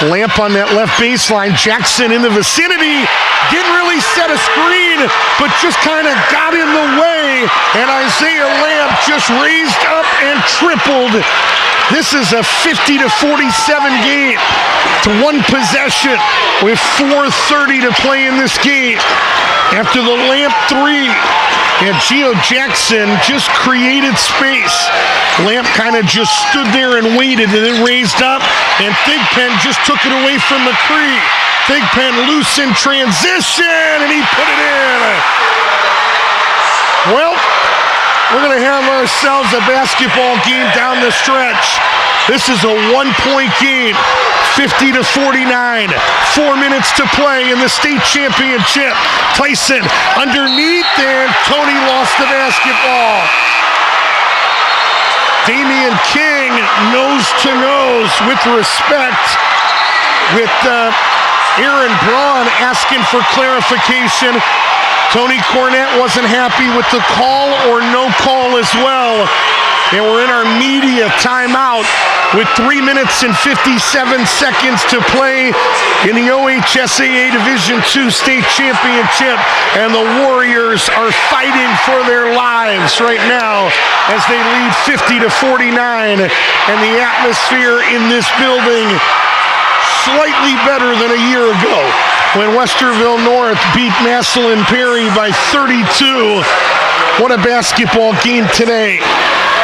Lamp on that left baseline. Jackson in the vicinity. Didn't really set a screen, but just kind of got in the way. And Isaiah Lamp just raised up and tripled. This is a 50-47 game. To one possession with 4:30 to play in this game. After the Lamp 3. And Geo Jackson just created space. Lamp kind of just stood there and waited, and then raised up, and Thigpen just took it away from McCree. Thigpen loose in transition, and he put it in. Well, we're going to have ourselves a basketball game down the stretch. This is a 1-point game, 50-49. 4 minutes to play in the state championship. Tyson underneath, and Tony lost the basketball. Damian King nose to nose with respect with Aaron Braun asking for clarification. Tony Cornett wasn't happy with the call or no call as well. And we're in our media timeout with 3 minutes and 57 seconds to play in the OHSAA Division II State Championship. And the Warriors are fighting for their lives right now as they lead 50-49. And the atmosphere in this building slightly better than a year ago when Westerville North beat Massillon Perry by 32. What a basketball game today.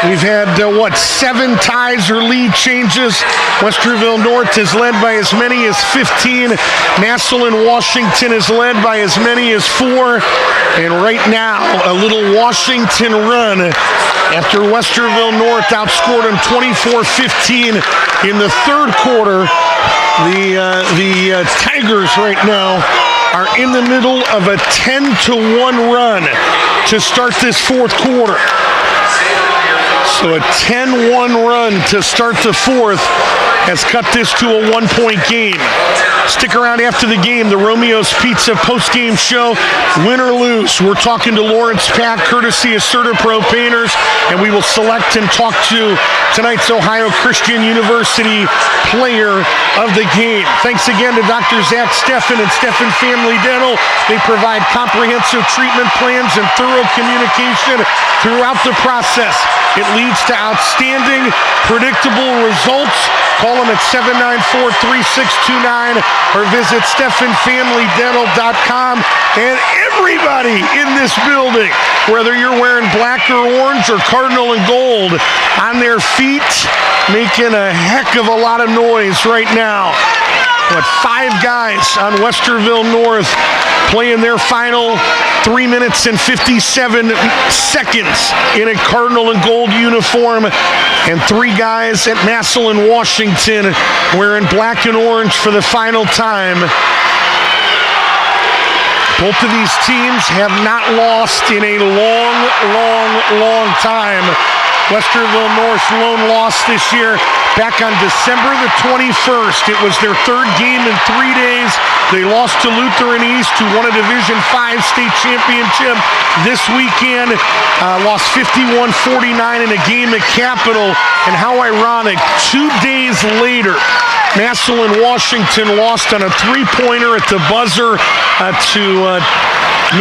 We've had, 7 ties or lead changes. Westerville North is led by as many as 15. Massillon Washington is led by as many as 4. And right now, a little Washington run after Westerville North outscored them 24-15 in the third quarter. The Tigers right now are in the middle of a 10-1 run to start this fourth quarter. So a 10-1 run to start the fourth has cut this to a 1-point game. Stick around after the game, the Romeo's Pizza post-game show. Win or lose, we're talking to Lawrence Pack, courtesy of CertaPro Painters, and we will select and talk to tonight's Ohio Christian University player of the game. Thanks again to Dr. Zach Steffen and Steffen Family Dental. They provide comprehensive treatment plans and thorough communication throughout the process. It leads to outstanding, predictable results. Call them at 794-3629 or visit SteffenFamilyDental.com. And everybody in this building, whether you're wearing black or orange or cardinal and gold, on their feet, making a heck of a lot of noise right now. 5 guys on Westerville North playing their final 3 minutes and 57 seconds in a cardinal and gold uniform, and 3 guys at Massillon, Washington wearing black and orange for the final time. Both of these teams have not lost in a long time. Westerville North's lone loss this year back on December the 21st. It was their third game in 3 days. They lost to Lutheran East, who won a Division V state championship this weekend. Lost 51-49 in a game at Capital. And how ironic, 2 days later, Massillon, Washington lost on a 3-pointer at the buzzer to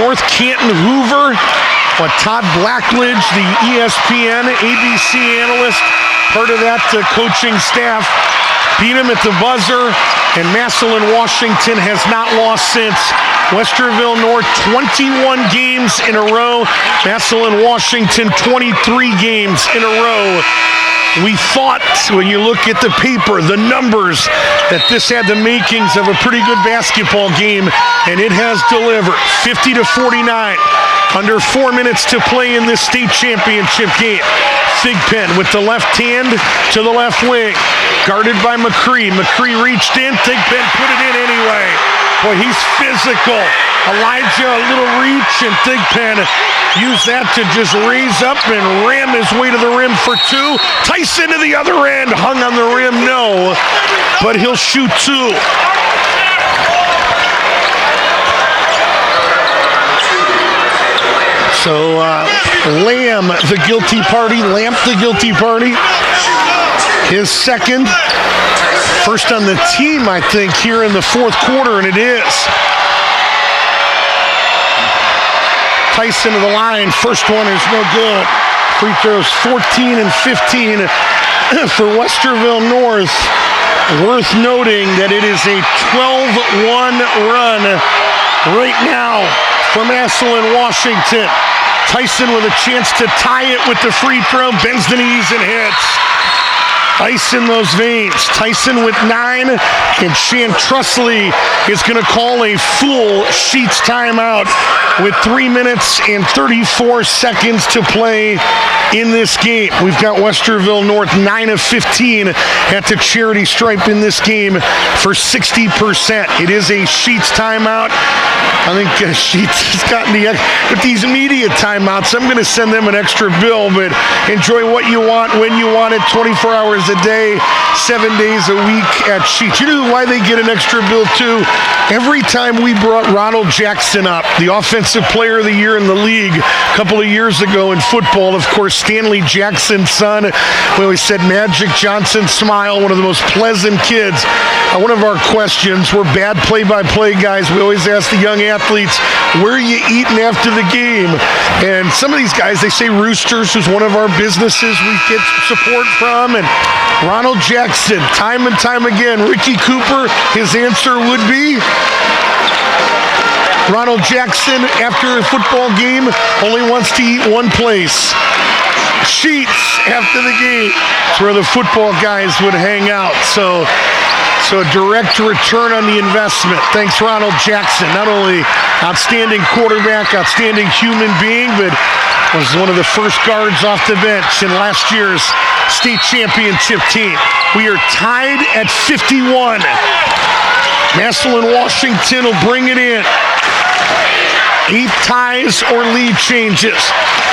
North Canton Hoover. Todd Blackledge, the ESPN ABC analyst, part of that coaching staff, beat him at the buzzer, and Massillon, Washington has not lost since. Westerville North, 21 games in a row. Massillon, Washington, 23 games in a row. We thought, when you look at the paper, the numbers, that this had the makings of a pretty good basketball game, and it has delivered. 50-49. Under 4 minutes to play in this state championship game. Thigpen with the left hand to the left wing. Guarded by McCree. McCree reached in. Thigpen put it in anyway. Boy, he's physical. Elijah, a little reach, and Thigpen used that to just raise up and ram his way to the rim for 2. Tyson to the other end. Hung on the rim, no. But he'll shoot 2. So Lamp the guilty party. His second. First on the team, I think, here in the fourth quarter, and it is. Tyson to the line. First one is no good. Free throws 14 and 15 for Westerville North. Worth noting that it is a 12-1 run right now for Massillon, Washington. Tyson with a chance to tie it with the free throw. Bends the knees and hits. Ice in those veins. Tyson with 9, and Shan Trustley is going to call a full Sheets timeout with 3 minutes and 34 seconds to play in this game. We've got Westerville North 9 of 15 at the charity stripe in this game for 60%. It is a Sheets timeout. I think Sheets has gotten with these media timeouts. I'm going to send them an extra bill, but enjoy what you want, when you want it, 24 hours a day, 7 days a week at Sheets. You know why they get an extra bill too? Every time we brought Ronald Jackson up, the offensive player of the year in the league a couple of years ago in football, of course, Stanley Jackson's son. We always said Magic Johnson smile, one of the most pleasant kids. One of our questions, we're bad play-by-play guys. We always ask the young athletes, where are you eating after the game? And some of these guys, they say Roosters, who's one of our businesses we get support from, and Ronald Jackson, time and time again. Ricky Cooper, his answer would be Ronald Jackson, after a football game, only wants to eat one place. Sheets after the game. It's where the football guys would hang out. So a direct return on the investment. Thanks, Ronald Jackson. Not only outstanding quarterback, outstanding human being, but was one of the first guards off the bench in last year's state championship team. We are tied at 51. Massillon, Washington will bring it in. 8 ties or lead changes.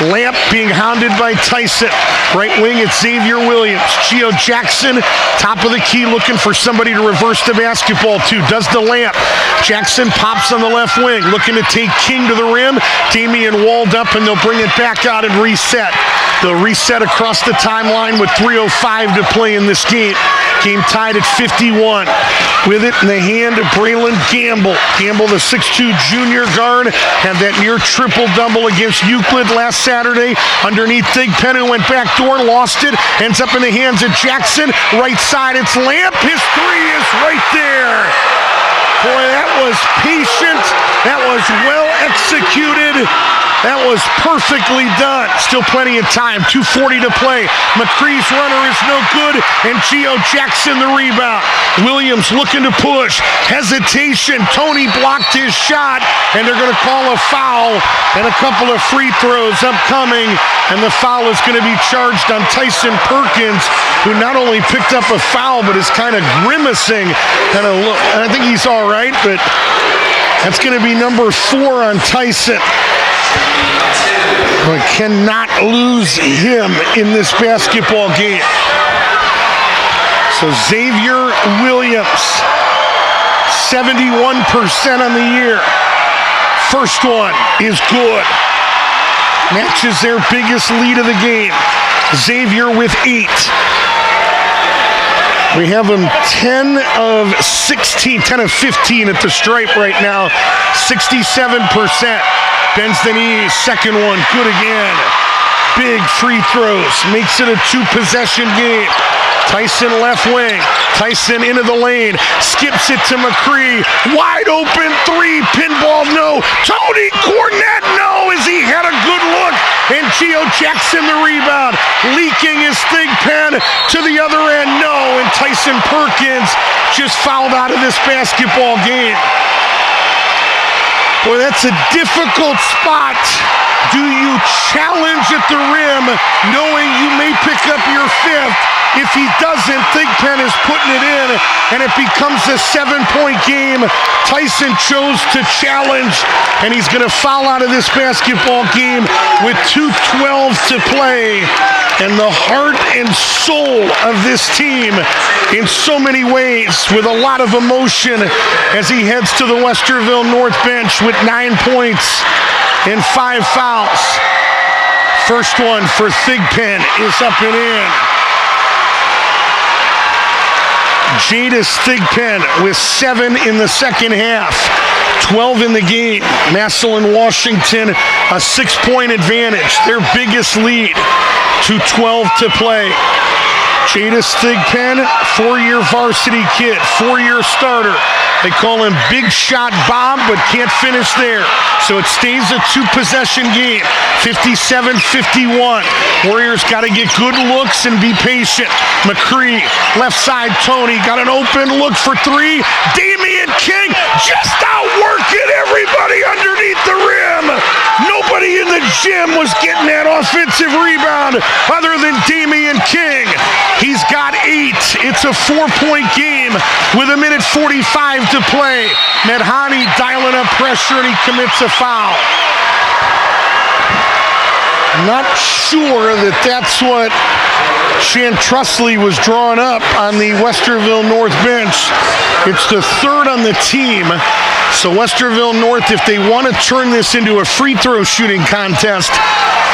Lamp being hounded by Tyson. Right wing, it's Xavier Williams. Gio Jackson, top of the key, looking for somebody to reverse the basketball to. Does the Lamp. Jackson pops on the left wing, looking to take King to the rim. Damian walled up, and they'll bring it back out and reset. They'll reset across the timeline with 3:05 to play in this game. Game tied at 51. With it in the hand of Braylon Gamble. Gamble, the 6'2 junior guard, had that near triple-double against Euclid last Saturday. Underneath Thigpen, who went backdoor, lost it. Ends up in the hands of Jackson. Right side, it's Lamp. His three is right there. Boy, that was patient. That was well executed. That was perfectly done. Still plenty of time. 2:40 to play. McCree's runner is no good, and Gio Jackson the rebound. Williams looking to push. Hesitation. Tony blocked his shot, and they're going to call a foul and a couple of free throws upcoming, and the foul is going to be charged on Tyson Perkins, who not only picked up a foul, but is kind of grimacing. And I think he's all right, but that's going to be number 4 on Tyson. But cannot lose him in this basketball game. So Xavier Williams, 71% on the year. First one is good. Matches their biggest lead of the game. Xavier with 8. We have him 10 of 15 at the stripe right now. 67%. Bends the knees, second one, good again. Big free throws, makes it a 2-possession game. Tyson left wing, Tyson into the lane, skips it to McCree. Wide open 3, pinball no. Tony Cornett no, as he had a good look. And Gio Jackson the rebound, leaking his Thigpen to the other end, no. And Tyson Perkins just fouled out of this basketball game. Boy, that's a difficult spot. Do you challenge at the rim, knowing you may pick up your 5th? If he doesn't, Thigpen is putting it in, and it becomes a 7-point game. Tyson chose to challenge, and he's going to foul out of this basketball game with 2:12 to play. And the heart and soul of this team in so many ways, with a lot of emotion as he heads to the Westerville North bench with 9 points and 5 fouls. First one for Thigpen is up and in. Jadis Thigpen with 7 in the second half. 12 in the game. Massillon, Washington, a 6-point advantage. Their biggest lead to 12 to play. Jadis Thigpen, 4-year varsity kid, 4-year starter. They call him Big Shot Bob, but can't finish there. So it stays a 2-possession game, 57-51. Warriors got to get good looks and be patient. McCree, left side, Tony, got an open look for 3. Damian King just outworking everybody underneath the rim. Nobody in the gym was getting that offensive rebound other than Damian King. He's got 8. It's a 4-point game with 1:45 to play. Medhani dialing up pressure, and he commits a foul. Not sure that that's what Chantrussley was drawing up on the Westerville North bench. It's the 3rd on the team. So Westerville North, if they want to turn this into a free throw shooting contest,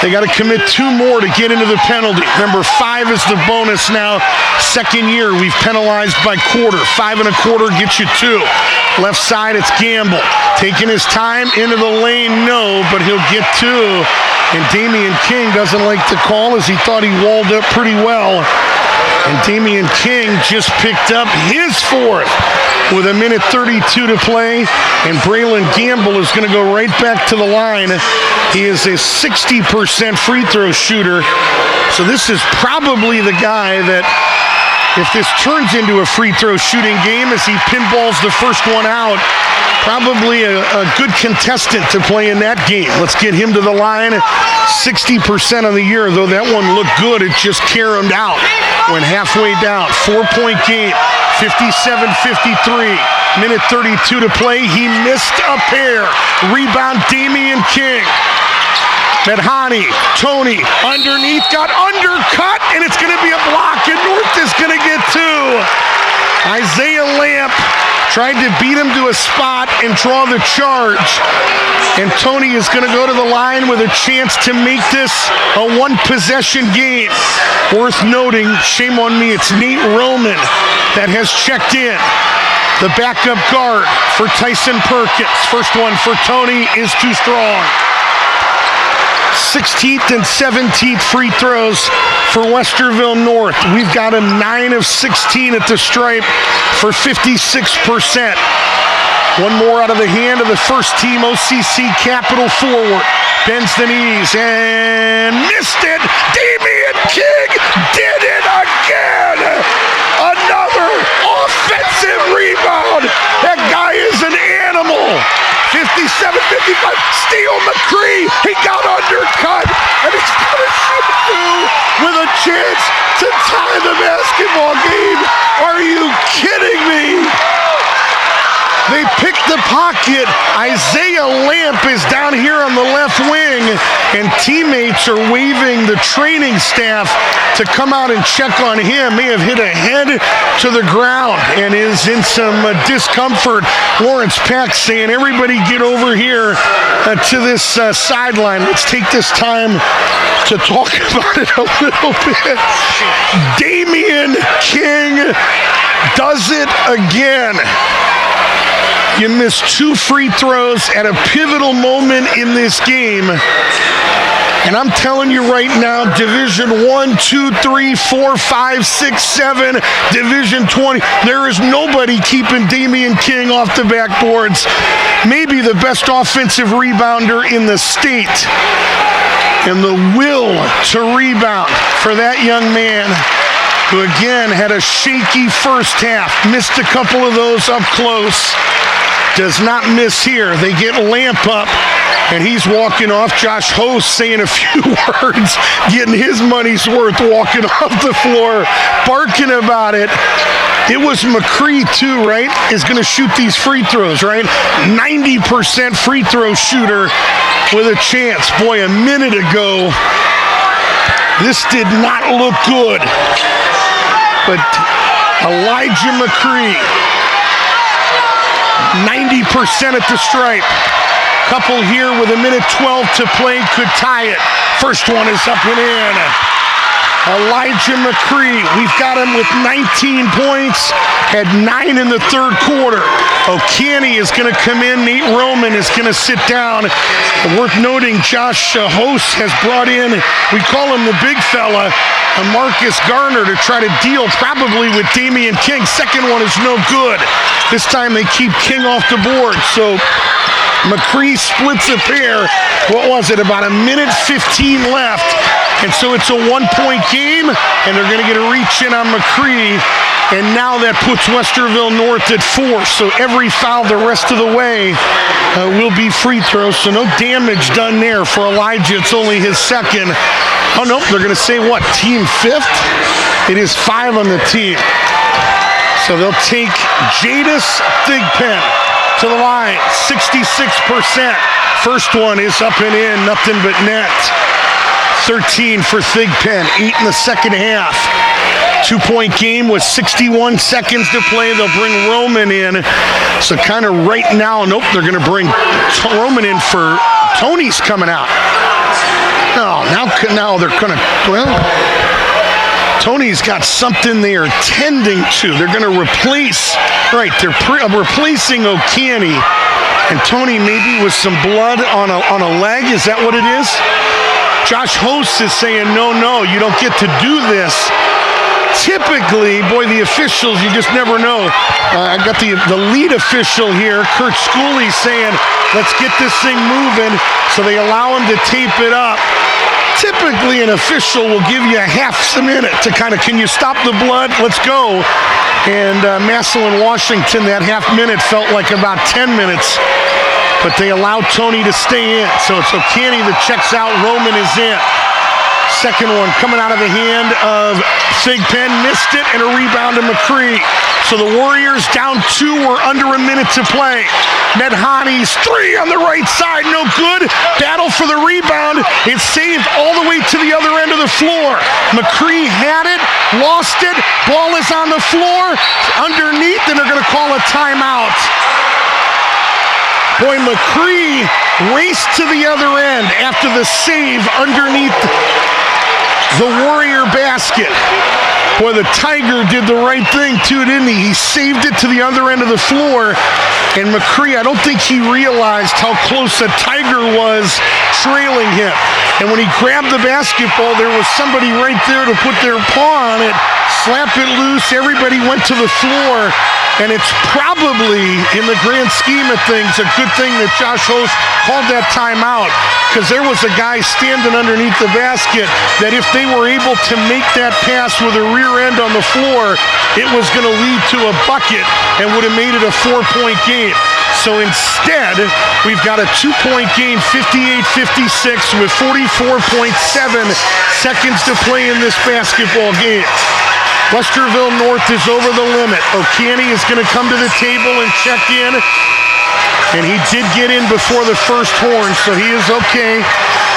they got to commit 2 more to get into the penalty. Remember, 5 is the bonus now. Second year, we've penalized by quarter. 5 1/4 gets you 2. Left side, it's Gamble. Taking his time into the lane, no, but he'll get 2. And Damian King doesn't like the call, as he thought he walled up pretty well. And Damian King just picked up his 4th with 1:32 to play. And Braylon Gamble is going to go right back to the line. He is a 60% free throw shooter. So this is probably the guy that, if this turns into a free throw shooting game as he pinballs the first one out, probably a good contestant to play in that game. Let's get him to the line. 60% of the year, though that one looked good. It just caromed out. Went halfway down. 4-point game. 57-53. 1:32 to play. He missed a pair. Rebound, Damian King. Medhani, Tony, underneath, got undercut, and it's going to be a block, and North is going to get 2. Isaiah Lamp tried to beat him to a spot and draw the charge. And Tony is going to go to the line with a chance to make this a 1-possession game. Worth noting, shame on me, it's Nate Roman that has checked in. The backup guard for Tyson Perkins. First one for Tony is too strong. 16th and 17th free throws for Westerville North. We've got a 9 of 16 at the stripe for 56%. One more out of the hand of the first team OCC Capital forward. Bends the knees and missed it. Damian King did it again. Another offensive rebound. That guy is an animal. 57-55, Steele McCree, he got undercut, and he's going to shoot 2 with a chance to tie the basketball game. Are you kidding me? They pick the pocket. Isaiah Lamp is down here on the left wing, and teammates are waving the training staff to come out and check on him. May have hit a head to the ground and is in some discomfort. Lawrence Peck saying, everybody get over here to this sideline. Let's take this time to talk about it a little bit. Damian King does it again. You missed 2 free throws at a pivotal moment in this game. And I'm telling you right now, Division 1, 2, 3, 4, 5, 6, 7, Division 20, there is nobody keeping Damian King off the backboards. Maybe the best offensive rebounder in the state. And the will to rebound for that young man, who again had a shaky first half, missed a couple of those up close. Does not miss here. They get Lamp up, and he's walking off. Josh Host saying a few words, getting his money's worth, walking off the floor, barking about it. It was McCree, too, right? Is going to shoot these free throws, right? 90% free throw shooter with a chance. Boy, a minute ago, this did not look good. But Elijah McCree, 90% at the stripe. Couple here with 1:12 to play could tie it. First one is up and in. Elijah McCree, we've got him with 19 points, had 9 in the third quarter. O'Canny is going to come in. Nate Roman is going to sit down. Worth noting, Josh Host has brought in, we call him the big fella, Marcus Garner to try to deal probably with Damian King. Second one is no good. This time they keep King off the board. So McCree splits a pair. What was it? About 1:15 left. And so it's a 1-point game, and they're going to get a reach in on McCree. And now that puts Westerville North at 4. So every foul the rest of the way will be free throws. So no damage done there for Elijah. It's only his second. Oh, nope. They're going to say what? Team 5th? It is 5 on the team. So they'll take Jadis Thigpen to the line. 66%. First one is up and in. Nothing but net. 13 for Thigpen, 8 in the second half. 2-point game with 61 seconds to play. They'll bring Roman in. So kind of right now, nope, they're going to bring Roman in for Tony's coming out. No, now they're going to, well, Tony's got something they are tending to. They're going to replace, right, they're replacing O'Canny. And Tony maybe with some blood on a leg. Is that what it is? Josh Host is saying, no, you don't get to do this. Typically, boy, the officials, you just never know. I got the lead official here, Kurt Schooley, saying, let's get this thing moving. So they allow him to tape it up. Typically, an official will give you a half a minute to kind of, can you stop the blood? Let's go. And Massillon, Washington, that half minute felt like about 10 minutes. But they allowed Tony to stay in. So it's O'Canny that checks out. Roman is in. Second one coming out of the hand of Thigpen. Missed it, and a rebound to McCree. So the Warriors down 2. We're under a minute to play. Medhani's 3 on the right side. No good. Battle for the rebound. It's saved all the way to the other end of the floor. McCree had it. Lost it. Ball is on the floor. Underneath, and they're going to call a timeout. Boy, McCree raced to the other end after the save underneath the Warrior basket. Boy, the Tiger did the right thing too, didn't he? He saved it to the other end of the floor. And McCree, I don't think he realized how close the Tiger was trailing him. And when he grabbed the basketball, there was somebody right there to put their paw on it, slap it loose. Everybody went to the floor. And it's probably, in the grand scheme of things, a good thing that Josh Host called that timeout, because there was a guy standing underneath the basket that if they were able to make that pass with a rear end on the floor, it was going to lead to a bucket and would have made it a 4-point game. So instead, we've got a 2-point game, 58-56, with 44.7 seconds to play in this basketball game. Westerville North is over the limit. O'Canny is going to come to the table and check in. And he did get in before the first horn, so he is okay.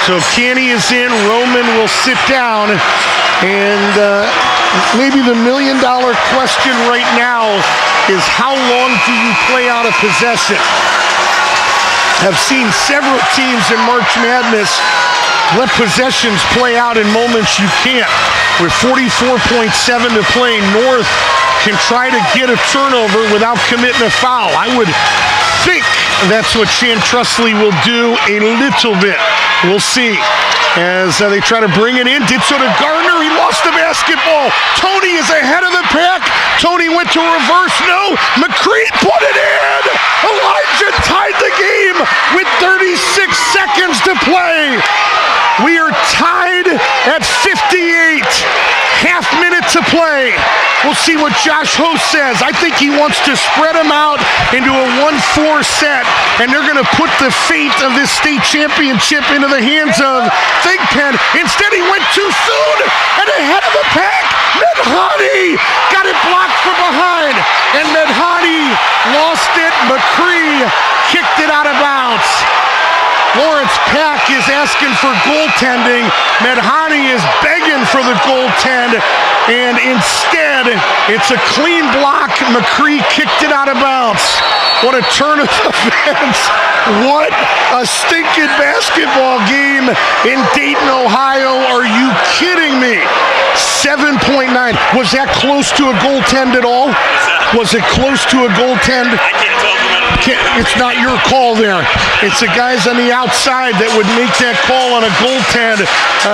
So O'Canny is in. Roman will sit down. And maybe the million-dollar question right now is how long do you play out of possession? I've seen several teams in March Madness let possessions play out in moments you can't. With 44.7 to play, North can try to get a turnover without committing a foul. I would think that's what Shan Trusley will do a little bit. We'll see. As they try to bring it in, did so to Gardner. He lost the basketball. Tony is ahead of the pack. Tony went to reverse. No. McCree put it in. Elijah tied the game with 36 seconds to play. We are tied at 58. Half minute to play. We'll see what Josh Host says. I think he wants to spread them out into a 1-4 set, and they're going to put the fate of this state championship into the hands of Thigpen. Instead, he went too soon, and ahead of the pack, Medhani got it blocked from behind, and Medhani lost it. McCree kicked it out of bounds. Lawrence Pack is asking for goaltending. Medhani is begging for the goaltend, and instead, it's a clean block. McCree kicked it out of bounds. What a turn of events. What a stinking basketball game in Dayton, Ohio. Are you kidding me? 7.9. Was that close to a goaltend at all? Was it close to a goaltend? I can't tell from It's not your call there. It's the guys on the outside that would make that call on a goaltend.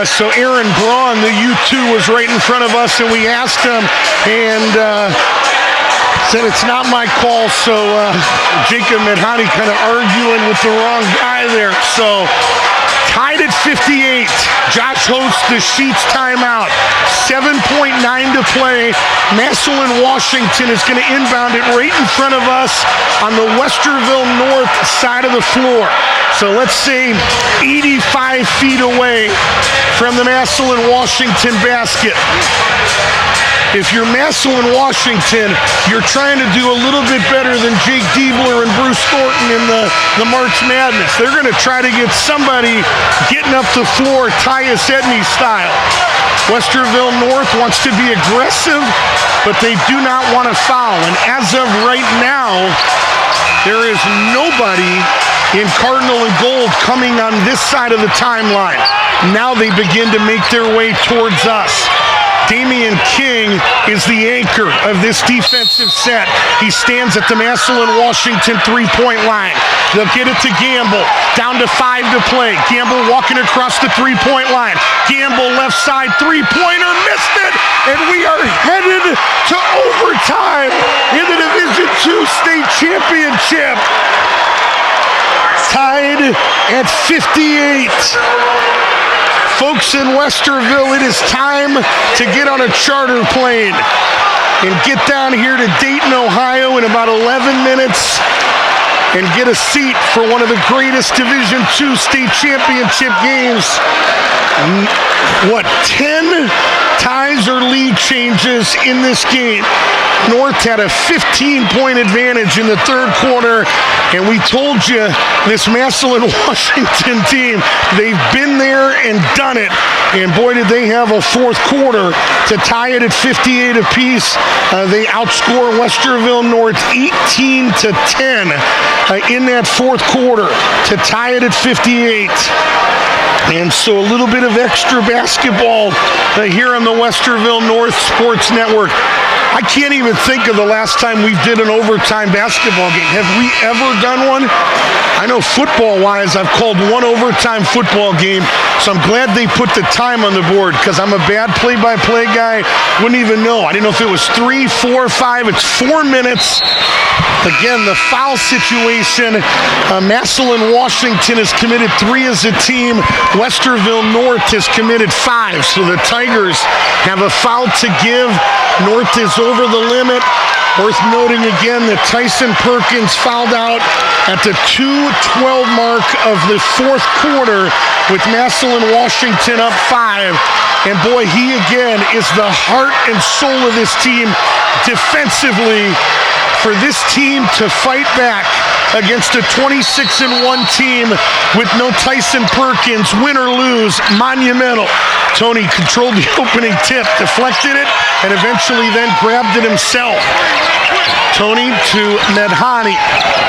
So Aaron Braun, the U2, was right in front of us, and we asked him, and said it's not my call. So Jacob Medhani kind of arguing with the wrong guy there. So tied at 58. Josh hosts the Sheets timeout. 7.9 to play. Massillon, Washington is going to inbound it right in front of us on the Westerville north side of the floor. So let's say 85 feet away from the Massillon, Washington basket. If you're Massillon, Washington, you're trying to do a little bit better than Jake Diebler and Bruce Thornton in the March Madness. They're going to try to get somebody getting up the floor, Tyus Edney style. Westerville North wants to be aggressive, but they do not want to foul. And as of right now, there is nobody in Cardinal and Gold coming on this side of the timeline. Now they begin to make their way towards us. Damian King is the anchor of this defensive set. He stands at the Massillon, Washington three-point line. They'll get it to Gamble. Down to 5 to play. Gamble walking across the three-point line. Gamble left side three-pointer, missed it, and we are headed to overtime in the Division II state championship. Tied at 58. Folks in Westerville, it is time to get on a charter plane and get down here to Dayton, Ohio in about 11 minutes and get a seat for one of the greatest Division II state championship games. 10 ties or lead changes in this game. North had a 15-point advantage in the third quarter, and we told you this Massillon, Washington team, they've been there and done it, and boy did they have a fourth quarter to tie it at 58 apiece. They outscore Westerville North 18-10 in that fourth quarter to tie it at 58. And so a little bit of extra basketball here on the Westerville North Sports Network. I can't even think of the last time we did an overtime basketball game. Have we ever done one? I know football-wise, I've called one overtime football game, so I'm glad they put the time on the board because I'm a bad play-by-play guy. Wouldn't even know. I didn't know if it was 3, 4, 5. It's 4 minutes. Again, the foul situation. Massillon, Washington has committed 3 as a team. Westerville North has committed 5. So the Tigers have a foul to give. North is over the limit. Worth noting again that Tyson Perkins fouled out at the 2:12 mark of the fourth quarter with Massillon, Washington up 5. And boy, he again is the heart and soul of this team defensively. For this team to fight back against a 26-1 team with no Tyson Perkins, win or lose, monumental. Tony controlled the opening tip, deflected it, and eventually then grabbed it himself. Tony to Medhani.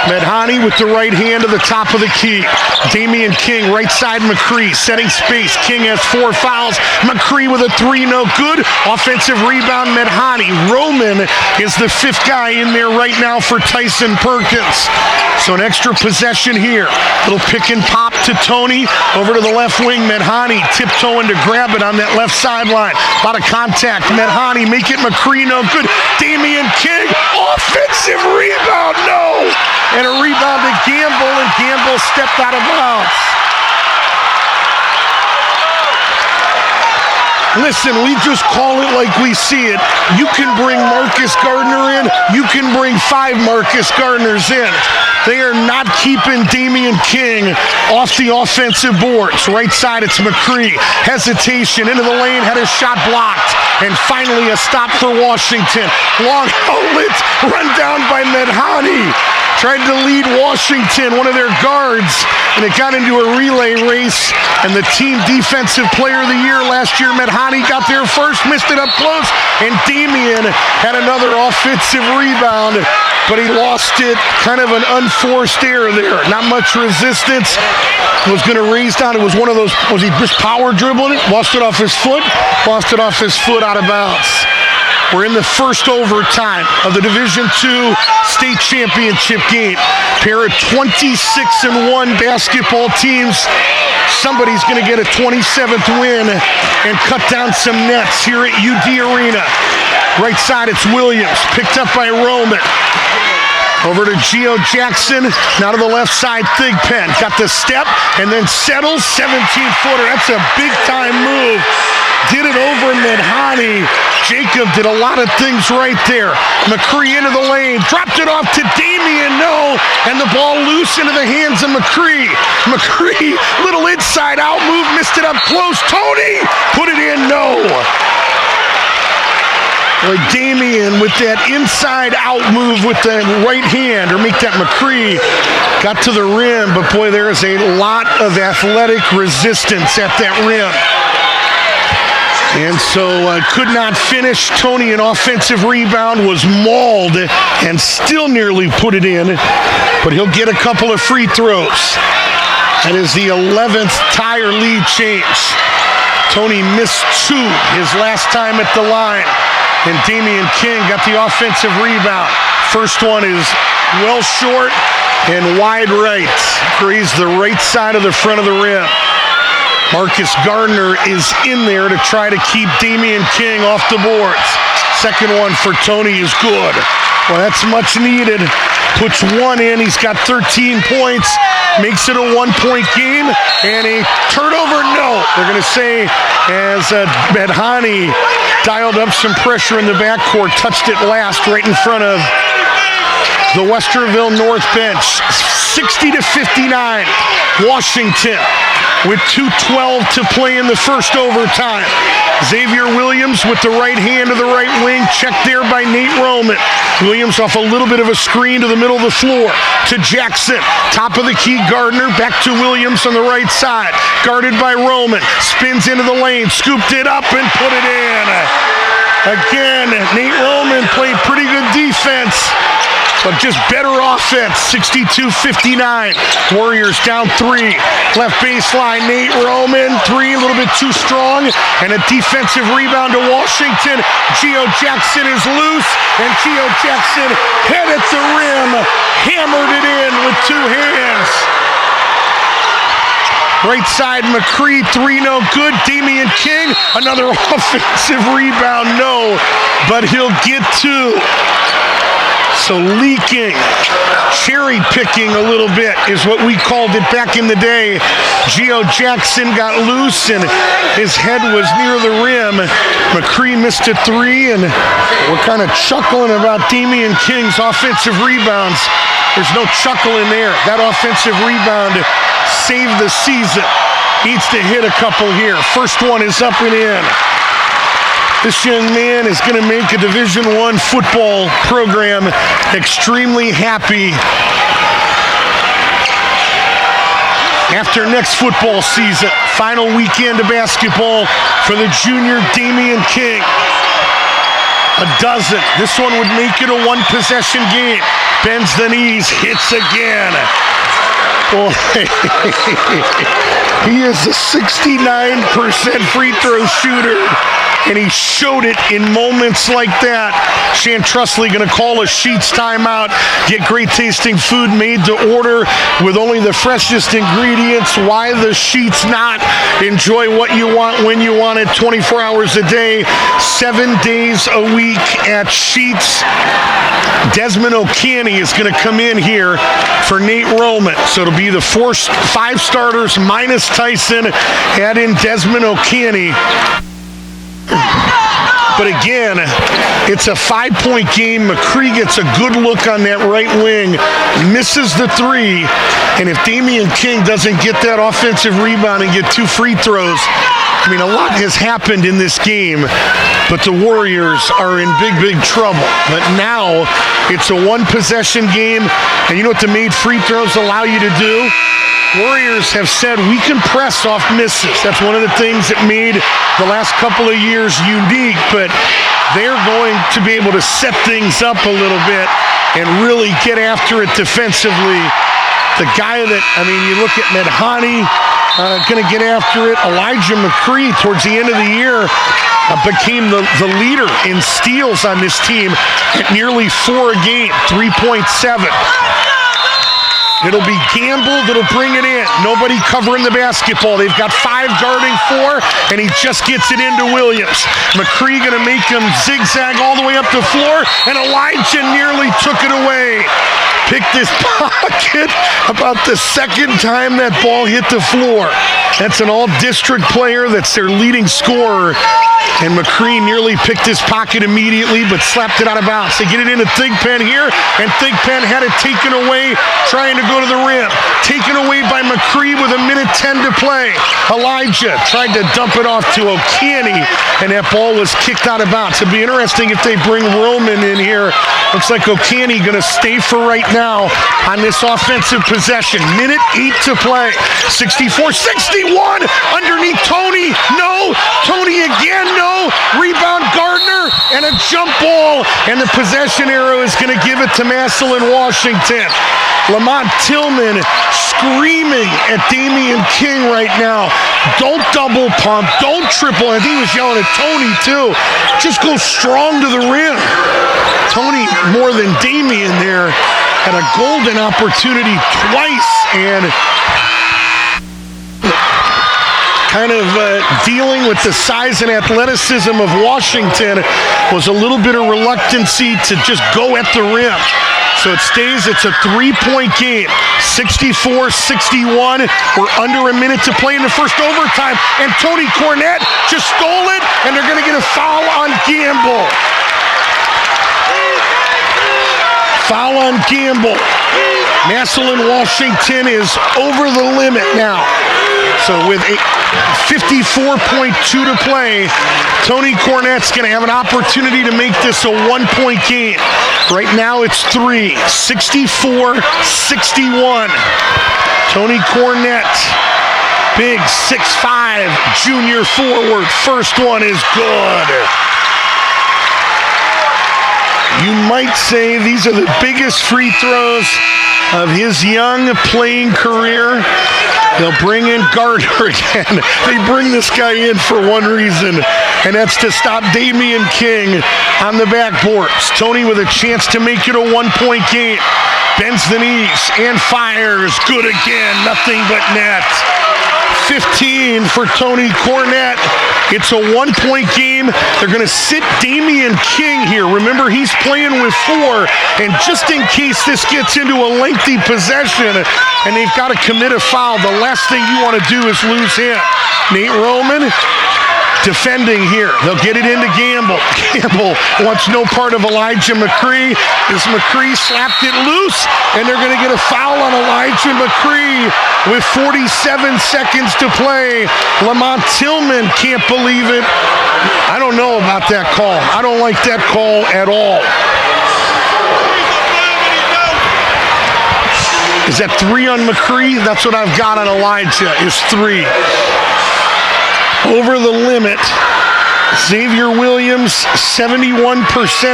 Medhani with the right hand to the top of the key. Damian King, right side McCree, setting space. King has 4 fouls. McCree with a 3, no good. Offensive rebound, Medhani. Roman is the 5th guy in there right now for Tyson Perkins. So an extra possession here. Little pick and pop to Tony. Over to the left wing, Medhani tiptoeing to grab it on that left sideline. A lot of contact. Medhani, make it McCree, no good. Damian King, offensive rebound, no! And a rebound to Gamble, and Gamble stepped out of bounds. Listen, we just call it like we see it. You can bring Marcus Gardner in. You can bring 5 Marcus Gardners in. They are not keeping Damian King off the offensive boards. Right side, it's McCree. Hesitation into the lane, had his shot blocked. And finally a stop for Washington. Long outlet, run down by Medhani. tried to lead Washington, one of their guards, and it got into a relay race, and the team defensive player of the year last year, Medhani, got there first, missed it up close, and Damian had another offensive rebound, but he lost it, kind of an unforced error there. Not much resistance, was going to raise down. It was one of those, was he just power dribbling it? Lost it off his foot out of bounds. We're in the first overtime of the Division II state championship game. Pair of 26-1 basketball teams. Somebody's going to get a 27th win and cut down some nets here at UD Arena. Right side, it's Williams, picked up by Roman. Over to Geo Jackson, now to the left side, Thigpen. Got the step and then settles, 17-footer. That's a big-time move. Did it over Medhani. Jacob did a lot of things right there. McCree into the lane, dropped it off to Damian, no, and the ball loose into the hands of McCree. McCree, little inside-out move, missed it up close. Tony, put it in, no. Like Damian with that inside-out move with the right hand, or make that McCree, got to the rim, but boy, there is a lot of athletic resistance at that rim. And so could not finish. Tony, an offensive rebound, was mauled and still nearly put it in, but he'll get a couple of free throws. That is the 11th tie or lead change. Tony missed 2 his last time at the line. And Damian King got the offensive rebound. First one is well short and wide right. Grazed the right side of the front of the rim. Marcus Gardner is in there to try to keep Damian King off the boards. Second one for Tony is good. Well, that's much needed. Puts 1 in. He's got 13 points. Makes it a 1-point game. And a turnover, no. They're going to say as Medhani dialed up some pressure in the backcourt, touched it last right in front of the Westerville North bench. 60-59. Washington with 2:12 to play in the first overtime. Xavier Williams with the right hand of the right wing, checked there by Nate Roman. Williams off a little bit of a screen to the middle of the floor to Jackson. Top of the key, Gardner, back to Williams on the right side. Guarded by Roman, spins into the lane, scooped it up and put it in. Again, Nate Roman played pretty good defense, but just better offense. 62-59. Warriors down 3. Left baseline, Nate Roman. 3, a little bit too strong. And a defensive rebound to Washington. Geo Jackson is loose. And Geo Jackson head at the rim. Hammered it in with 2 hands. Right side, McCree, 3, no good. Damian King, another offensive rebound, no. But he'll get 2. So leaking, cherry picking a little bit is what we called it back in the day. Geo Jackson got loose and his head was near the rim. McCree missed a 3, and we're kind of chuckling about Damian King's offensive rebounds. There's no chuckle in there. That offensive rebound saved the season. Needs to hit a couple here. First one is up and in. This young man is going to make a Division I football program extremely happy. After next football season, final weekend of basketball for the junior Damian King. A dozen. This one would make it a 1-possession game. Bends the knees, hits again. Boy, he is a 69% free throw shooter, and he showed it in moments like that. Shan Trusley going to call a Sheets timeout, get great tasting food made to order with only the freshest ingredients. Why the Sheets not? Enjoy what you want when you want it, 24 hours a day, 7 days a week at Sheets. Desmond O'Canny is going to come in here for Nate Roman. So it'll be the 5 starters minus Tyson. Add in Desmond O'Canny. But again, it's a 5-point game. McCree gets a good look on that right wing, misses the 3, and if Damian King doesn't get that offensive rebound and get 2 free throws, I mean, a lot has happened in this game, but the Warriors are in big, big trouble. But now it's a one-possession game, and you know what the made free throws allow you to do? Warriors have said we can press off misses. That's one of the things that made the last couple of years unique, but they're going to be able to set things up a little bit and really get after it defensively. The guy that, you look at Medhani, going to get after it. Elijah McCree, towards the end of the year, became the leader in steals on this team at nearly 4 a game, 3.7. It'll be Gamble that'll bring it in. Nobody covering the basketball. They've got 5 guarding 4, and he just gets it into Williams. McCree going to make him zigzag all the way up the floor, and Elijah nearly took it away. Picked his pocket about the second time that ball hit the floor. That's an all-district player. That's their leading scorer. And McCree nearly picked his pocket immediately, but slapped it out of bounds. They get it into Thigpen here, and Thigpen had it taken away, trying to go to the rim. Taken away by McCree with 1:10 to play. Elijah tried to dump it off to O'Kearney, and that ball was kicked out of bounds. It'd be interesting if they bring Roman in here. Looks like O'Kearney going to stay for right now on this offensive possession. 1:08 to play. 64-61 underneath Tony. No. Tony again. No. Rebound Gardner and a jump ball. And the possession arrow is going to give it to Massillon, Washington. Lamont Tillman screaming at Damian King right now. Don't double pump. Don't triple. I think he was yelling at Tony too. Just go strong to the rim. Tony, more than Damian there, had a golden opportunity twice, and kind of dealing with the size and athleticism of Washington was a little bit of reluctancy to just go at the rim. So it stays, it's a 3-point game, 64-61. We're under a minute to play in the first overtime, and Tony Cornette just stole it, and they're going to get a foul on Gamble. Foul on Gamble. Massillon, Washington is over the limit now. So with 54.2 to play, Tony Cornette's going to have an opportunity to make this a 1-point game. Right now it's 3, 64-61. Tony Cornette, big 6'5", junior forward. First one is good. You might say these are the biggest free throws of his young playing career. They'll bring in Gardner again. They bring this guy in for one reason, and that's to stop Damian King on the backboards. Tony with a chance to make it a 1-point game. Bends the knees and fires. Good again. Nothing but net. 15 for Tony Cornette. It's a 1-point game. They're going to sit Damian King here. Remember, he's playing with 4, and just in case this gets into a lengthy possession and they've got to commit a foul, the last thing you want to do is lose him. Nate Roman defending here. They'll get it into Gamble. Gamble wants no part of Elijah McCree. As McCree slapped it loose, and they're going to get a foul on Elijah McCree with 47 seconds to play. Lamont Tillman can't believe it. I don't know about that call. I don't like that call at all. Is that 3 on McCree? That's what I've got on Elijah, is 3. Over the limit, Xavier Williams, 71%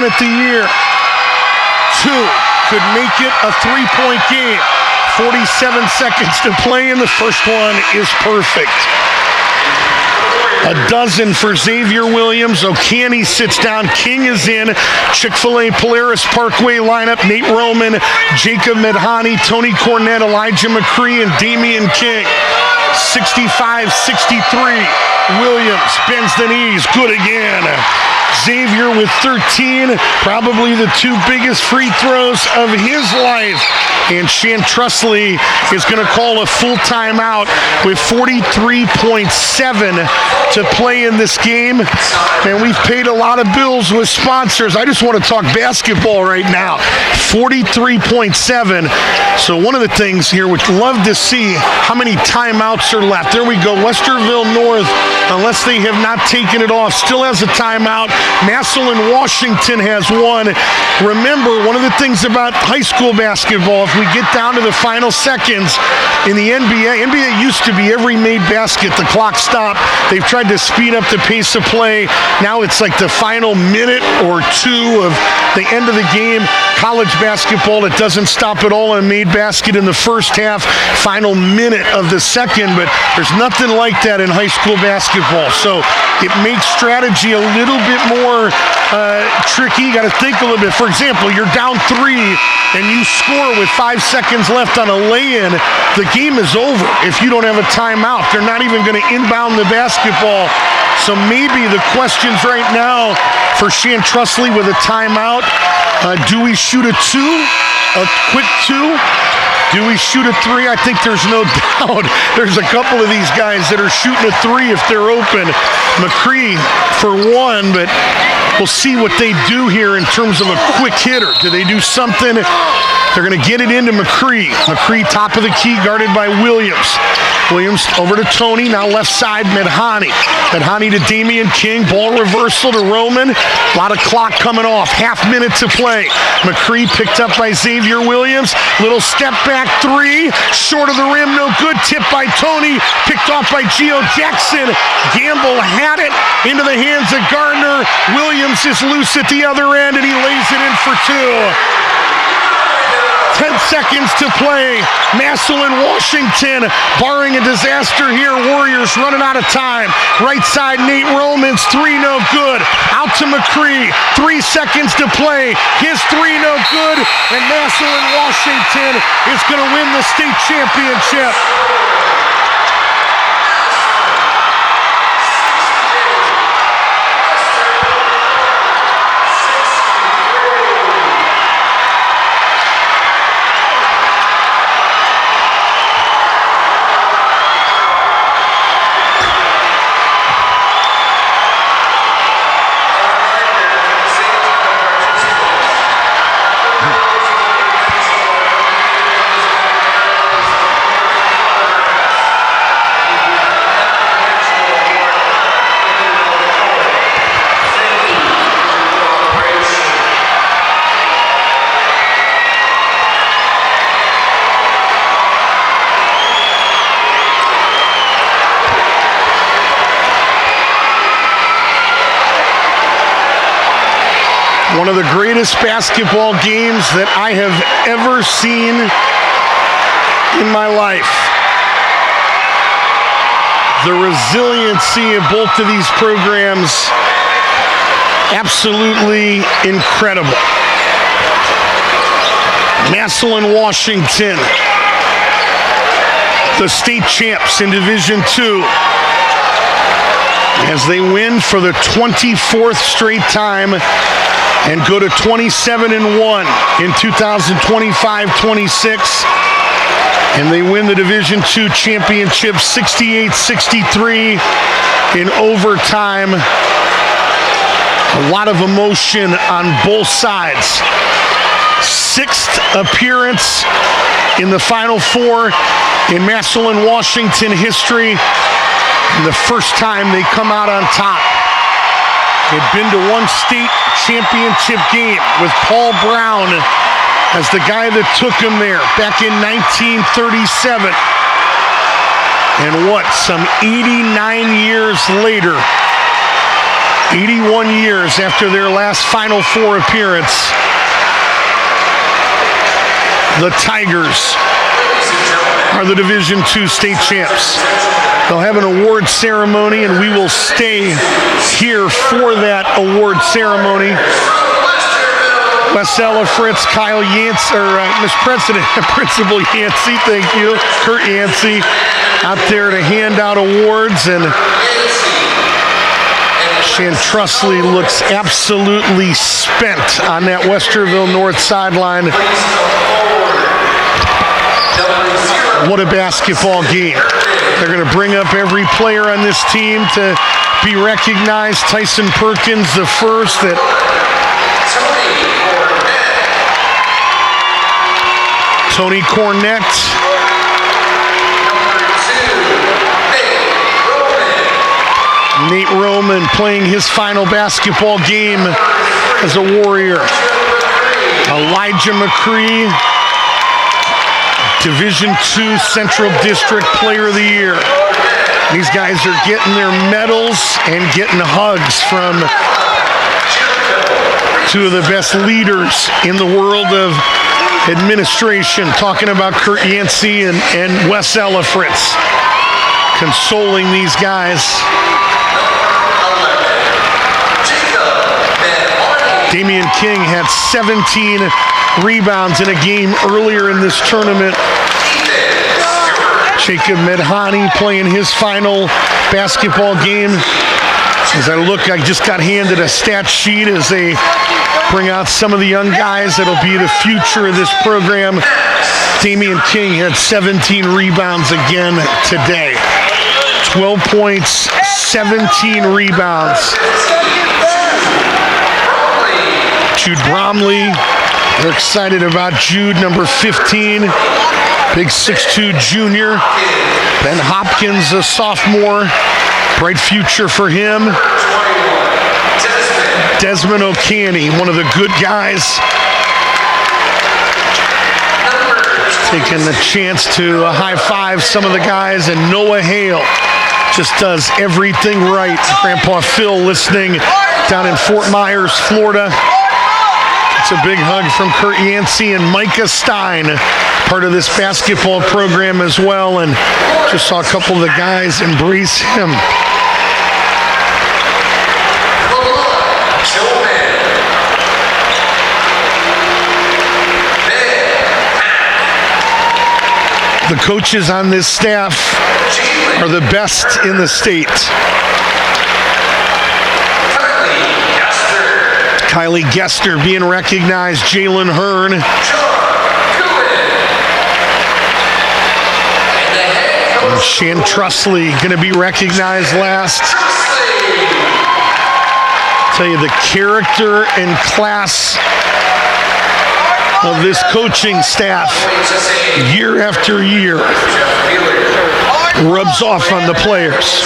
at the year. 2 could make it a 3-point game. 47 seconds to play, and the first one is perfect. A dozen for Xavier Williams. O'Kearney sits down. King is in. Chick-fil-A Polaris Parkway lineup. Nate Roman, Jacob Medhani, Tony Cornette, Elijah McCree, and Damian King. 65-63. Williams bends the knees. Good again. Xavier with 13, probably the 2 biggest free throws of his life. And Chantrussley is going to call a full timeout with 43.7 to play in this game. And we've paid a lot of bills with sponsors. I just want to talk basketball right now. 43.7. So one of the things here, we'd love to see how many timeouts are left. There we go. Westerville North, unless they have not taken it off, still has a timeout. Massillon, Washington has won. Remember, one of the things about high school basketball, if we get down to the final seconds in the NBA used to be every made basket, the clock stopped. They've tried to speed up the pace of play. Now it's like the final minute or two of the end of the game. College basketball, it doesn't stop at all on a made basket in the first half, final minute of the second, but there's nothing like that in high school basketball. So it makes strategy a little bit more tricky. You got to think a little bit. For example, you're down 3 and you score with 5 seconds left on a lay-in, the game is over if you don't have a timeout. They're not even going to inbound the basketball. So maybe the questions right now for Shan Trusley with a timeout, do we shoot a 2? A quick 2? Do we shoot a 3? I think there's no doubt. There's a couple of these guys that are shooting a 3 if they're open. McCree for 1, but we'll see what they do here in terms of a quick hitter. Do they do something? They're going to get it into McCree. McCree top of the key, guarded by Williams. Williams over to Tony, now left side, Medhani. Medhani to Damian King, ball reversal to Roman. A lot of clock coming off, half minute to play. McCree picked up by Xavier Williams. Little step back 3, short of the rim, no good. Tipped by Tony, picked off by Geo Jackson. Gamble had it into the hands of Gardner. Williams is loose at the other end, and he lays it in for 2. 10 seconds to play. Massillon, Washington, barring a disaster here. Warriors running out of time. Right side, Nate Romans, 3 no good. Out to McCree, 3 seconds to play. His 3 no good, and Massillon, Washington is going to win the state championship. One of the greatest basketball games that I have ever seen in my life. The resiliency of both of these programs, absolutely incredible. Massillon, Washington, the state champs in Division II, as they win for the 24th straight time and go to 27-1 in 2025-26. And they win the Division II championship 68-63 in overtime. A lot of emotion on both sides. 6th appearance in the Final Four in Massillon, Washington history. And the first time they come out on top. They'd been to one state championship game with Paul Brown as the guy that took him there back in 1937. And what, some 89 years later, 81 years after their last Final Four appearance, the Tigers are the Division II state champs. They'll have an award ceremony, and we will stay here for that award ceremony. Westella Fritz, Kyle Yancey, or Principal Yancey, thank you, Kurt Yancey, out there to hand out awards, and Shan Trusley looks absolutely spent on that Westerville North sideline. What a basketball game. They're going to bring up every player on this team to be recognized. Tyson Perkins, the first at Tony Cornett. Nate Roman playing his final basketball game as a Warrior. Elijah McCree, Division II Central District Player of the Year. These guys are getting their medals and getting hugs from two of the best leaders in the world of administration, talking about Kurt Yancey and Wes Ellifritz, consoling these guys. Damian King had 17 rebounds in a game earlier in this tournament. Jacob Medhani playing his final basketball game. As I look, I just got handed a stat sheet as they bring out some of the young guys that'll be the future of this program. Damian King had 17 rebounds again today. 12 points, 17 rebounds. Jude Bromley, they're excited about Jude, number 15, big 6'2" junior. Ben Hopkins, a sophomore, bright future for him. Desmond O'Canny, one of the good guys, taking the chance to high-five some of the guys. And Noah Hale just does everything right. Grandpa Phil listening down in Fort Myers, Florida. It's a big hug from Kurt Yancey and Micah Stein, part of this basketball program as well, and just saw a couple of the guys embrace him. The coaches on this staff are the best in the state. Kylie Gester being recognized, Jalen Hearn. And Shan Trusley going to be recognized last. I'll tell you, the character and class of this coaching staff year after year rubs off on the players.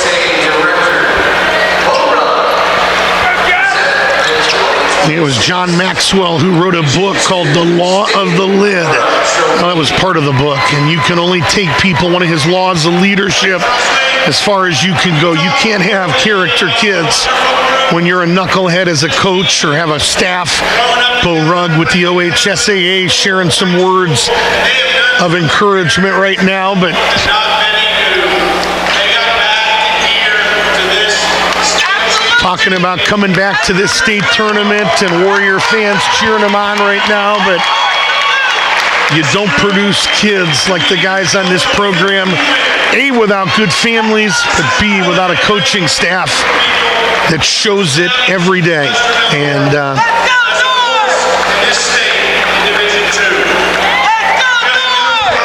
It was John Maxwell who wrote a book called The Law of the Lid. Well, that was part of the book, and you can only take people, one of his laws of leadership, as far as you can go. You can't have character kids when you're a knucklehead as a coach or have a staff. Bo Rugg with the OHSAA sharing some words of encouragement right now, but talking about coming back to this state tournament and Warrior fans cheering them on right now, but you don't produce kids like the guys on this program, A, without good families, but B, without a coaching staff that shows it every day. And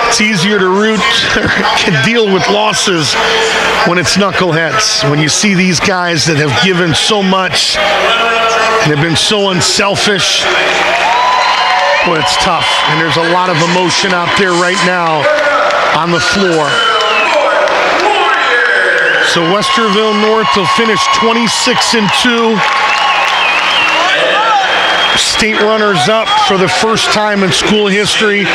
it's easier to root or deal with losses when it's knuckleheads. When you see these guys that have given so much and have been so unselfish, boy, it's tough. And there's a lot of emotion out there right now on the floor. So Westerville North will finish 26-2. State runners up for the first time in school history.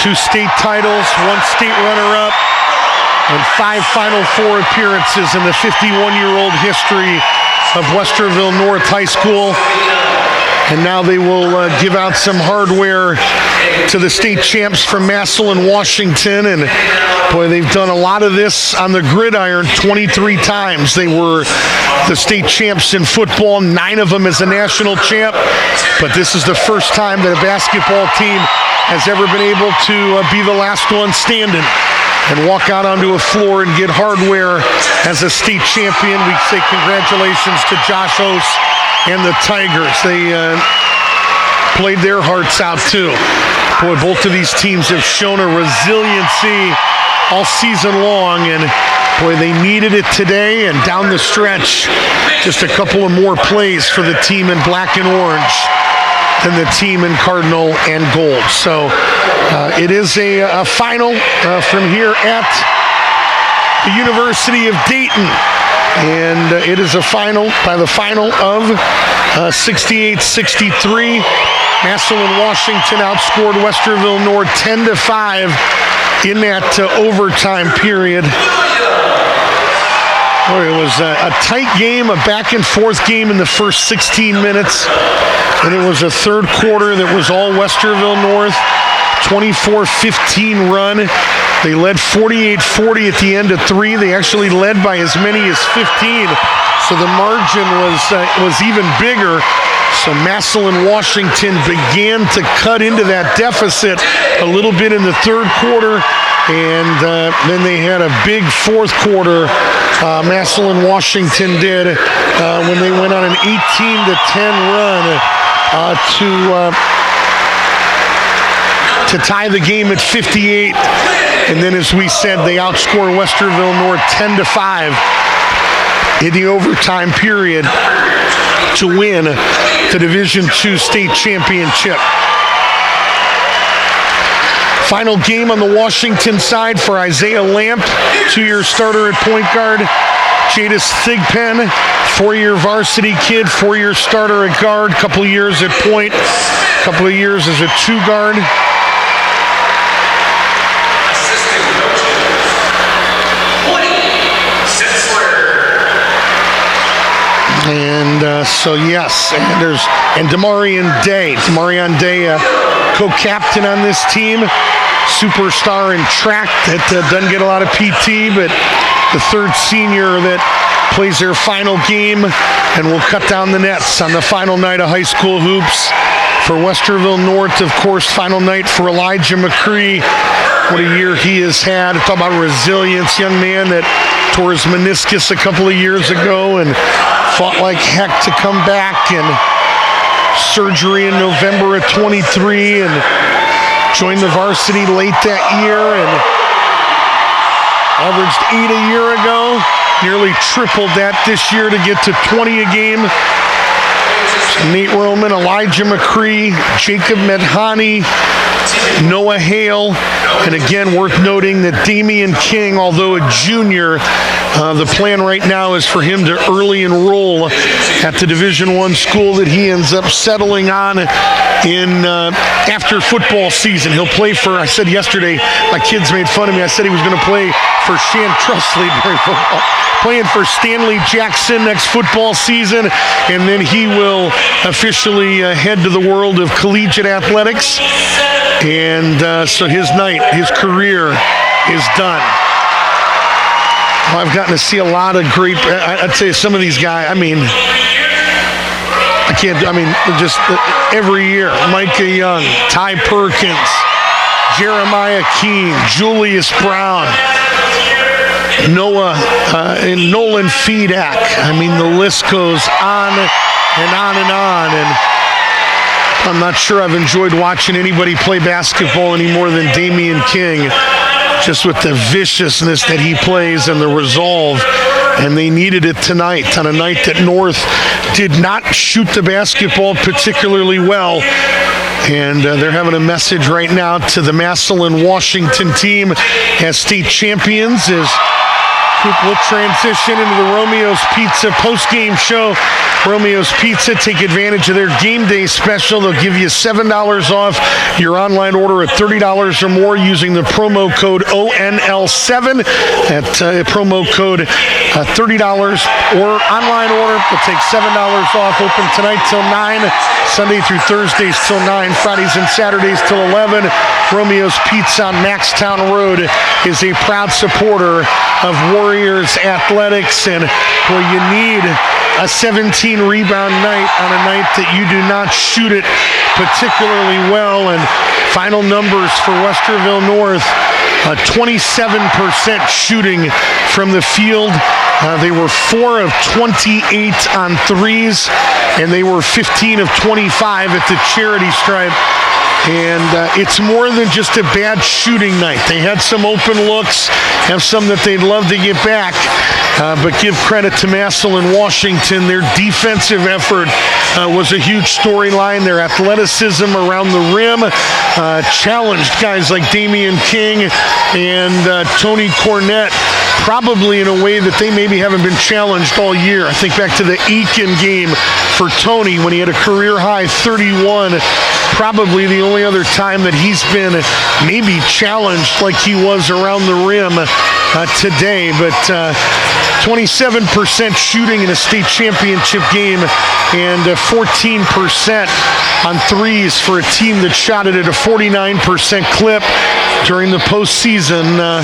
2 state titles, 1 state runner-up, and 5 Final Four appearances in the 51-year-old history of Westerville North High School. And now they will give out some hardware to the state champs from Massillon, Washington. And boy, they've done a lot of this on the gridiron 23 times. They were the state champs in football, 9 of them as a national champ. But this is the first time that a basketball team has ever been able to be the last one standing and walk out onto a floor and get hardware as a state champion. We say congratulations to Josh Ose and the Tigers. They played their hearts out too. Boy, both of these teams have shown a resiliency all season long, and boy, they needed it today. And down the stretch, just a couple of more plays for the team in black and orange than the team in cardinal and gold. So it is a final from here at the University of Dayton. And it is a final by the final of 68-63. Massillon, Washington outscored Westerville North 10-5 in that overtime period. It was a tight game, a back-and-forth game in the first 16 minutes. And it was a third quarter that was all Westerville North, 24-15 run. They led 48-40 at the end of 3. They actually led by as many as 15. So the margin was even bigger. So Massillon, Washington began to cut into that deficit a little bit in the third quarter. And then they had a big fourth quarter, Massillon, Washington did, when they went on an 18-10 run to tie the game at 58. And then, as we said, they outscore Westerville North 10-5 in the overtime period to win the Division II state championship. Final game on the Washington side for Isaiah Lamp, 2-year starter at point guard. Jadis Thigpen, 4-year varsity kid, 4-year starter at guard, couple of years at point, couple of years as a 2-guard. And and Demarion Day, co-captain on this team, superstar in track that doesn't get a lot of PT, but the third senior that plays their final game and will cut down the nets on the final night of high school hoops. For Westerville North, of course, final night for Elijah McCree. What a year he has had. Talk about resilience, young man that tore his meniscus a couple of years ago and fought like heck to come back, and surgery in November of 23, and joined the varsity late that year and averaged 8 a year ago, nearly tripled that this year to get to 20 a game. Nate Roman, Elijah McCree, Jacob Medhani, Noah Hale, and again, worth noting that Damian King, although a junior, the plan right now is for him to early enroll at the Division I school that he ends up settling on in after football season. He'll play for, I said yesterday, my kids made fun of me. I said he was going to play for Shan Trusley during football, playing for Stanley Jackson next football season, and then he will officially head to the world of collegiate athletics. And so his career is done. Well, I've gotten to see a lot of great, I'd say some of these guys, just every year, Micah Young, Ty Perkins, Jeremiah Keene, Julius Brown, Noah, and Nolan Fedak. The list goes on and on and on. And I'm not sure I've enjoyed watching anybody play basketball any more than Damian King, just with the viciousness that he plays and the resolve. And they needed it tonight, on a night that North did not shoot the basketball particularly well. And they're having a message right now to the Massillon Washington team as state champions. As we'll transition into the Romeo's Pizza post-game show. Romeo's Pizza, take advantage of their game day special. They'll give you $7 off your online order at $30 or more using the promo code ONL7. That promo code $30 or online order will take $7 off. Open tonight till 9, Sunday through Thursdays till 9, Fridays and Saturdays till 11. Romeo's Pizza on Maxtown Road is a proud supporter of Warriors Athletics, and you need a 17-rebound night on a night that you do not shoot it particularly well. And final numbers for Westerville North, 27% shooting from the field. They were 4 of 28 on threes, and they were 15 of 25 at the charity stripe. And it's more than just a bad shooting night. They had some open looks, have some that they'd love to get back. but give credit to Massillon Washington. Their defensive effort was a huge storyline. Their athleticism around the rim challenged guys like Damian King and Tony Cornette, probably in a way that they maybe haven't been challenged all year. I think back to the Aiken game for Tony when he had a career-high 31. Probably the only other time that he's been maybe challenged like he was around the rim today. But 27% shooting in a state championship game and 14% on threes for a team that shot it at a 49% clip during the postseason.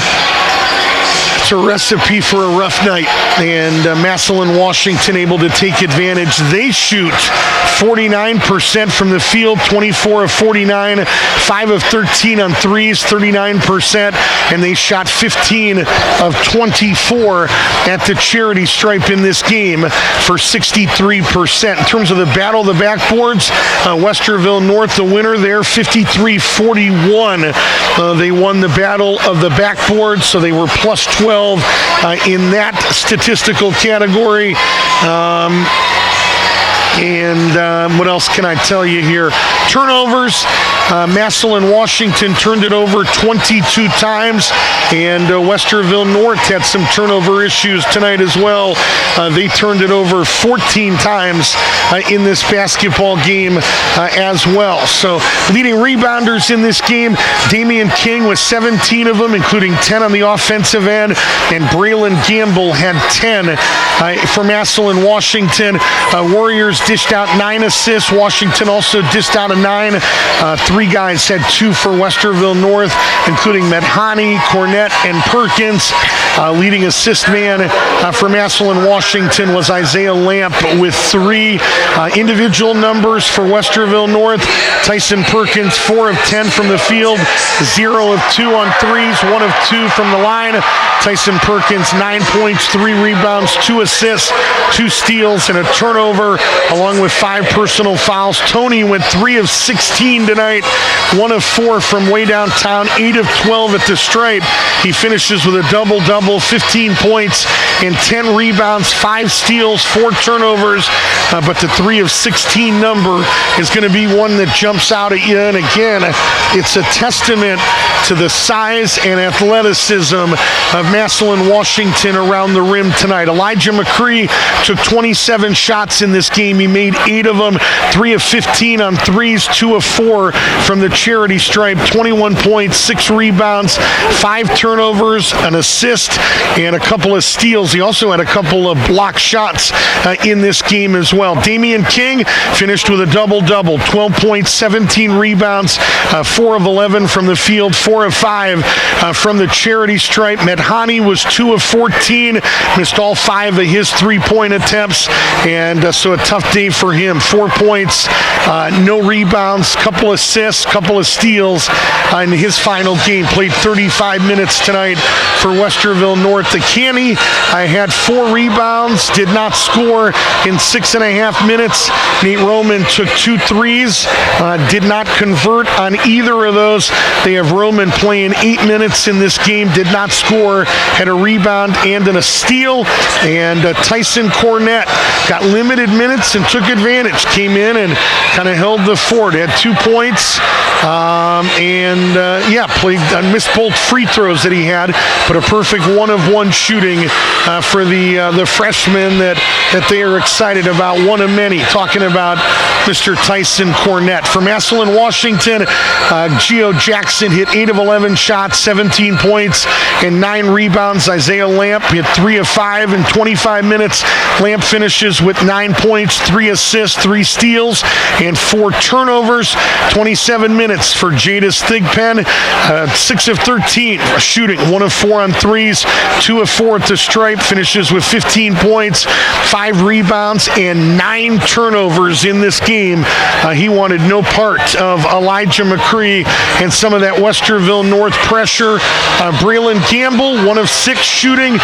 It's a recipe for a rough night, and Massillon Washington able to take advantage. They shoot 49% from the field, 24 of 49, 5 of 13 on threes, 39%, and they shot 15 of 24 at the charity stripe in this game for 63%. In terms of the battle of the backboards, Westerville North, the winner there, 53-41. They won the battle of the backboards, so they were plus 12 in that statistical category. And what else can I tell you here? Turnovers. Massillon Washington turned it over 22 times, and Westerville North had some turnover issues tonight as well. They turned it over 14 times in this basketball game as well. So leading rebounders in this game, Damian King with 17 of them, including 10 on the offensive end, and Braylon Gamble had 10 for Massillon Washington. Warriors dished out 9 assists. Washington also dished out a 9. 3 guys had 2 for Westerville North, including Medhani, Cornette, and Perkins. Leading assist man for Massillon Washington was Isaiah Lamp with 3 individual numbers for Westerville North. Tyson Perkins, 4 of 10 from the field, 0 of 2 on threes, 1 of 2 from the line. Tyson Perkins, 9 points, 3 rebounds, 2 assists, 2 steals, and a turnover, along with 5 personal fouls. Tony went 3 of 16 tonight, 1 of 4 from way downtown, 8 of 12 at the stripe. He finishes with a double-double, 15 points and 10 rebounds, 5 steals, 4 turnovers, but the 3 of 16 number is going to be one that jumps out at you. And again, it's a testament to the size and athleticism of Massillon Washington around the rim tonight. Elijah McCree took 27 shots in this game. He made 8 of them, 3 of 15 on threes, 2 of 4 from the charity stripe, 21 points, 6 rebounds, 5 turnovers, an assist, and a couple of steals. He also had a couple of block shots in this game as well. Damian King finished with a double-double, 12 points, 17 rebounds, 4 of 11 from the field, 4 of 5 from the charity stripe. Medhani was 2 of 14, missed all 5 of his 3-point attempts, and so a tough day for him. 4 points, no rebounds, couple assists, couple of steals in his final game. Played 35 minutes tonight for Westerville North. The Canny had 4 rebounds, did not score in 6.5 minutes. Nate Roman took 2 threes, did not convert on either of those. They have Roman playing 8 minutes in this game, did not score, had a rebound and a steal. And Tyson Cornette got limited minutes and took advantage. Came in and kind of held the fort. Had 2 points missed both free throws that he had, but a perfect 1 of 1 shooting for the freshman that they are excited about. 1 of many. Talking about Mr. Tyson Cornette. For Massillon Washington, Gio Jackson hit 8 of 11 shots, 17 points, and 9 rebounds. Isaiah Lamp hit 3 of 5 in 25 minutes. Lamp finishes with 9 points, 3 assists, 3 steals, and 4 turnovers. 27 minutes for Jadis Thigpen. 6 of 13 shooting, 1 of 4 on threes, 2 of 4 at the stripe. Finishes with 15 points, 5 rebounds, and 9 turnovers in this game. game. He wanted no part of Elijah McCree and some of that Westerville North pressure. Braylon Campbell, 1 of 6 shooting,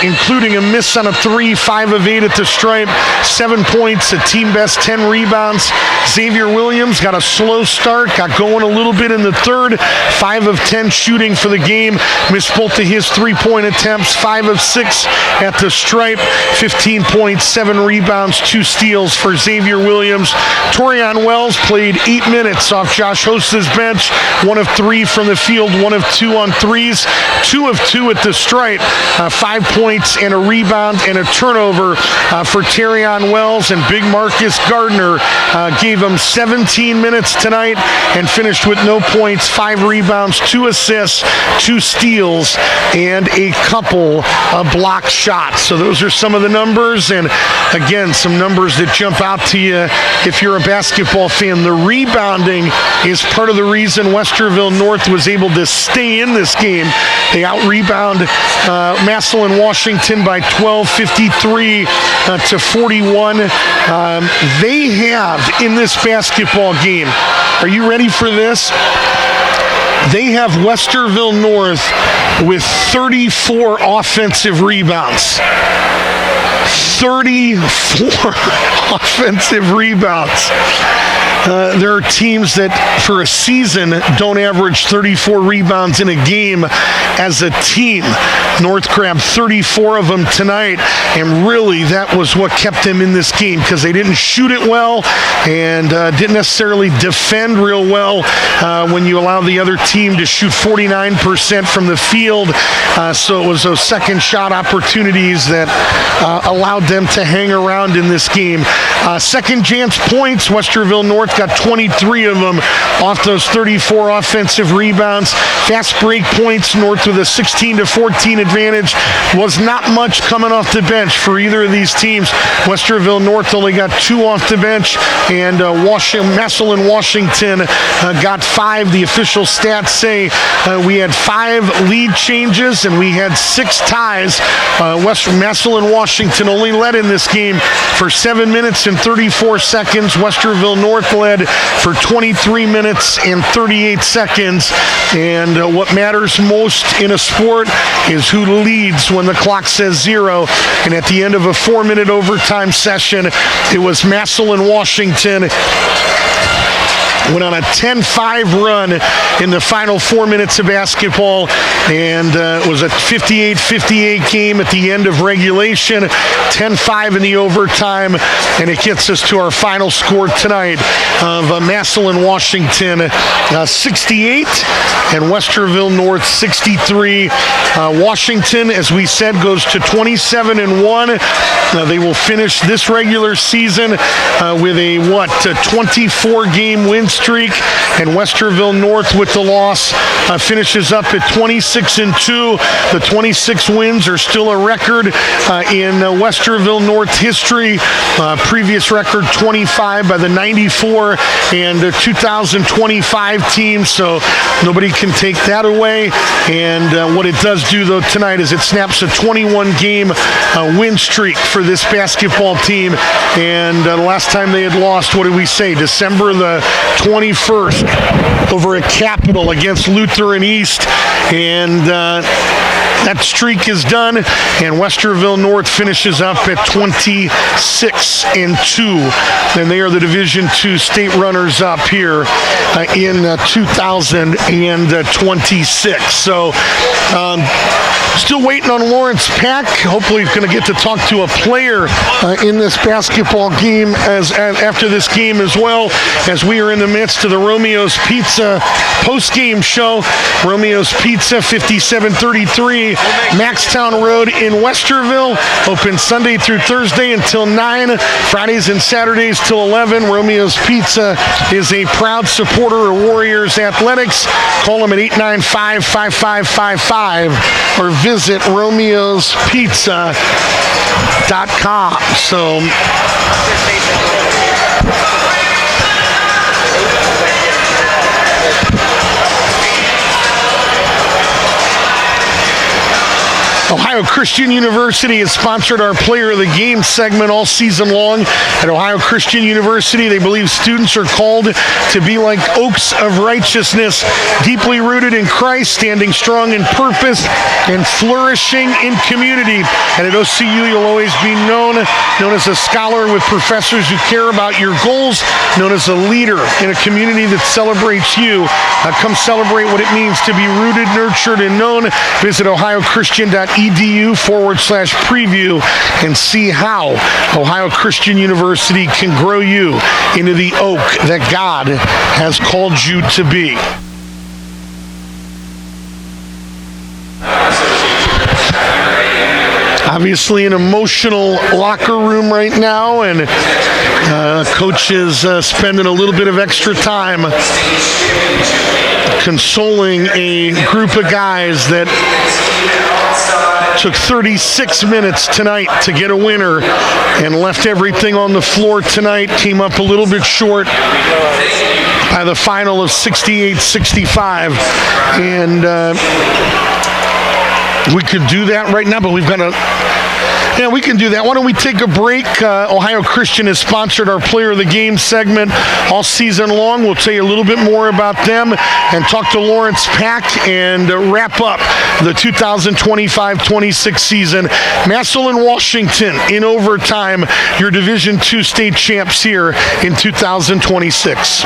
including a miss on a 3, 5 of 8 at the stripe, 7 points, a team best 10 rebounds. Xavier Williams got a slow start, got going a little bit in the third, 5 of 10 shooting for the game, missed both of his 3-point attempts, 5 of 6 at the stripe, 15 points, 7 rebounds, 2 steals for Xavier Williams. Torian Wells played 8 minutes off Josh Host's bench, 1 of 3 from the field, 1 of 2 on threes, 2 of 2 at the stripe, 5 points and a rebound and a turnover for Torian Wells, and Big Marcus Gardner gave him 17 minutes tonight and finished with no points, 5 rebounds, 2 assists, 2 steals, and a couple of block shots. So those are some of the numbers, and again, some numbers that jump out to you if you're a basketball fan. The rebounding is part of the reason Westerville North was able to stay in this game. They out-rebound Massillon Washington by 12, 53 to 41. They have in this basketball game, are you ready for this? They have Westerville North with 34 offensive rebounds. 34 offensive rebounds. There are teams that for a season don't average 34 rebounds in a game as a team. North grabbed 34 of them tonight, and really that was what kept them in this game, because they didn't shoot it well and didn't necessarily defend real well when you allow the other team to shoot 49% from the field. So it was those second shot opportunities that allowed them to hang around in this game. Second chance points, Westerville North got 23 of them off those 34 offensive rebounds. Fast break points, North with a 16-14 advantage. Was not much coming off the bench for either of these teams. Westerville North only got 2 off the bench, and Massillon Washington got 5. The official stats say we had 5 lead changes and we had 6 ties. Massillon Washington only led in this game for 7 minutes and 34 seconds. Westerville North led for 23 minutes and 38 seconds. And what matters most in a sport is who leads when the clock says 0. And at the end of a 4-minute overtime session, it was Massillon Washington went on a 10-5 run in the final 4 minutes of basketball, and it was a 58-58 game at the end of regulation, 10-5 in the overtime, and it gets us to our final score tonight of Massillon Washington 68 and Westerville North 63. Washington, as we said, goes to 27-1. They will finish this regular season with a 24-game win streak, and Westerville North with the loss finishes up at 26-2. The 26 wins are still a record in Westerville North history. Previous record 25 by the 94 and 2025 teams, so nobody can take that away. And what it does do though tonight is it snaps a 21-game win streak for this basketball team. And the last time they had lost, what did we say, December the 21st over at Capitol against Lutheran East, and that streak is done, and Westerville North finishes up at 26-2, and they are the Division II state runners-up here in 2026. So still waiting on Lawrence Pack. Hopefully he's going to get to talk to a player in this basketball game after this game as well, as we are in the midst of the Romeo's Pizza post-game show. Romeo's Pizza, 5733 Maxtown Road in Westerville. Open Sunday through Thursday until 9, Fridays and Saturdays till 11. Romeo's Pizza is a proud supporter of Warriors Athletics. Call them at 895-5555 or visit romeospizza.com. So Ohio Ohio Christian University has sponsored our Player of the Game segment all season long. At Ohio Christian University, they believe students are called to be like oaks of righteousness, deeply rooted in Christ, standing strong in purpose, and flourishing in community. And at OCU, you'll always be known as a scholar with professors who care about your goals, known as a leader in a community that celebrates you. Come celebrate what it means to be rooted, nurtured, and known. Visit ohiochristian.edu/preview and see how Ohio Christian University can grow you into the oak that God has called you to be. Obviously an emotional locker room right now, and coach is spending a little bit of extra time consoling a group of guys that took 36 minutes tonight to get a winner and left everything on the floor tonight. Came up a little bit short by the final of 68-65, and we could do that right now, but we've got to... Yeah, we can do that. Why don't we take a break? Ohio Christian has sponsored our Player of the Game segment all season long. We'll tell you a little bit more about them and talk to Lawrence Pack and wrap up the 2025-26 season. Massillon, Washington in overtime, your Division II state champs here in 2026.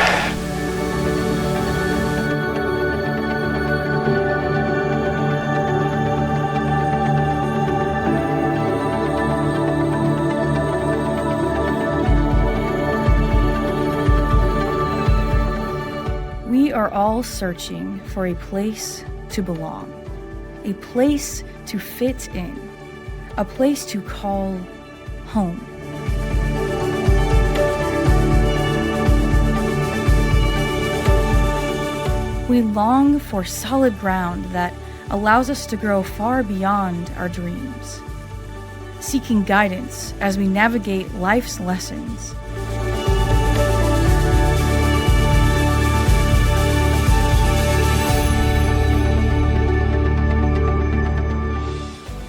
We are all searching for a place to belong, a place to fit in, a place to call home. We long for solid ground that allows us to grow far beyond our dreams, seeking guidance as we navigate life's lessons.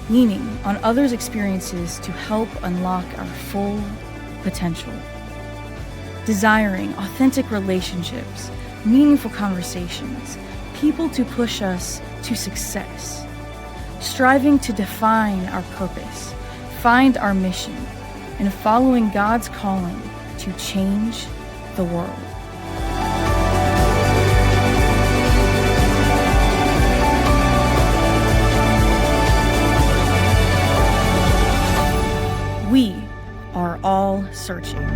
Leaning on others' experiences to help unlock our full potential. Desiring authentic relationships, meaningful conversations, people to push us to success. Striving to define our purpose, find our mission, and following God's calling to change the world. We are all searching.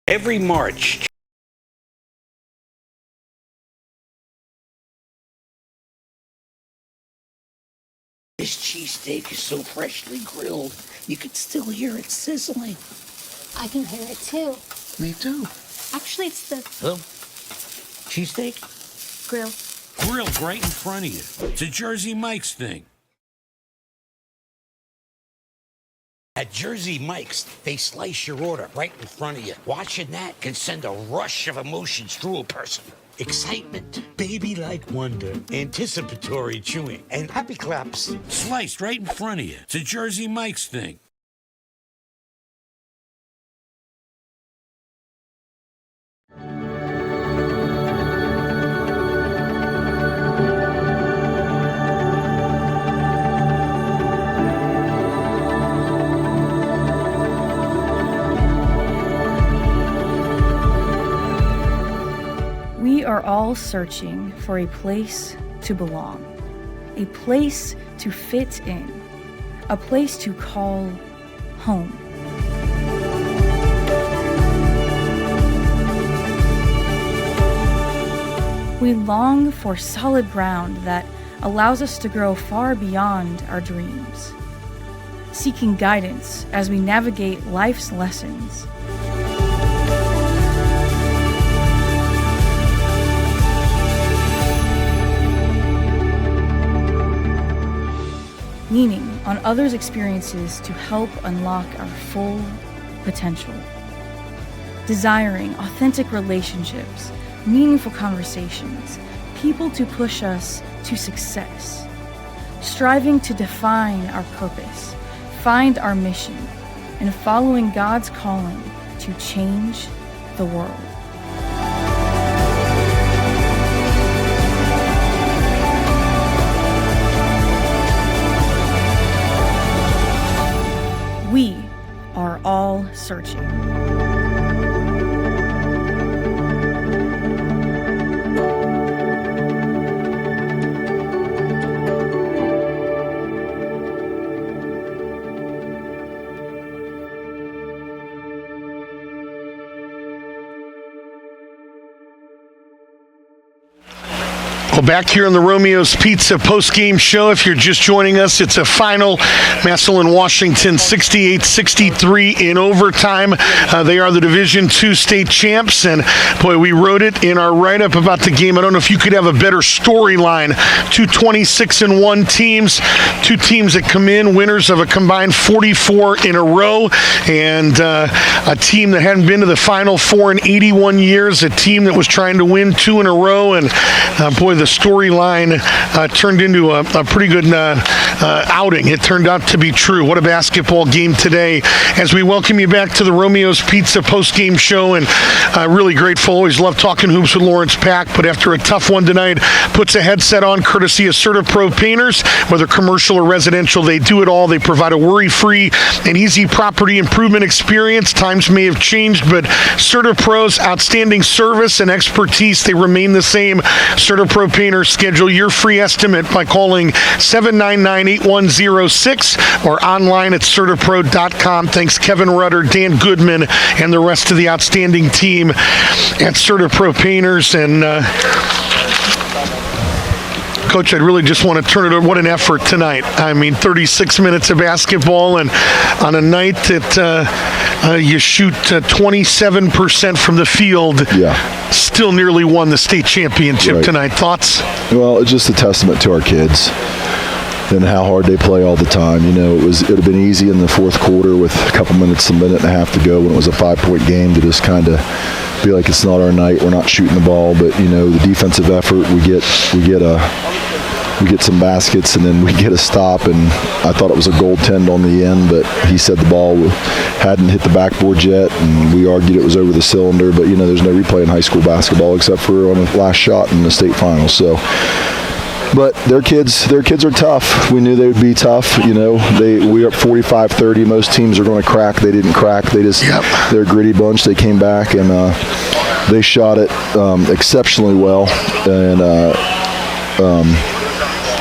Every March, this cheesesteak is so freshly grilled, you can still hear it sizzling. I can hear it too. Me too. Actually, it's the Hello? Cheesesteak? grill. Grilled right in front of you. It's a Jersey Mike's thing. At Jersey Mike's, they slice your order right in front of you. Watching that can send a rush of emotions through a person. Excitement, baby-like wonder, anticipatory chewing, and happy claps. Sliced right in front of you. It's a Jersey Mike's thing. all searching for a place to belong, a place to fit in, a place to call home. We long for solid ground that allows us to grow far beyond our dreams, seeking guidance as we navigate life's lessons. Leaning on others' experiences to help unlock our full potential. Desiring authentic relationships, meaningful conversations, people to push us to success. Striving to define our purpose, find our mission, and following God's calling to change the world. We are all searching. Well, back here on the Romeo's Pizza post-game show, if you're just joining us, it's a final. Massillon, Washington, 68-63 in overtime. They are the Division II state champs, and boy, we wrote it in our write-up about the game. I don't know if you could have a better storyline. Two 26-1 teams, two teams that come in winners of a combined 44 in a row, and a team that hadn't been to the Final Four in 81 years, a team that was trying to win 2 in a row, and boy, the storyline turned into a pretty good outing. It turned out to be true. What a basketball game today. As we welcome you back to the Romeo's Pizza post-game show, and really grateful. Always love talking hoops with Lawrence Pack, but after a tough one tonight, puts a headset on courtesy of CertaPro Painters. Whether commercial or residential, they do it all. They provide a worry-free and easy property improvement experience. Times may have changed, but CertaPro's outstanding service and expertise, they remain the same. CertaPro Painters, schedule your free estimate by calling 799-8106 or online at CertaPro.com. Thanks Kevin Rudder, Dan Goodman, and the rest of the outstanding team at CertaPro Painters. And Coach, I'd really just want to turn it over. What an effort tonight. I mean, 36 minutes of basketball, and on a night that you shoot 27% from the field, still nearly won the state championship tonight. Thoughts? Well, it's just a testament to our kids and how hard they play all the time. You know, it would have been easy in the fourth quarter with a minute and a half to go when it was a 5-point game to just kind of be like, it's not our night, we're not shooting the ball. But you know, the defensive effort, we get some baskets, and then we get a stop, and I thought it was a goaltend on the end, but he said the ball hadn't hit the backboard yet, and we argued it was over the cylinder. But you know, there's no replay in high school basketball except for on the last shot in the state finals. So, but their kids are tough. We knew they would be tough. You know, we were up 45-30. Most teams are going to crack. They didn't crack. They're a gritty bunch. They came back and they shot it exceptionally well. And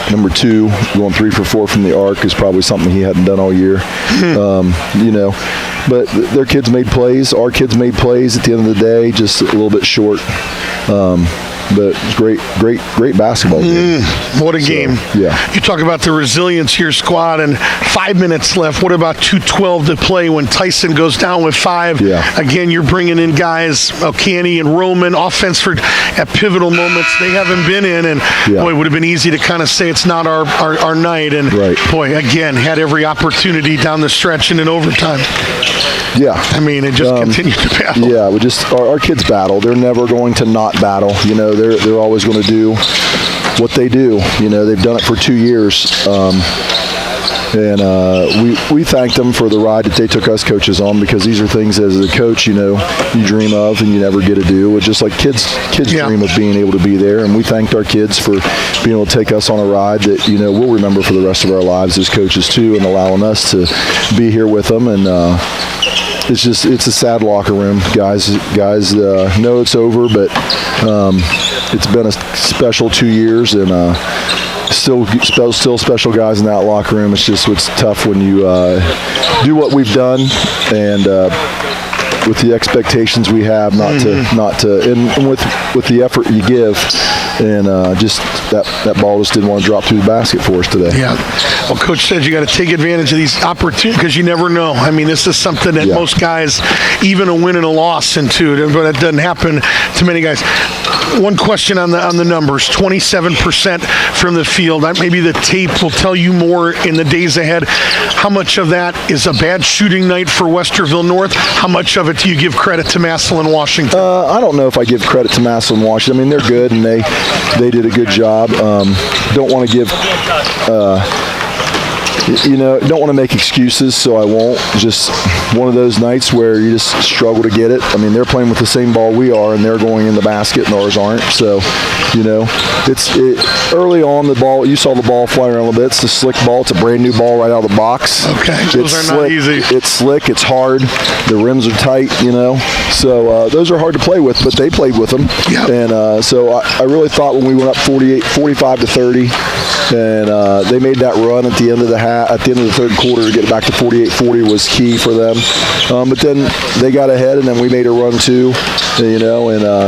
number 2, going 3 for 4 from the arc is probably something he hadn't done all year. You know, but their kids made plays. Our kids made plays at the end of the day, just a little bit short. But great basketball game. What a game. Yeah. You talk about the resilience here, squad, and 5 minutes left. What about 2:12 to play when Tyson goes down with 5? Yeah. Again, you're bringing in guys, O'Canny and Roman, offense at pivotal moments they haven't been in, and boy, it would have been easy to kind of say it's not our night. And boy, again, had every opportunity down the stretch and in overtime. Yeah. I mean, it just continued to battle. Yeah, our kids battle. They're never going to not battle. You know, they're always going to do what they do. You know, they've done it for 2 years. And we thanked them for the ride that they took us coaches on, because these are things as a coach, you dream of and you never get to do. It's just like kids dream of being able to be there. And we thanked our kids for being able to take us on a ride that, we'll remember for the rest of our lives as coaches too, and allowing us to be here with them. And it's a sad locker room. Guys know it's over, but it's been a special 2 years, and still special guys in that locker room. It's tough when you do what we've done, and with the expectations we have, not to, and with the effort you give, and just that ball just didn't want to drop through the basket for us today. Yeah. Well, Coach said you got to take advantage of these opportunities, because you never know. I mean, this is something that most guys, even a win and a loss into, but it doesn't happen to many guys. One question on the numbers: 27% from the field. Maybe the tape will tell you more in the days ahead. How much of that is a bad shooting night for Westerville North? How much of it do you give credit to Massillon, Washington? I don't know if I give credit to Massillon, Washington. I mean, they're good, and they did a good job. Don't want to give don't want to make excuses, so I won't. Just one of those nights where you just struggle to get it. I mean, they're playing with the same ball we are, and they're going in the basket, and ours aren't. So, early on, the ball, you saw the ball flying around a little bit. It's a slick ball. It's a brand new ball right out of the box. Okay, those are not easy. It's slick. It's hard. The rims are tight, So those are hard to play with, but they played with them. Yep. And so I really thought when we went up 45-30, and they made that run at the end of the third quarter to get back to 48-40 was key for them. But then they got ahead, and then we made a run too, and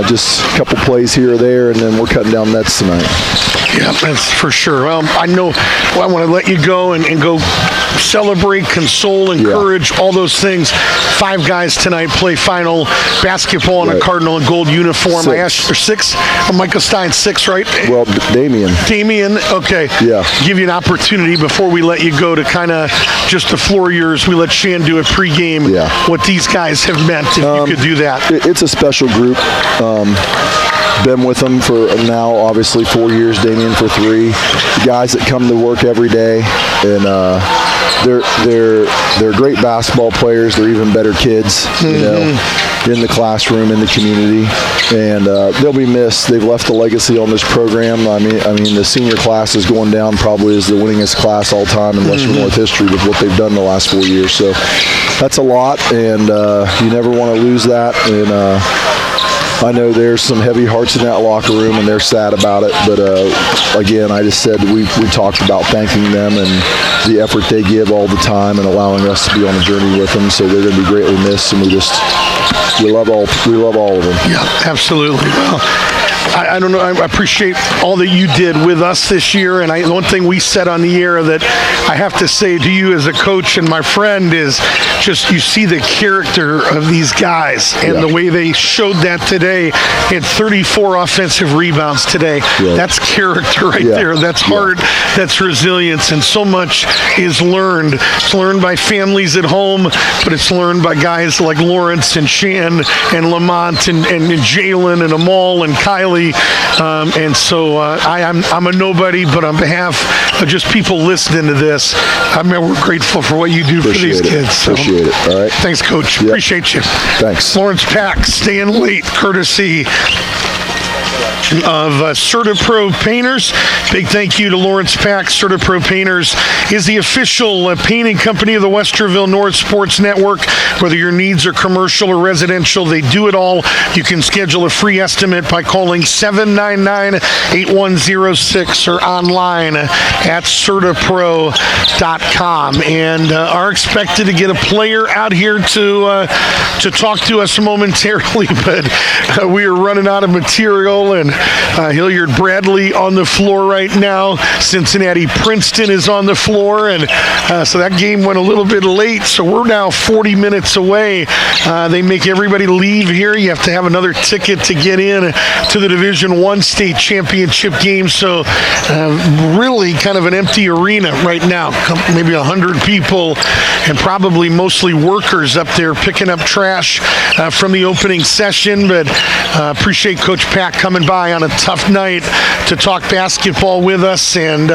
just a couple plays here or there, and then we're cutting down nets tonight. Yeah, that's for sure. Well, I want to let you go and go celebrate, console, encourage, all those things. 5 guys tonight play final basketball in a Cardinal and gold uniform. 6. I asked for 6. Michael Stein, 6, right? Well, Damien, okay. Yeah. Give you an opportunity before we let you go to kind of just the floor yours. We let Shan do a pregame. What these guys have meant, if you could do that. It's a special group. Been with them for now, obviously 4 years. Damien for 3. Guys that come to work every day, and they're great basketball players. They're even better kids, in the classroom, in the community, and they'll be missed. They've left a legacy on this program. I mean, the senior class is going down probably as the winningest class all time in Western North history with what they've done in the last 4 years. So that's a lot, and you never want to lose that. And I know there's some heavy hearts in that locker room, and they're sad about it. But again, I just said we talked about thanking them and the effort they give all the time, and allowing us to be on a journey with them. So they're going to be greatly missed, and we love all of them. Yeah, absolutely. Well, I don't know. I appreciate all that you did with us this year. And one thing we said on the air that I have to say to you as a coach and my friend is just you see the character of these guys and the way they showed that today. Had 34 offensive rebounds today. Yeah. That's character right there. That's heart. That's resilience. And so much is learned. It's learned by families at home, but it's learned by guys like Lawrence and Shan and Lamont and Jalen and Amal and Kylie. And so I'm a nobody, but on behalf of just people listening to this, we're grateful for what you do for these kids. So, appreciate it. All right. Thanks, Coach. Yep. Appreciate you. Thanks. Lawrence Pack staying late, courtesy of CertaPro Painters. Big thank you to Lawrence Pack. CertaPro Painters is the official painting company of the Westerville North Sports Network. Whether your needs are commercial or residential, they do it all. You can schedule a free estimate by calling 799-8106 or online at CertaPro.com. And are expected to get a player out here to talk to us momentarily, but we are running out of material, and Hilliard Bradley on the floor right now. Cincinnati Princeton is on the floor, and so that game went a little bit late, so we're now 40 minutes away. They make everybody leave here. You have to have another ticket to get in to the Division I state championship game, so really kind of an empty arena right now. Maybe 100 people, and probably mostly workers up there picking up trash from the opening session, but appreciate Coach Pack coming by on a tough night to talk basketball with us. And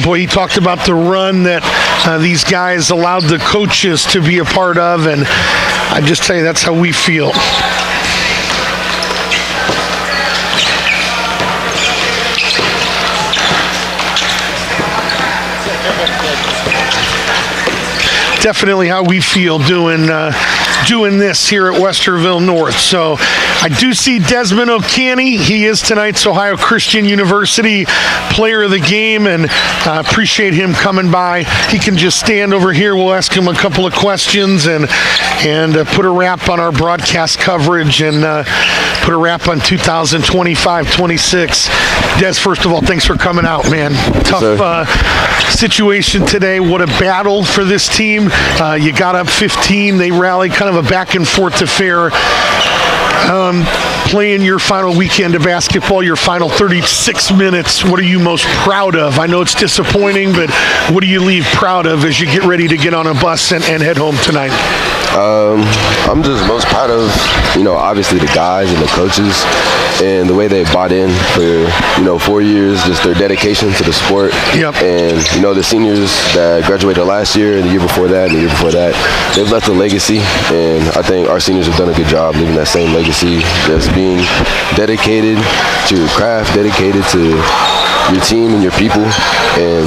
boy, he talked about the run that these guys allowed the coaches to be a part of, and I just tell you, that's how we feel. Definitely how we feel doing this here at Westerville North. So I do see Desmond O'Canny. He is tonight's Ohio Christian University player of the game, and I appreciate him coming by. He can just stand over here. We'll ask him a couple of questions and put a wrap on our broadcast coverage and put a wrap on 2025-26. Des, first of all, thanks for coming out, man. Tough situation today. What a battle for this team. You got up 15. They rallied, kind of a back and forth affair. Playing your final weekend of basketball, your final 36 minutes, what are you most proud of? I know it's disappointing, but what do you leave proud of as you get ready to get on a bus and head home tonight? I'm just most proud of, obviously the guys and the coaches and the way they bought in for, 4 years, just their dedication to the sport. Yep. And, the seniors that graduated last year and the year before that and the year before that, they've left a legacy, and I think our seniors have done a good job leaving that same legacy, just being dedicated to your craft, dedicated to your team and your people, and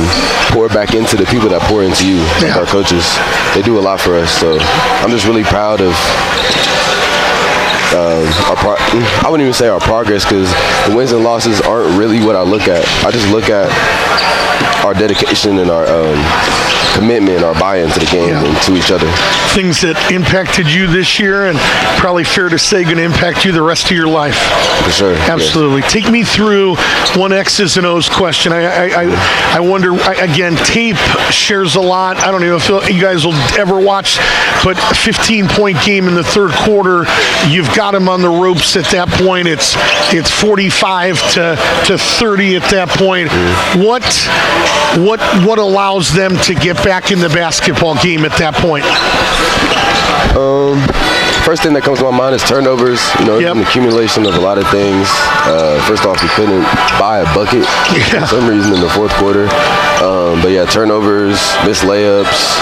pour back into the people that pour into you, like our coaches. They do a lot for us, so I'm just really proud of I wouldn't even say our progress, because the wins and losses aren't really what I look at. I just look at our dedication and our commitment, our buy-in to the game and to each other. Things that impacted you this year, and probably fair to say going to impact you the rest of your life. For sure. Absolutely. Yes. Take me through one X's and O's question. I wonder, again, tape shares a lot. I don't know if you guys will ever watch, but a 15-point game in the third quarter, you've got them on the ropes at that point. It's 45 to 30 at that point. What allows them to get back in the basketball game at that point? First thing that comes to my mind is turnovers. It's an accumulation of a lot of things. First off, we couldn't buy a bucket for some reason in the fourth quarter. But turnovers, missed layups,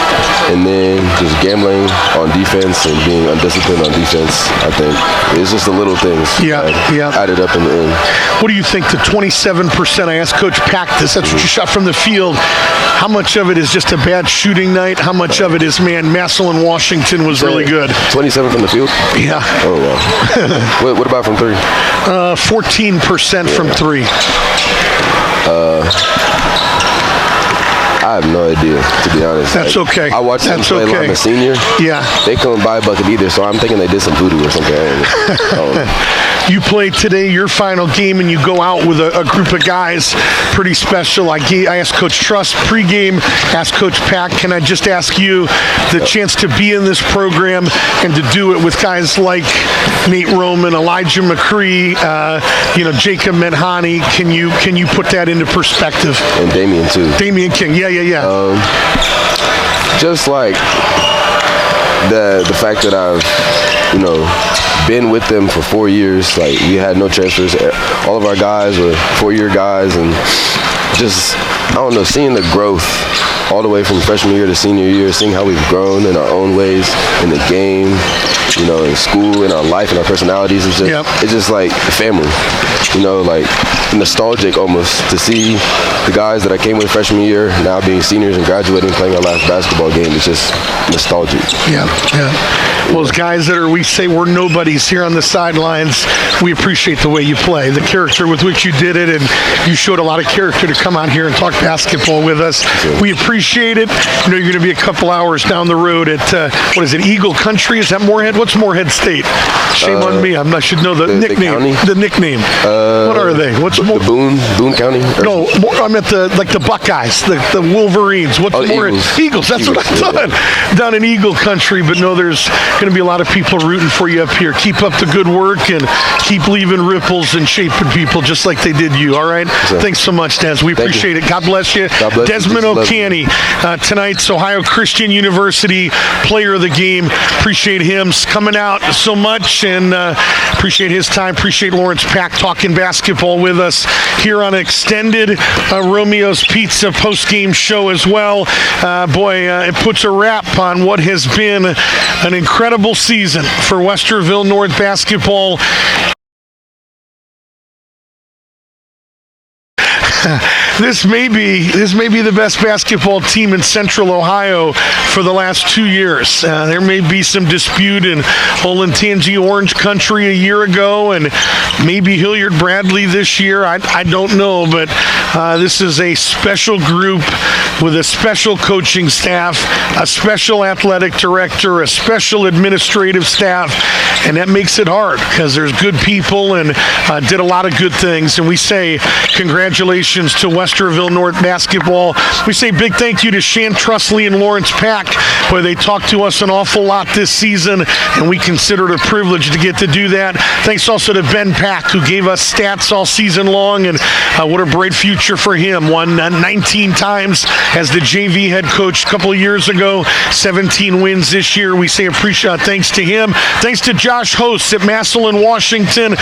and then just gambling on defense and being undisciplined on defense. I think it's just the little things added up in the end. What do you think? The 27%, I asked Coach Pack this, that's what you shot from the field. How much of it is just a bad shooting night? How much of it is, Massillon, Washington was really good? 27 from the field? Yeah. Oh, wow. What about from three? 14% from three. I have no idea, to be honest. That's okay. I watched them play like a senior. Yeah. They couldn't buy a bucket either, so I'm thinking they did some voodoo or something. You played today, your final game, and you go out with a group of guys pretty special. I asked Coach Truss pregame, asked Coach Pack, can I just ask you the chance to be in this program and to do it with guys like Nate Roman, Elijah McCree, Jacob Menhani. Can you put that into perspective? And Damian too. Damian King, yeah. Just like the fact that I've, been with them for 4 years. Like, we had no transfers. All of our guys were 4-year guys, and just, seeing the growth all the way from freshman year to senior year, seeing how we've grown in our own ways, in the game, in school, in our life, in our personalities. It's just like family, like nostalgic almost to see the guys that I came with freshman year now being seniors and graduating, playing our last basketball game. It's just nostalgic. Yeah. Well, as guys that we say we're nobodies here on the sidelines, we appreciate the way you play, the character with which you did it, and you showed a lot of character to come out here and talk basketball with us. We appreciate it. You're going to be a couple hours down the road at, Eagle Country? Is that Moorhead? What's Moorhead State? Shame on me. I should know the nickname. The nickname. What are they? What's the Boone County? No, I meant the Buckeyes, the Wolverines. What's Moorhead? Eagles. That's what I thought. down in Eagle Country, but no, there's going to be a lot of people rooting for you up here. Keep up the good work and keep leaving ripples and shaping people just like they did you, all right? Sir. Thanks so much, Des. We appreciate it. God bless you. God bless Desmond you. O'Canny, tonight's Ohio Christian University player of the game. Appreciate him coming out so much, and appreciate his time. Appreciate Lawrence Pack talking basketball with us here on extended Romeo's Pizza post-game show as well. It puts a wrap on what has been an incredible season for Westerville North basketball. This may be the best basketball team in Central Ohio for the last 2 years. There may be some dispute in Olentangy Orange Country a year ago, and maybe Hilliard Bradley this year. I don't know, but this is a special group with a special coaching staff, a special athletic director, a special administrative staff, and that makes it hard because there's good people and did a lot of good things. And we say congratulations to Westerville North basketball. We say big thank you to Shan Trusley and Lawrence Pack, where they talked to us an awful lot this season, and we consider it a privilege to get to do that. Thanks also to Ben Pack, who gave us stats all season long, and what a bright future for him. Won 19 times as the JV head coach a couple of years ago, 17 wins this year. We say appreciate thanks to him. Thanks to Josh Host at Massillon, Washington.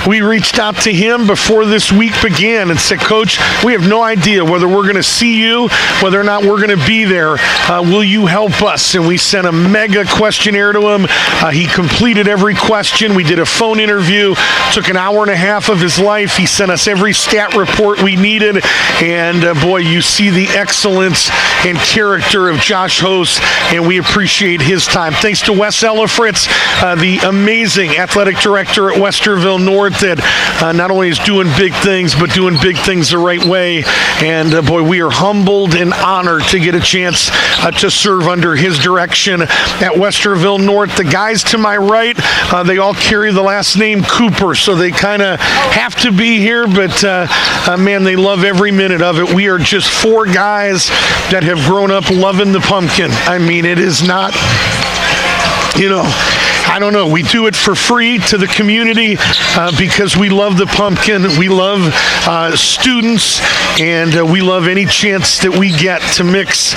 We reached out to him before this week began and said, Coach, we have no idea whether we're going to see you, whether or not we're going to be there. Will you help us? And we sent a mega questionnaire to him. He completed every question. We did a phone interview. Took an hour and a half of his life. He sent us every stat report we needed. And you see the excellence and character of Josh Host, and we appreciate his time. Thanks to Wes Ellifritz, the amazing athletic director at Westerville North, that not only is doing big things, but doing big things the right way. And we are humbled and honored to get a chance to serve under his direction at Westerville North. The guys to my right, they all carry the last name Cooper, so they kind of have to be here, but man, they love every minute of it. We are just four guys that have grown up loving the pumpkin. I mean, it is not, I don't know. We do it for free to the community because we love the pumpkin. We love students, and we love any chance that we get to mix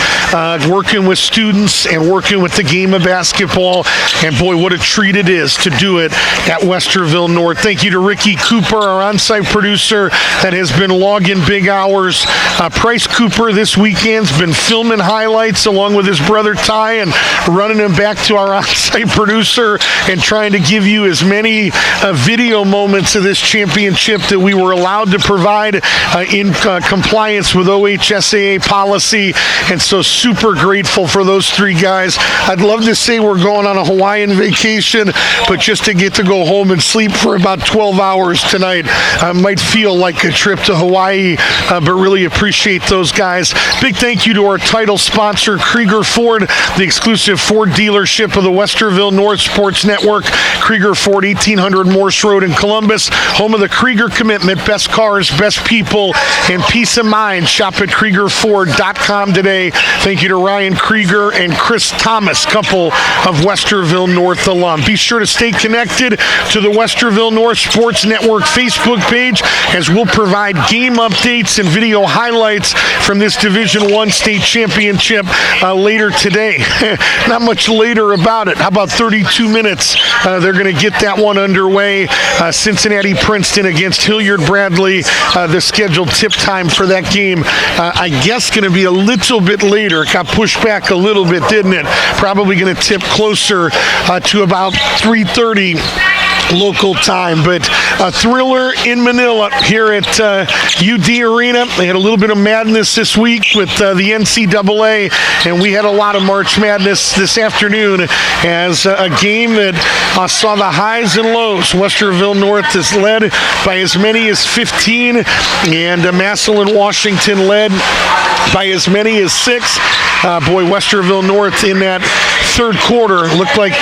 working with students and working with the game of basketball. And what a treat it is to do it at Westerville North. Thank you to Ricky Cooper, our on-site producer that has been logging big hours. Price Cooper this weekend's been filming highlights along with his brother Ty and running them back to our on-site producer and trying to give you as many video moments of this championship that we were allowed to provide in compliance with OHSAA policy. And so super grateful for those three guys. I'd love to say we're going on a Hawaiian vacation, but just to get to go home and sleep for about 12 hours tonight might feel like a trip to Hawaii, but really appreciate those guys. Big thank you to our title sponsor, Krieger Ford, the exclusive Ford dealership of the Westerville North Sports Network. Krieger Ford, 1800 Morse Road in Columbus, home of the Krieger commitment, best cars, best people, and peace of mind. Shop at KriegerFord.com today. Thank you to Ryan Krieger and Chris Thomas, couple of Westerville North alum. Be sure to stay connected to the Westerville North Sports Network Facebook page, as we'll provide game updates and video highlights from this Division I state championship later today. Not much later about it. How about 32 minutes? They're going to get that one underway. Cincinnati Princeton against Hilliard Bradley. The scheduled tip time for that game, I guess, going to be a little bit later. Got pushed back a little bit, didn't it? Probably going to tip closer to about 3:30 local time. But a thriller in Manila here at UD Arena. They had a little bit of madness this week with the NCAA, and we had a lot of March Madness this afternoon as a game that saw the highs and lows. Westerville North is led by as many as 15, and Massillon, Washington led by as many as 6. Westerville North in that third quarter looked like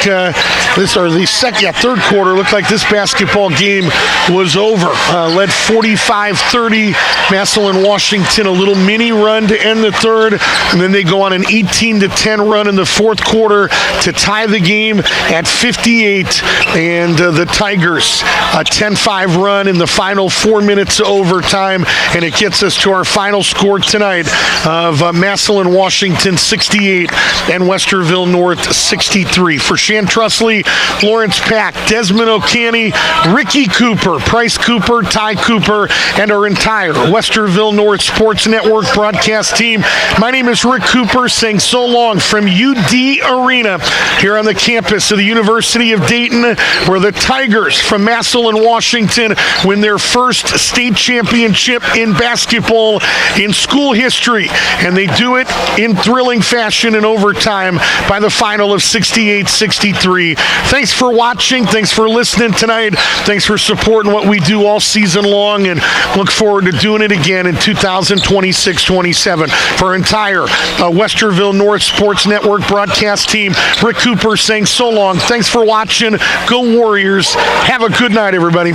third quarter, looked like this basketball game was over. Led 45-30. Massillon Washington, a little mini run to end the third, and then they go on an 18-10 run in the fourth quarter to tie the game at 58. And the Tigers, a 10-5 run in the final 4 minutes of overtime, and it gets us to our final score tonight of Massillon Washington 68 and Westerville North 63. For Shan Trusley, Lawrence Pack, Desmond O'Canny, Ricky Cooper, Price Cooper, Ty Cooper, and our entire Westerville North Sports Network broadcast team, my name is Rick Cooper, saying so long from UD Arena here on the campus of the University of Dayton, where the Tigers from Massillon, Washington win their first state championship in basketball in school history, and they do it in thrilling fashion in overtime by the final of 68-63. Thanks for watching. Thanks for listening tonight. Thanks for supporting what we do all season long, and look forward to doing it again in 2026-27. For our entire Westerville North Sports Network broadcast team, Rick Cooper saying so long. Thanks for watching. Go Warriors. Have a good night, everybody.